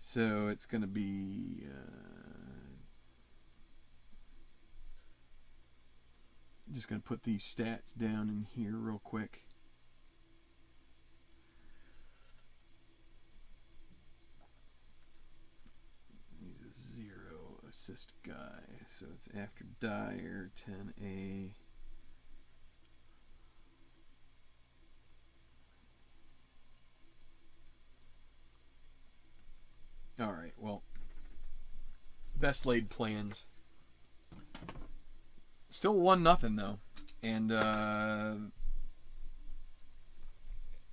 So it's going to be... I'm just going to put these stats down in here real quick. He's a 0 assist guy, so it's after Dyer, 10A. Alright, well, best laid plans. Still 1-0 though, and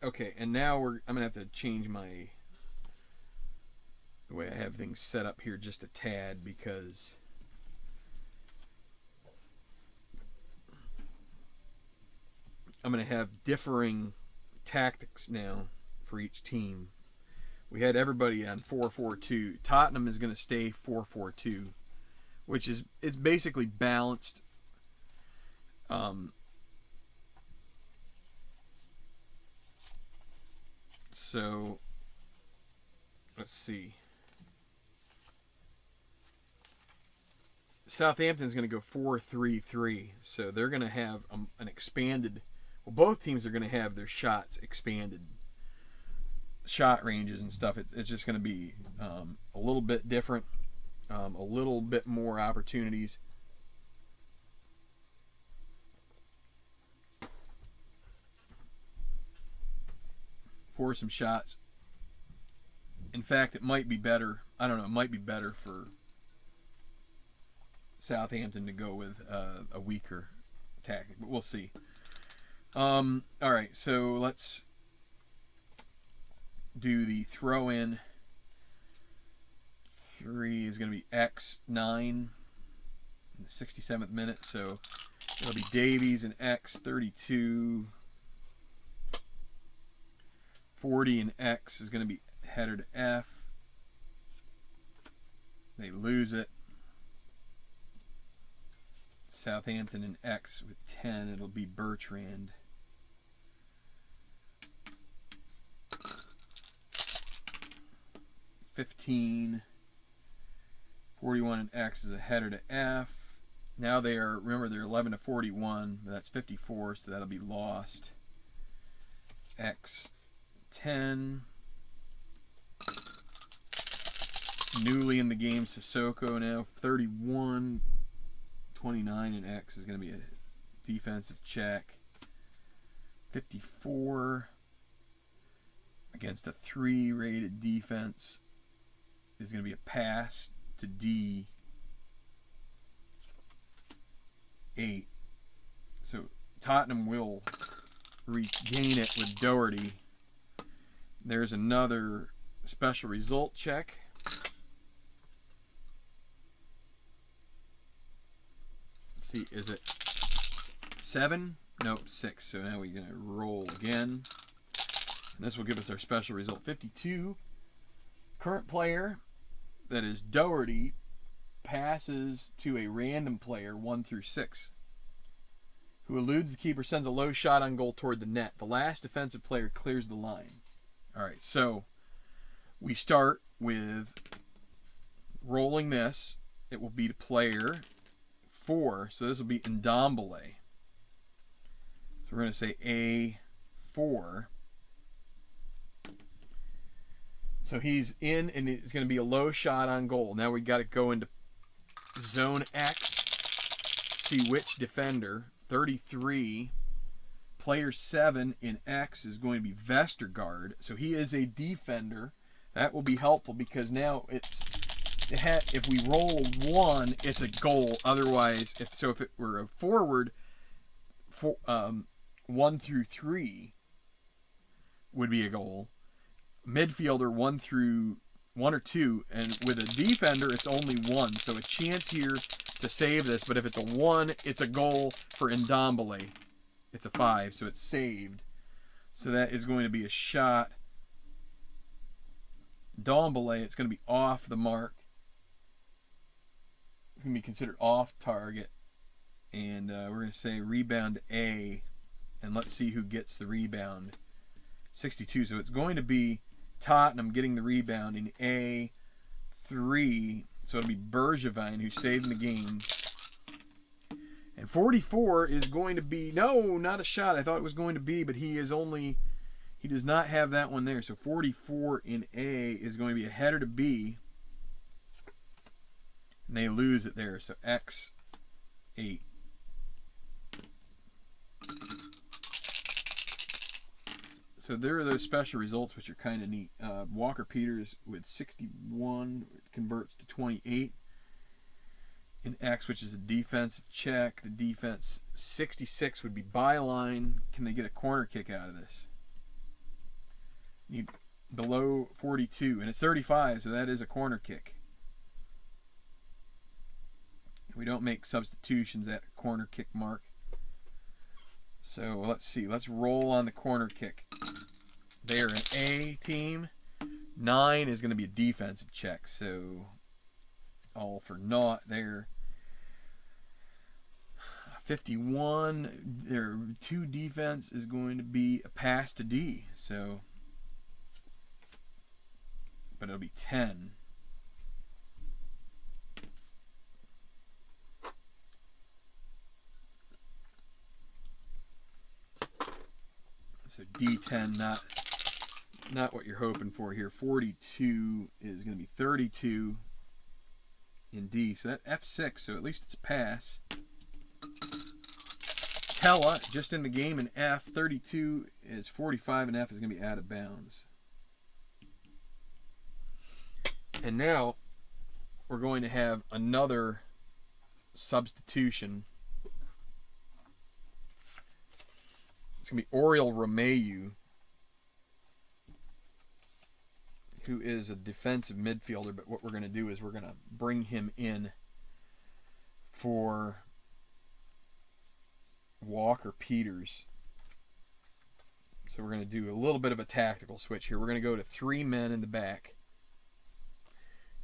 okay. And now I'm gonna have to change the way I have things set up here just a tad, because I'm gonna have differing tactics now for each team. We had everybody on 4-4-2. Tottenham is gonna stay 4-4-2, which is it's basically balanced. So let's see. Southampton's going to go 4-3-3, so they're going to have an expanded. Well, both teams are going to have their shots expanded, shot ranges and stuff. It's just going to be a little bit different, a little bit more opportunities. For some shots. In fact, it might be better. I don't know. It might be better for Southampton to go with a weaker tactic, but we'll see. All right, so let's do the throw in. 3 is going to be X9 in the 67th minute, so it'll be Davies and X 32. 40 and X is going to be header to F. They lose it. Southampton and X with 10. It'll be Bertrand. (15) 41 and X is a header to F. Now they are, remember, they're 11 to 41. That's 54, so that'll be lost. X 10. Newly in the game, Sissoko now 31. 29 and X is going to be a defensive check. 54 against a 3 rated defense is going to be a pass to D. 8. So Tottenham will regain it with Doherty. There's another special result check. Let's see, is it 7? Nope, 6. So now we're going to roll again. And this will give us our special result 52. Current player, that is Doherty, passes to a random player 1 through 6, who eludes the keeper, sends a low shot on goal toward the net. The last defensive player clears the line. All right, so we start with rolling this. It will be to player 4, so this will be Ndombele. So we're going to say A4. So he's in, and it's going to be a low shot on goal. Now we got to go into zone X, see which defender. 33. Player 7 in X is going to be Vestergaard. So he is a defender. That will be helpful because now if we roll 1, it's a goal. Otherwise, if it were a forward, 1 through 3 would be a goal. Midfielder 1 or 2, and with a defender it's only 1. So a chance here to save this, but if it's a 1, it's a goal for Ndombele. It's a 5, so it's saved. So that is going to be a shot. Ndombele, it's going to be off the mark. It's going to be considered off target. And we're going to say rebound A. And let's see who gets the rebound. 62. So it's going to be Tottenham getting the rebound in A3. So it'll be Bergevin who stayed in the game. And 44 is going to be, no, not a shot. I thought it was going to be, but he does not have that one there. So 44 in A is going to be a header to B. And they lose it there. So X8. So there are those special results, which are kind of neat. Walker Peters with 61 converts to 28 in X, which is a defensive check. The defense 66 would be byline. Can they get a corner kick out of this? Need below 42, and it's 35, so that is a corner kick. We don't make substitutions at corner kick mark. So let's see. Let's roll on the corner kick. They're an A team. 9 is going to be a defensive check. So all for naught there. 51, their 2 defense is going to be a pass to D. So, but it'll be 10. So D10, not what you're hoping for here. 42 is going to be 32 in D. So that F6, so at least it's a pass. Tella, just in the game in F. 32 is 45, and F is going to be out of bounds. And now we're going to have another substitution. It's going to be Oriol Romeu, who is a defensive midfielder, but what we're going to do is we're going to bring him in for Walker Peters. So we're going to do a little bit of a tactical switch here. We're going to go to 3 men in the back.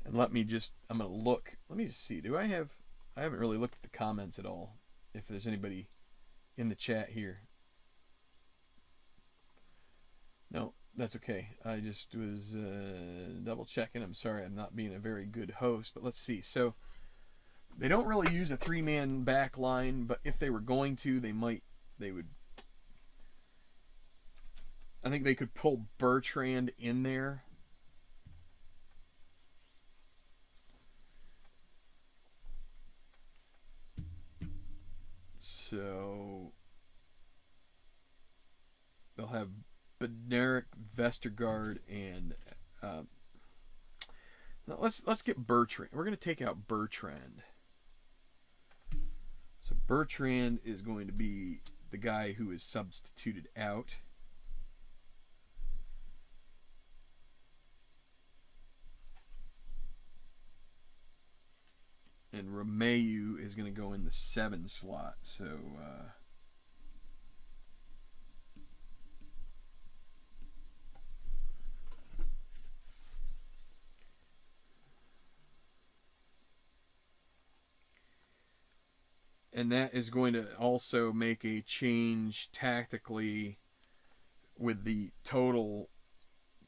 And I'm going to look. Let me just see. I haven't really looked at the comments at all. If there's anybody in the chat here. No, that's okay. I just was double checking. I'm sorry I'm not being a very good host, but let's see. So they don't really use a 3-man back line, but if they were going to, they would. I think they could pull Bertrand in there. So they'll have Bednarik, Vestergaard, and let's get Bertrand. We're going to take out Bertrand. So Bertrand is going to be the guy who is substituted out. And Romeu is going to go in the 7 slot. So, and that is going to also make a change tactically with the total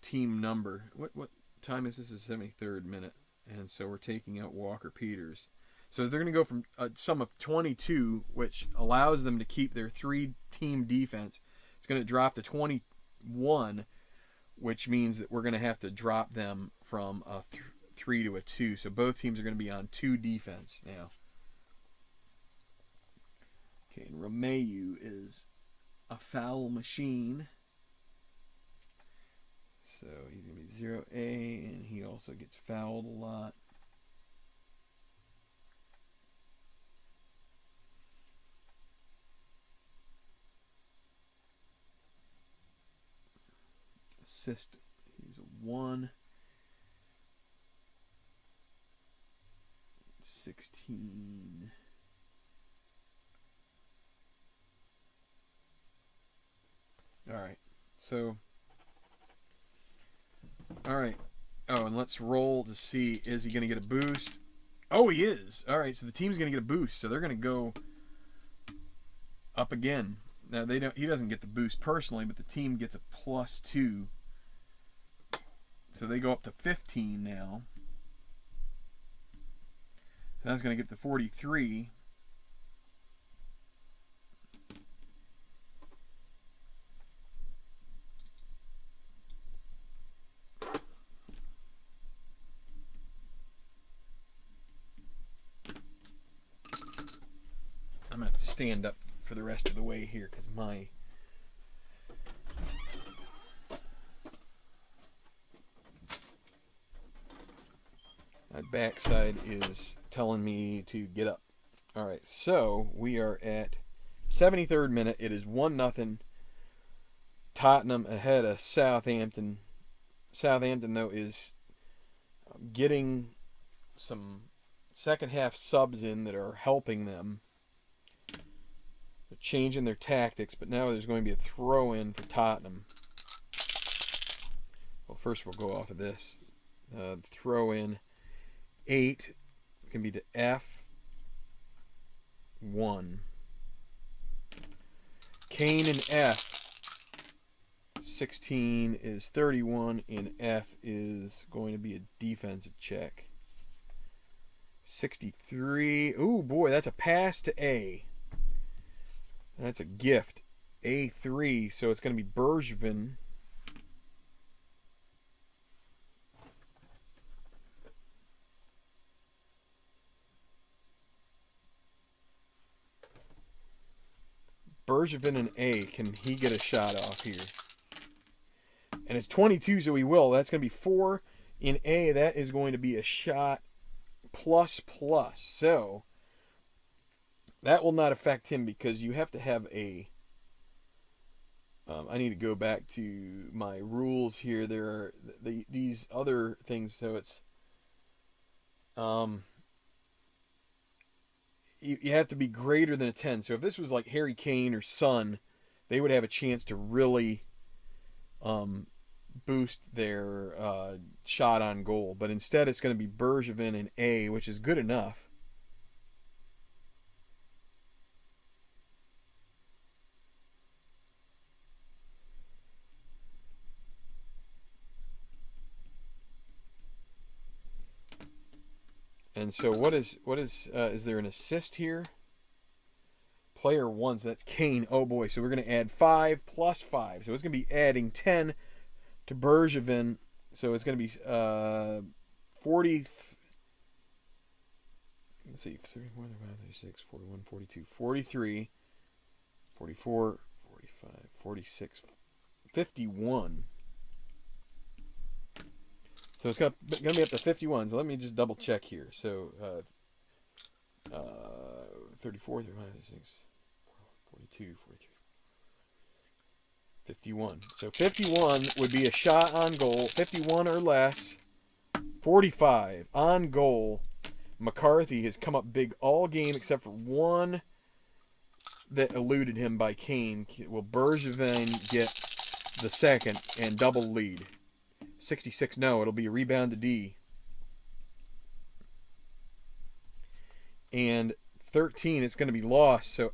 team number. What time is this? The 73rd minute. And so we're taking out Walker Peters. So they're going to go from a sum of 22, which allows them to keep their 3-team defense. It's going to drop to 21, which means that we're going to have to drop them from a 3 to a 2. So both teams are going to be on 2 defense now. Okay, and Romeu is a foul machine. So he's going to be 0A, and he also gets fouled a lot. Assist, he's a 1. 16. All right, so... All right. Oh, and let's roll to see, is he going to get a boost? Oh, he is. All right, so the team's going to get a boost, so they're going to go up again. Now he doesn't get the boost personally, but the team gets a +2. So they go up to 15 now. So that's going to get to 43. I'm going to have to stand up for the rest of the way here because my backside is telling me to get up. All right, so we are at 73rd minute. It is 1-0. Tottenham ahead of Southampton. Southampton, though, is getting some second half subs in that are helping them. They're changing their tactics, but now there's going to be a throw-in for Tottenham. Well, first we'll go off of this. Throw-in 8 can be to F1. Kane and F. 16 is 31, and F is going to be a defensive check. 63. Ooh, boy, that's a pass to A. That's a gift. A3, so it's going to be Bergevin. Bergevin and A. Can he get a shot off here? And it's 22, so he will. That's going to be 4 in A. That is going to be a shot ++. So that will not affect him because you have to have a... I need to go back to my rules here. There are these other things, so it's... You have to be greater than a 10. So if this was like Harry Kane or Son, they would have a chance to really boost their shot on goal. But instead it's going to be Bergevin and A, which is good enough. And so what is there an assist here? Player 1, so that's Kane. Oh boy, so we're going to add 5 plus 5. So it's going to be adding 10 to Bergevin. So it's going to be 40. Let's see, 34, 36, 41, 42, 43, 44, 45, 46, 51. So it's going to be up to 51. So let me just double check here. So 34, 35, 36, 40, 42, 43, 51. So 51 would be a shot on goal. 51 or less. 45 on goal. McCarthy has come up big all game except for one that eluded him by Kane. Will Bergevin get the second and double lead? 66, no. It'll be a rebound to D. And 13, it's going to be lost. So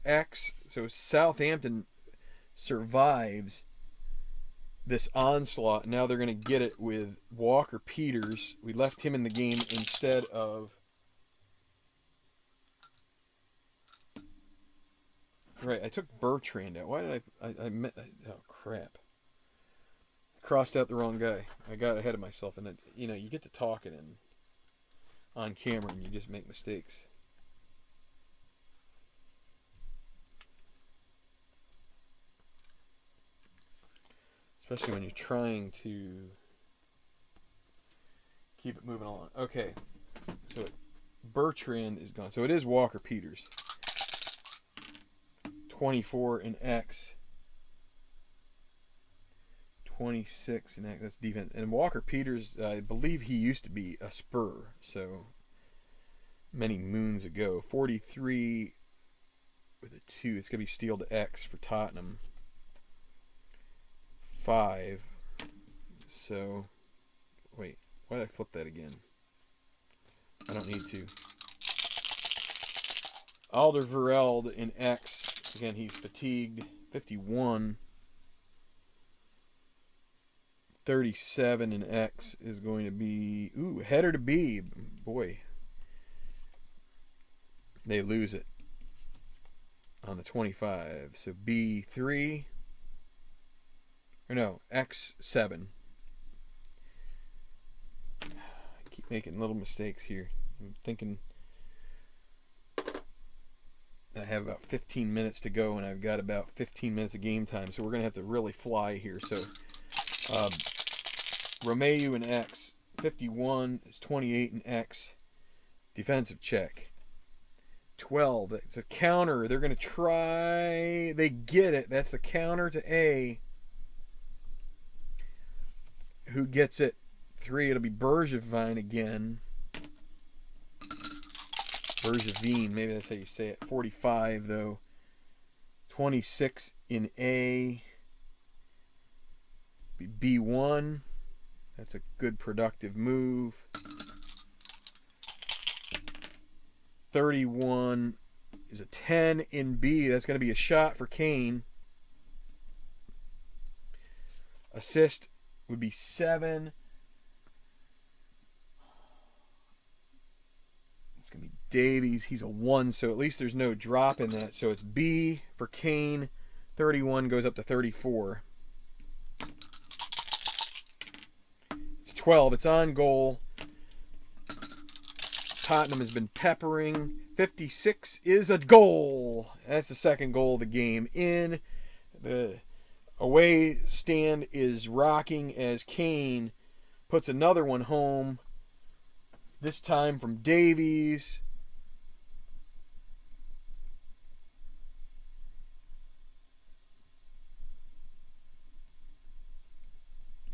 Southampton survives this onslaught. Now they're going to get it with Walker Peters. We left him in the game instead of... Right, I took Bertrand out. Why did oh, crap. I crossed out the wrong guy. I got ahead of myself. And, you get to talking and on camera and you just make mistakes. Especially when you're trying to keep it moving along. Okay, so Bertrand is gone. So it is Walker Peters. 24 in X. 26 in X. That's defense. And Walker Peters, I believe he used to be a Spur. So many moons ago. 43 with a 2. It's going to be steal to X for Tottenham. 5. So, wait, why did I flip that again? I don't need to. Alderweireld in X. Again, he's fatigued. 51. 37 in X is going to be... Ooh, header to B. Boy. They lose it on the 25. So B3... Or no, X7. I keep making little mistakes here. I'm thinking I have about 15 minutes to go, and I've got about 15 minutes of game time, so we're going to have to really fly here. So, Romeu in X. 51 is 28 in X. Defensive check. 12. It's a counter. They're going to try. They get it. That's the counter to A. Who gets it? 3. It'll be Bergevin again. Bergevin, maybe that's how you say it. 45 though. 26 in A. Be B1. That's a good productive move. 31 is a 10 in B. That's going to be a shot for Kane. Assist would be 7. It's going to be Davies. He's a 1, so at least there's no drop in that. So it's B for Kane. 31 goes up to 34. It's 12. It's on goal. Tottenham has been peppering. 56 is a goal. That's the second goal of the game. In the away stand is rocking as Kane puts another one home. This time from Davies.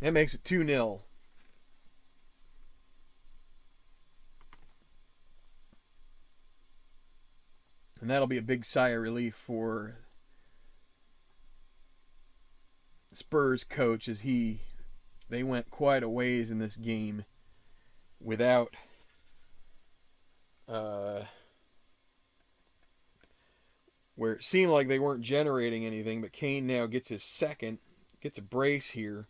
That makes it 2-0. And that'll be a big sigh of relief for Spurs coach as they went quite a ways in this game without where it seemed like they weren't generating anything, but Kane now gets his second, gets a brace here.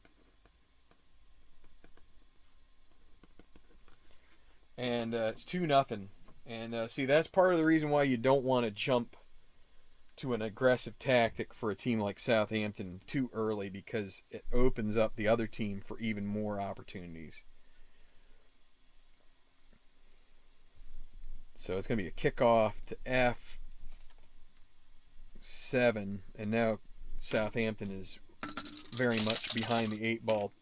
And it's 2-0. And see, that's part of the reason why you don't want to jump to an aggressive tactic for a team like Southampton too early, because it opens up the other team for even more opportunities. So it's going to be a kickoff to F7, and now Southampton is very much behind the 8 ball.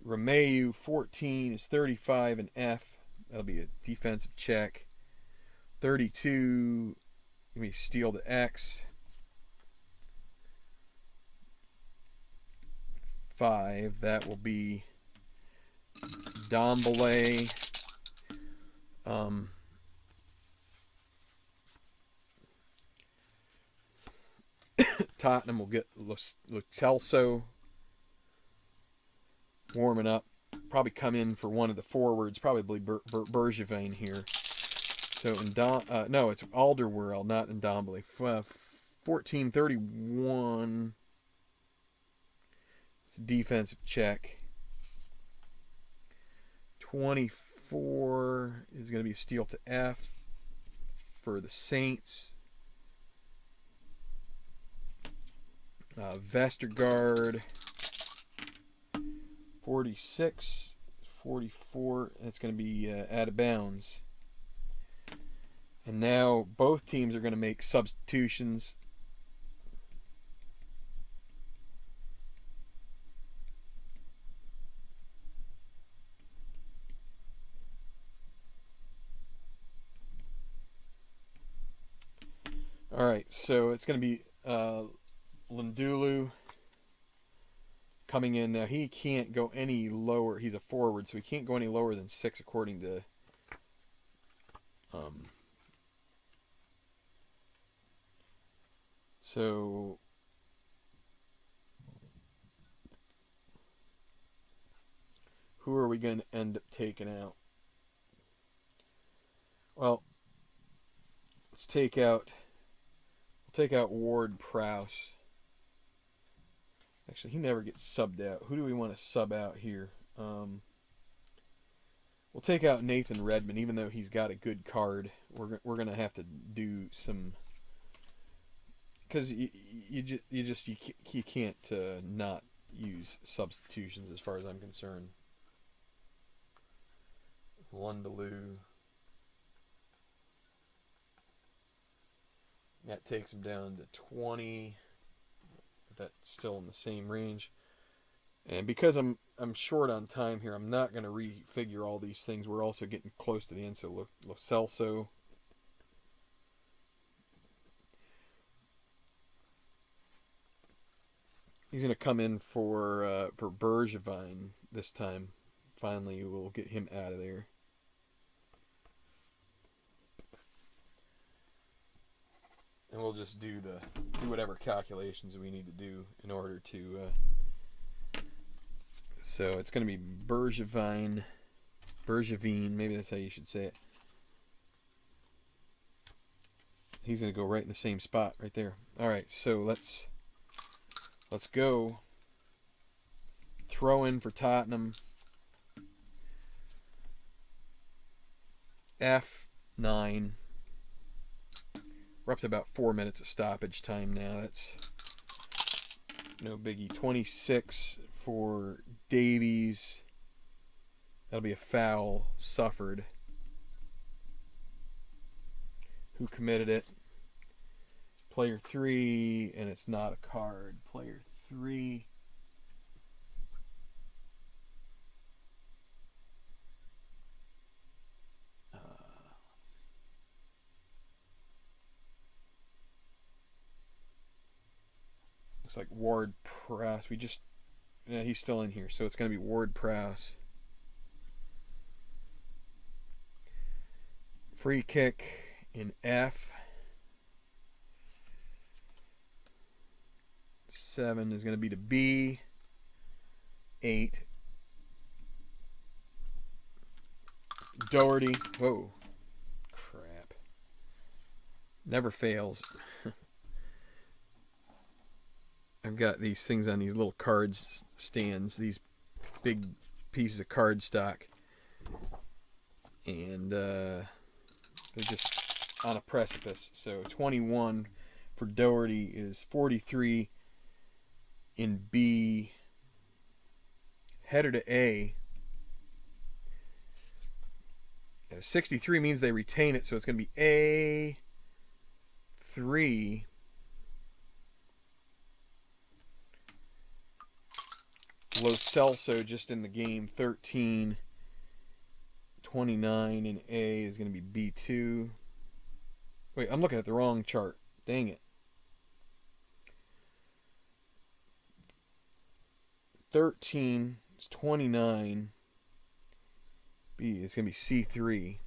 Romeu, 14, is 35 in F. That'll be a defensive check. 32, going to be steal to X. 5. That will be Dombele. Tottenham will get Lo Celso warming up. Probably come in for one of the forwards, probably Bergevin here. So no, it's Alderweireld, not Ndombele. 14:31. It's a defensive check. 24 is going to be a steal to F for the Saints. Vestergaard. 46, 44. It's going to be out of bounds. And now both teams are going to make substitutions. All right, so it's going to be Lundulu coming in. Now he can't go any lower. He's a forward, so he can't go any lower than 6 according to so who are we going to end up taking out? Well, let's take out Ward-Prowse. Actually, he never gets subbed out. Who do we want to sub out here? We'll take out Nathan Redmond, even though he's got a good card. We're gonna have to do some, because you can't not use substitutions as far as I'm concerned. Lundulu. That takes him down to 20. That's still in the same range. And because I'm short on time here, I'm not going to refigure all these things. We're also getting close to the end. So Lo Celso. He's going to come in for Bergevin this time. Finally, we'll get him out of there. And we'll just do whatever calculations we need to do in order to. So it's going to be Bergevin, maybe that's how you should say it. He's going to go right in the same spot right there. All right, so let's go. Throw in for Tottenham. F9. We're up to about 4 minutes of stoppage time now. That's no biggie. 26 for Davies. That'll be a foul suffered. Who committed it? Player 3, and it's not a card. Player 3. Looks like Ward-Prowse. He's still in here, so it's going to be Ward-Prowse. Free kick in F. 7 is going to be to B. 8. Doherty. Whoa. Crap. Never fails. I've got these things on these little cards stands, these big pieces of card stock, and they're just on a precipice. So 21 for Doherty is 43 in B. Header to A. 63 means they retain it, so it's going to be A3. Lo Celso just in the game, 13. 29 in A is going to be B2. Wait, I'm looking at the wrong chart. Dang it. 13 is 29. B is going to be C3.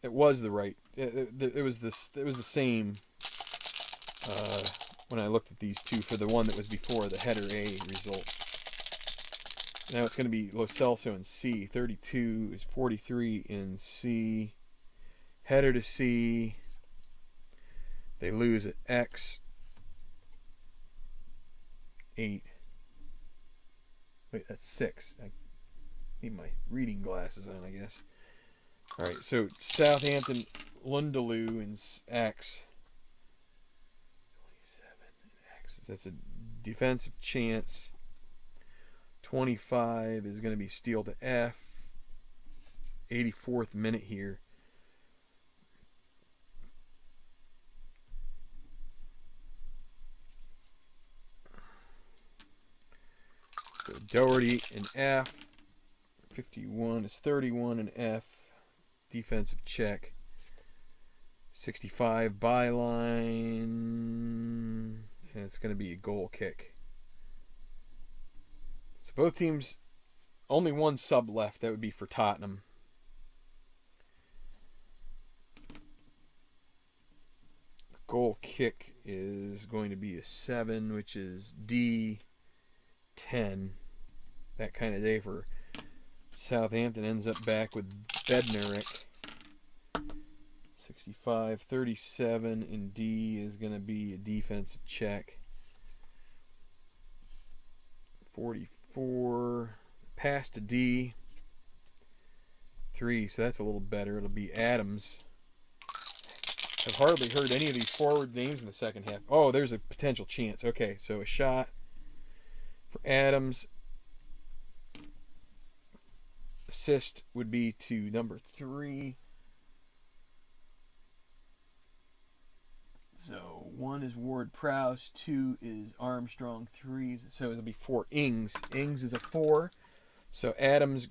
It was the right. It was this. It was the same when I looked at these two for the one that was before the header A result. Now it's going to be Lo Celso in C. 32 is 43 in C. Header to C. They lose at X. 8. Wait, that's 6. I need my reading glasses on, I guess. Alright, so Southampton, Lundaloo in X. 27 in X. That's a defensive chance. 25 is going to be steal to F. 84th minute here. So Doherty in F. 51 is 31 in F. Defensive check. 65 byline. And it's going to be a goal kick. So both teams, only one sub left. That would be for Tottenham. Goal kick is going to be a 7, which is D10. That kind of day for Southampton. Ends up back with Bednarik. 65, 37 in D is going to be a defensive check. 44, pass to D. 3, so that's a little better. It'll be Adams. I've hardly heard any of these forward names in the second half. Oh, there's a potential chance. Okay, so a shot for Adams. Assist would be to number 3. So 1 is Ward-Prowse, 2 is Armstrong, 3 is, so it'll be 4 Ings. Ings is a 4. So Adams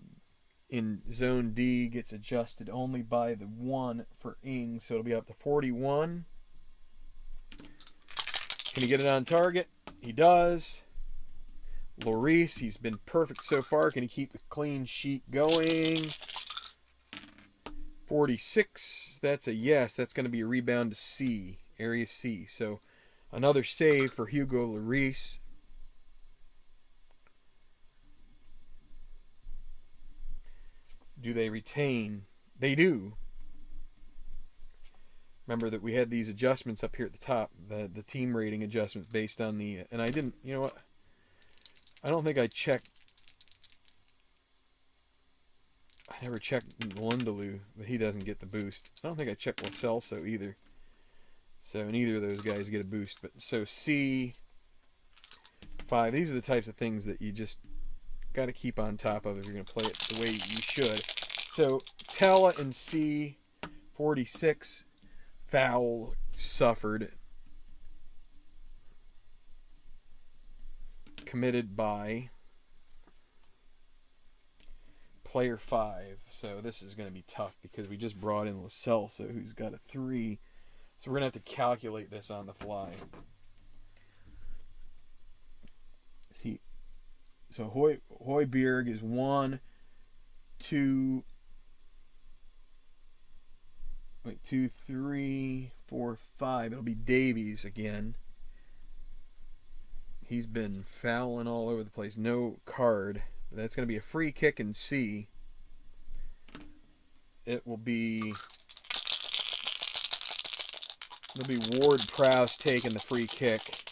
in zone D gets adjusted only by the 1 for Ings, so it'll be up to 41. Can he get it on target? He does. Lloris, he's been perfect so far. Can he keep the clean sheet going? 46, that's a yes. That's going to be a rebound to C, area C. So another save for Hugo Lloris. Do they retain? They do. Remember that we had these adjustments up here at the top, the team rating adjustments based on the, and I didn't, you know what? I don't think I checked. I never checked Lundaloo, but he doesn't get the boost. I don't think I checked Lo Celso either. So neither of those guys get a boost. But so C5, these are the types of things that you just got to keep on top of if you're going to play it the way you should. So Tella in C, 46, foul suffered. Committed by player 5. So this is going to be tough because we just brought in Lo Celso, who's got a 3. So we're going to have to calculate this on the fly. So Højbjerg is 1, 2, 3, 4, 5. It'll be Davies again. He's been fouling all over the place. No card. That's going to be a free kick in C. It will be... It'll be Ward-Prowse taking the free kick.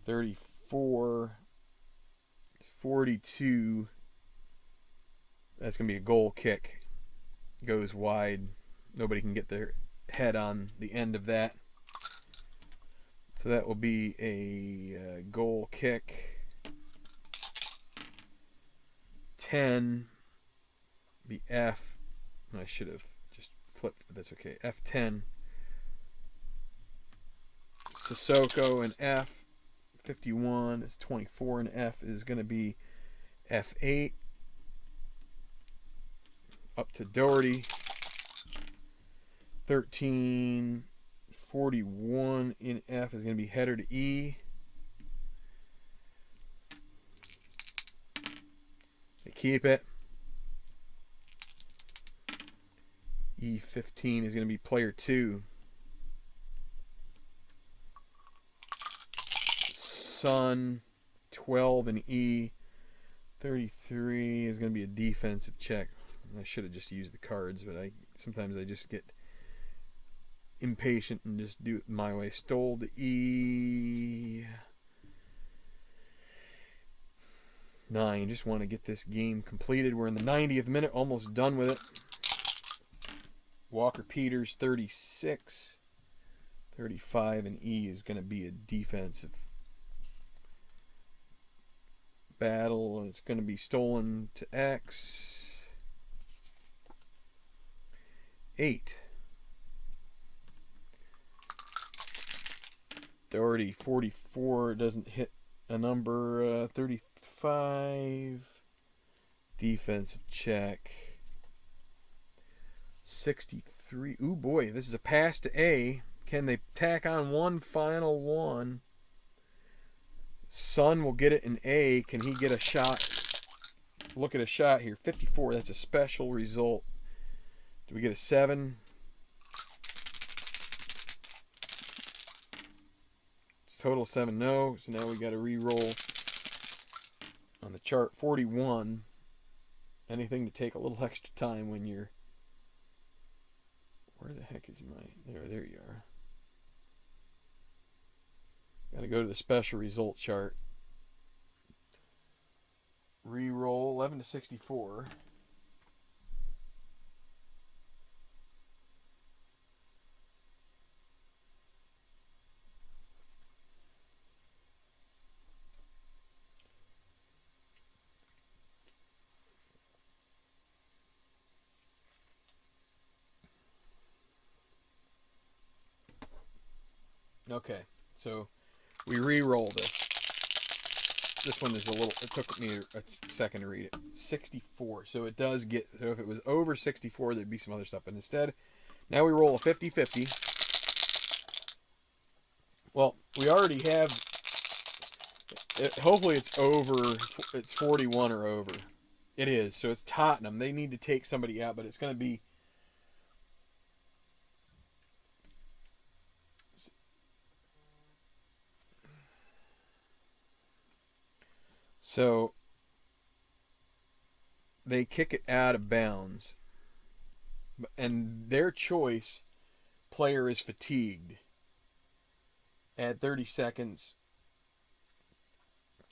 34. 42. That's going to be a goal kick. Goes wide. Nobody can get their head on the end of that. So that will be a goal kick. 10. Be F. I should have just flipped, but that's okay. F10. Sissoko in F. 51 is 24, and F is going to be F8. Up to Doherty. 13. 41 in F is going to be header to E. keep it. E15 is going to be player 2. Sun 12 and E 33 is going to be a defensive check. I should have just used the cards, but sometimes I just get impatient and just do it my way. Stole the E9. Just want to get this game completed. We're in the 90th minute, almost done with it. Walker Peters 36. 35 and E is going to be a defensive battle. It's going to be stolen to X. 8. Already 44 doesn't hit a number. 35 defensive check. 63. Ooh boy, this is a pass to A. Can they tack on one final one? Sun will get it in A. Can he get a shot? Look at a shot here. 54. That's a special result. Do we get a 7? It's total 7. No. So now we got to re-roll on the chart. 41. Anything to take a little extra time when you're... Where the heck is my... There you are. Got to go to the special result chart. Re-roll 11 to 64. Okay, so we re-roll this. This one is a little, it took me a second to read it. 64, so it does get, so if it was over 64, there'd be some other stuff. But instead, now we roll a 50-50. Well, we already have, hopefully it's over, it's 41 or over. It is, so it's Tottenham. They need to take somebody out, but it's going to be, so they kick it out of bounds, and their choice player is fatigued at 30 seconds.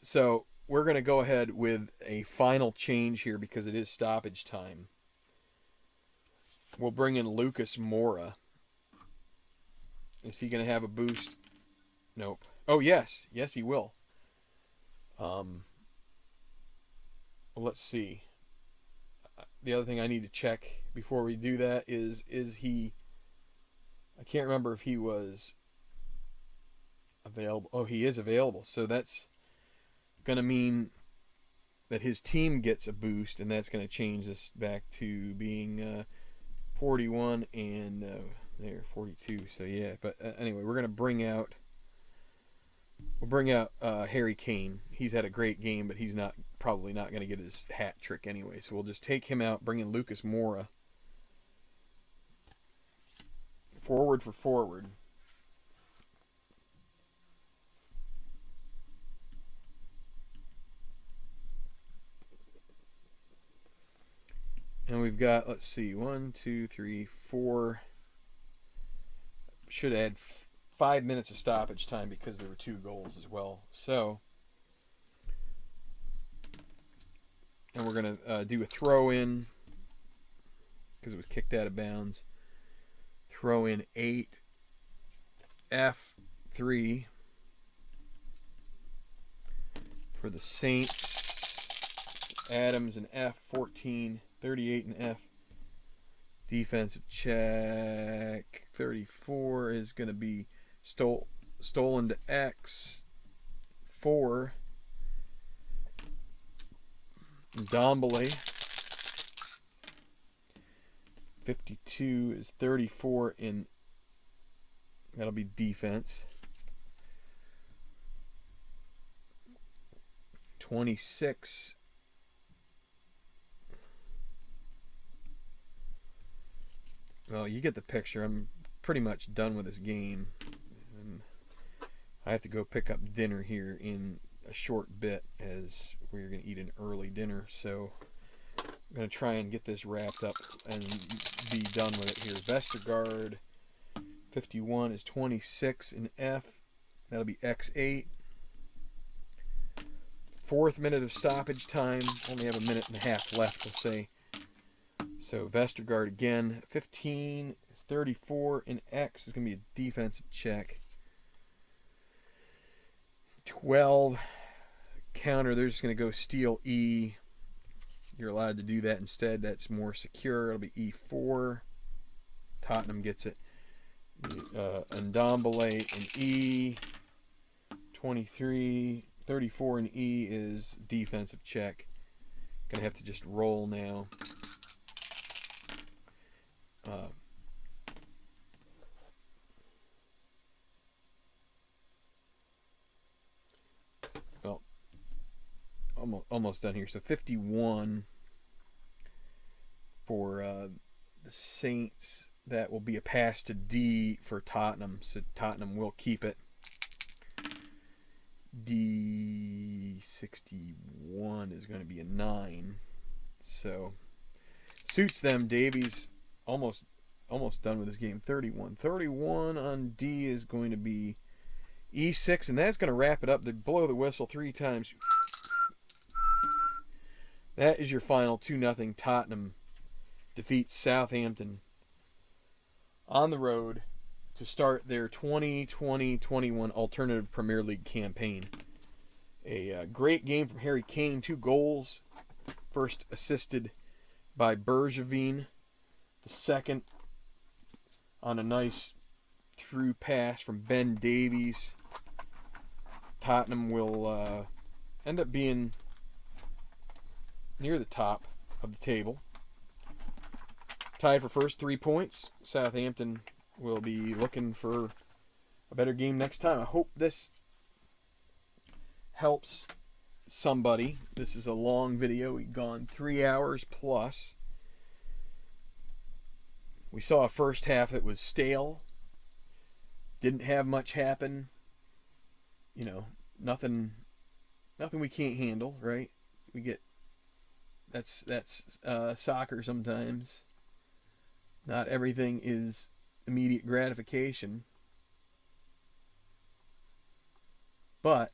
So we're going to go ahead with a final change here because it is stoppage time. We'll bring in Lucas Moura. Is he going to have a boost? Nope. Oh, yes. Yes, he will. Well, let's see. The other thing I need to check before we do that is he... I can't remember if he was available. Oh, he is available. So that's going to mean that his team gets a boost, and that's going to change this back to being 41 and there 42. So yeah, but anyway, we're going to bring out Harry Kane. He's had a great game, but he's probably not going to get his hat trick anyway. So we'll just take him out, bring in Lucas Moura. Forward for forward. And we've got, let's see, 1, 2, 3, 4. Should add 5 minutes of stoppage time because there were 2 goals as well. So, and we're going to do a throw in because it was kicked out of bounds. Throw in 8 F3 for the Saints. Adams and F14. 38 and F. Defensive check. 34 is going to be stolen to X. 4. Dombele. 52 is 34 in. That'll be defense. 26 Well, you get the picture. I'm pretty much done with this game. And I have to go pick up dinner here in a short bit, as we're going to eat an early dinner. So I'm going to try and get this wrapped up and be done with it here. Vestergaard 51 is 26 in F. That'll be X8. 4th minute of stoppage time. Only have a minute and a half left, we'll say. So Vestergaard again. 15 is 34 in X. Is going to be a defensive check. 12 counter. They're just going to go steal E. You're allowed to do that instead. That's more secure. It'll be E4. Tottenham gets it. Ndombele in E. 23. 34 in E is defensive check. Gonna have to just roll now. Well, almost done here. So 51 for the Saints. That will be a pass to D for Tottenham. So Tottenham will keep it. D61 is going to be a 9. So suits them. Davies almost done with this game. 31 on D is going to be E6, and that's going to wrap it up. They blow the whistle 3 times. That is your final 2-0. Tottenham defeats Southampton on the road to start their 2020-21 Alternative Premier League campaign. A great game from Harry Kane, 2 goals. First assisted by Bergevin. The second on a nice through pass from Ben Davies. Tottenham will end up being near the top of the table. Tied for first, 3 points. Southampton will be looking for a better game next time. I hope this helps somebody. This is a long video. We've gone 3 hours plus. We saw a first half that was stale. Didn't have much happen. You know, nothing we can't handle, right? We get that's soccer sometimes. Not everything is immediate gratification. But,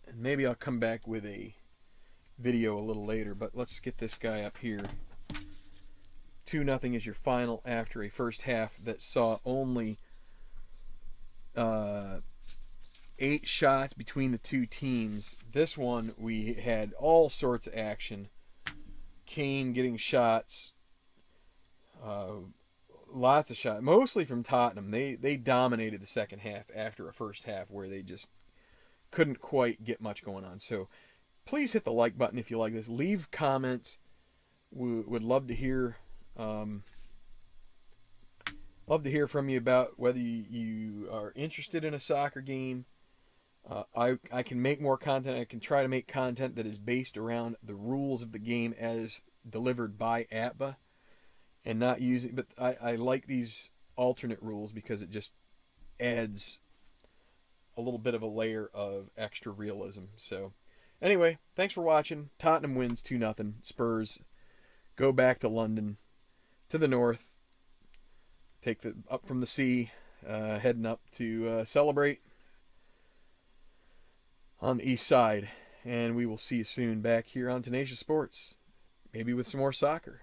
and maybe I'll come back with a video a little later, but let's get this guy up here. 2-0 is your final after a first half that saw only 8 shots between the two teams. This one, we had all sorts of action. Kane getting shots. Lots of shots, mostly from Tottenham. They dominated the second half after a first half where they just couldn't quite get much going on. So please hit the like button if you like this. Leave comments. Would love to hear from you about whether you are interested in a soccer game. I can make more content. I can try to make content that is based around the rules of the game as delivered by APBA, and not using. But I like these alternate rules because it just adds a little bit of a layer of extra realism. So, anyway, thanks for watching. Tottenham wins 2-0. Spurs go back to London, to the north. Take the up from the sea, heading up to celebrate on the east side. And we will see you soon back here on Tenacious Sports. Maybe with some more soccer.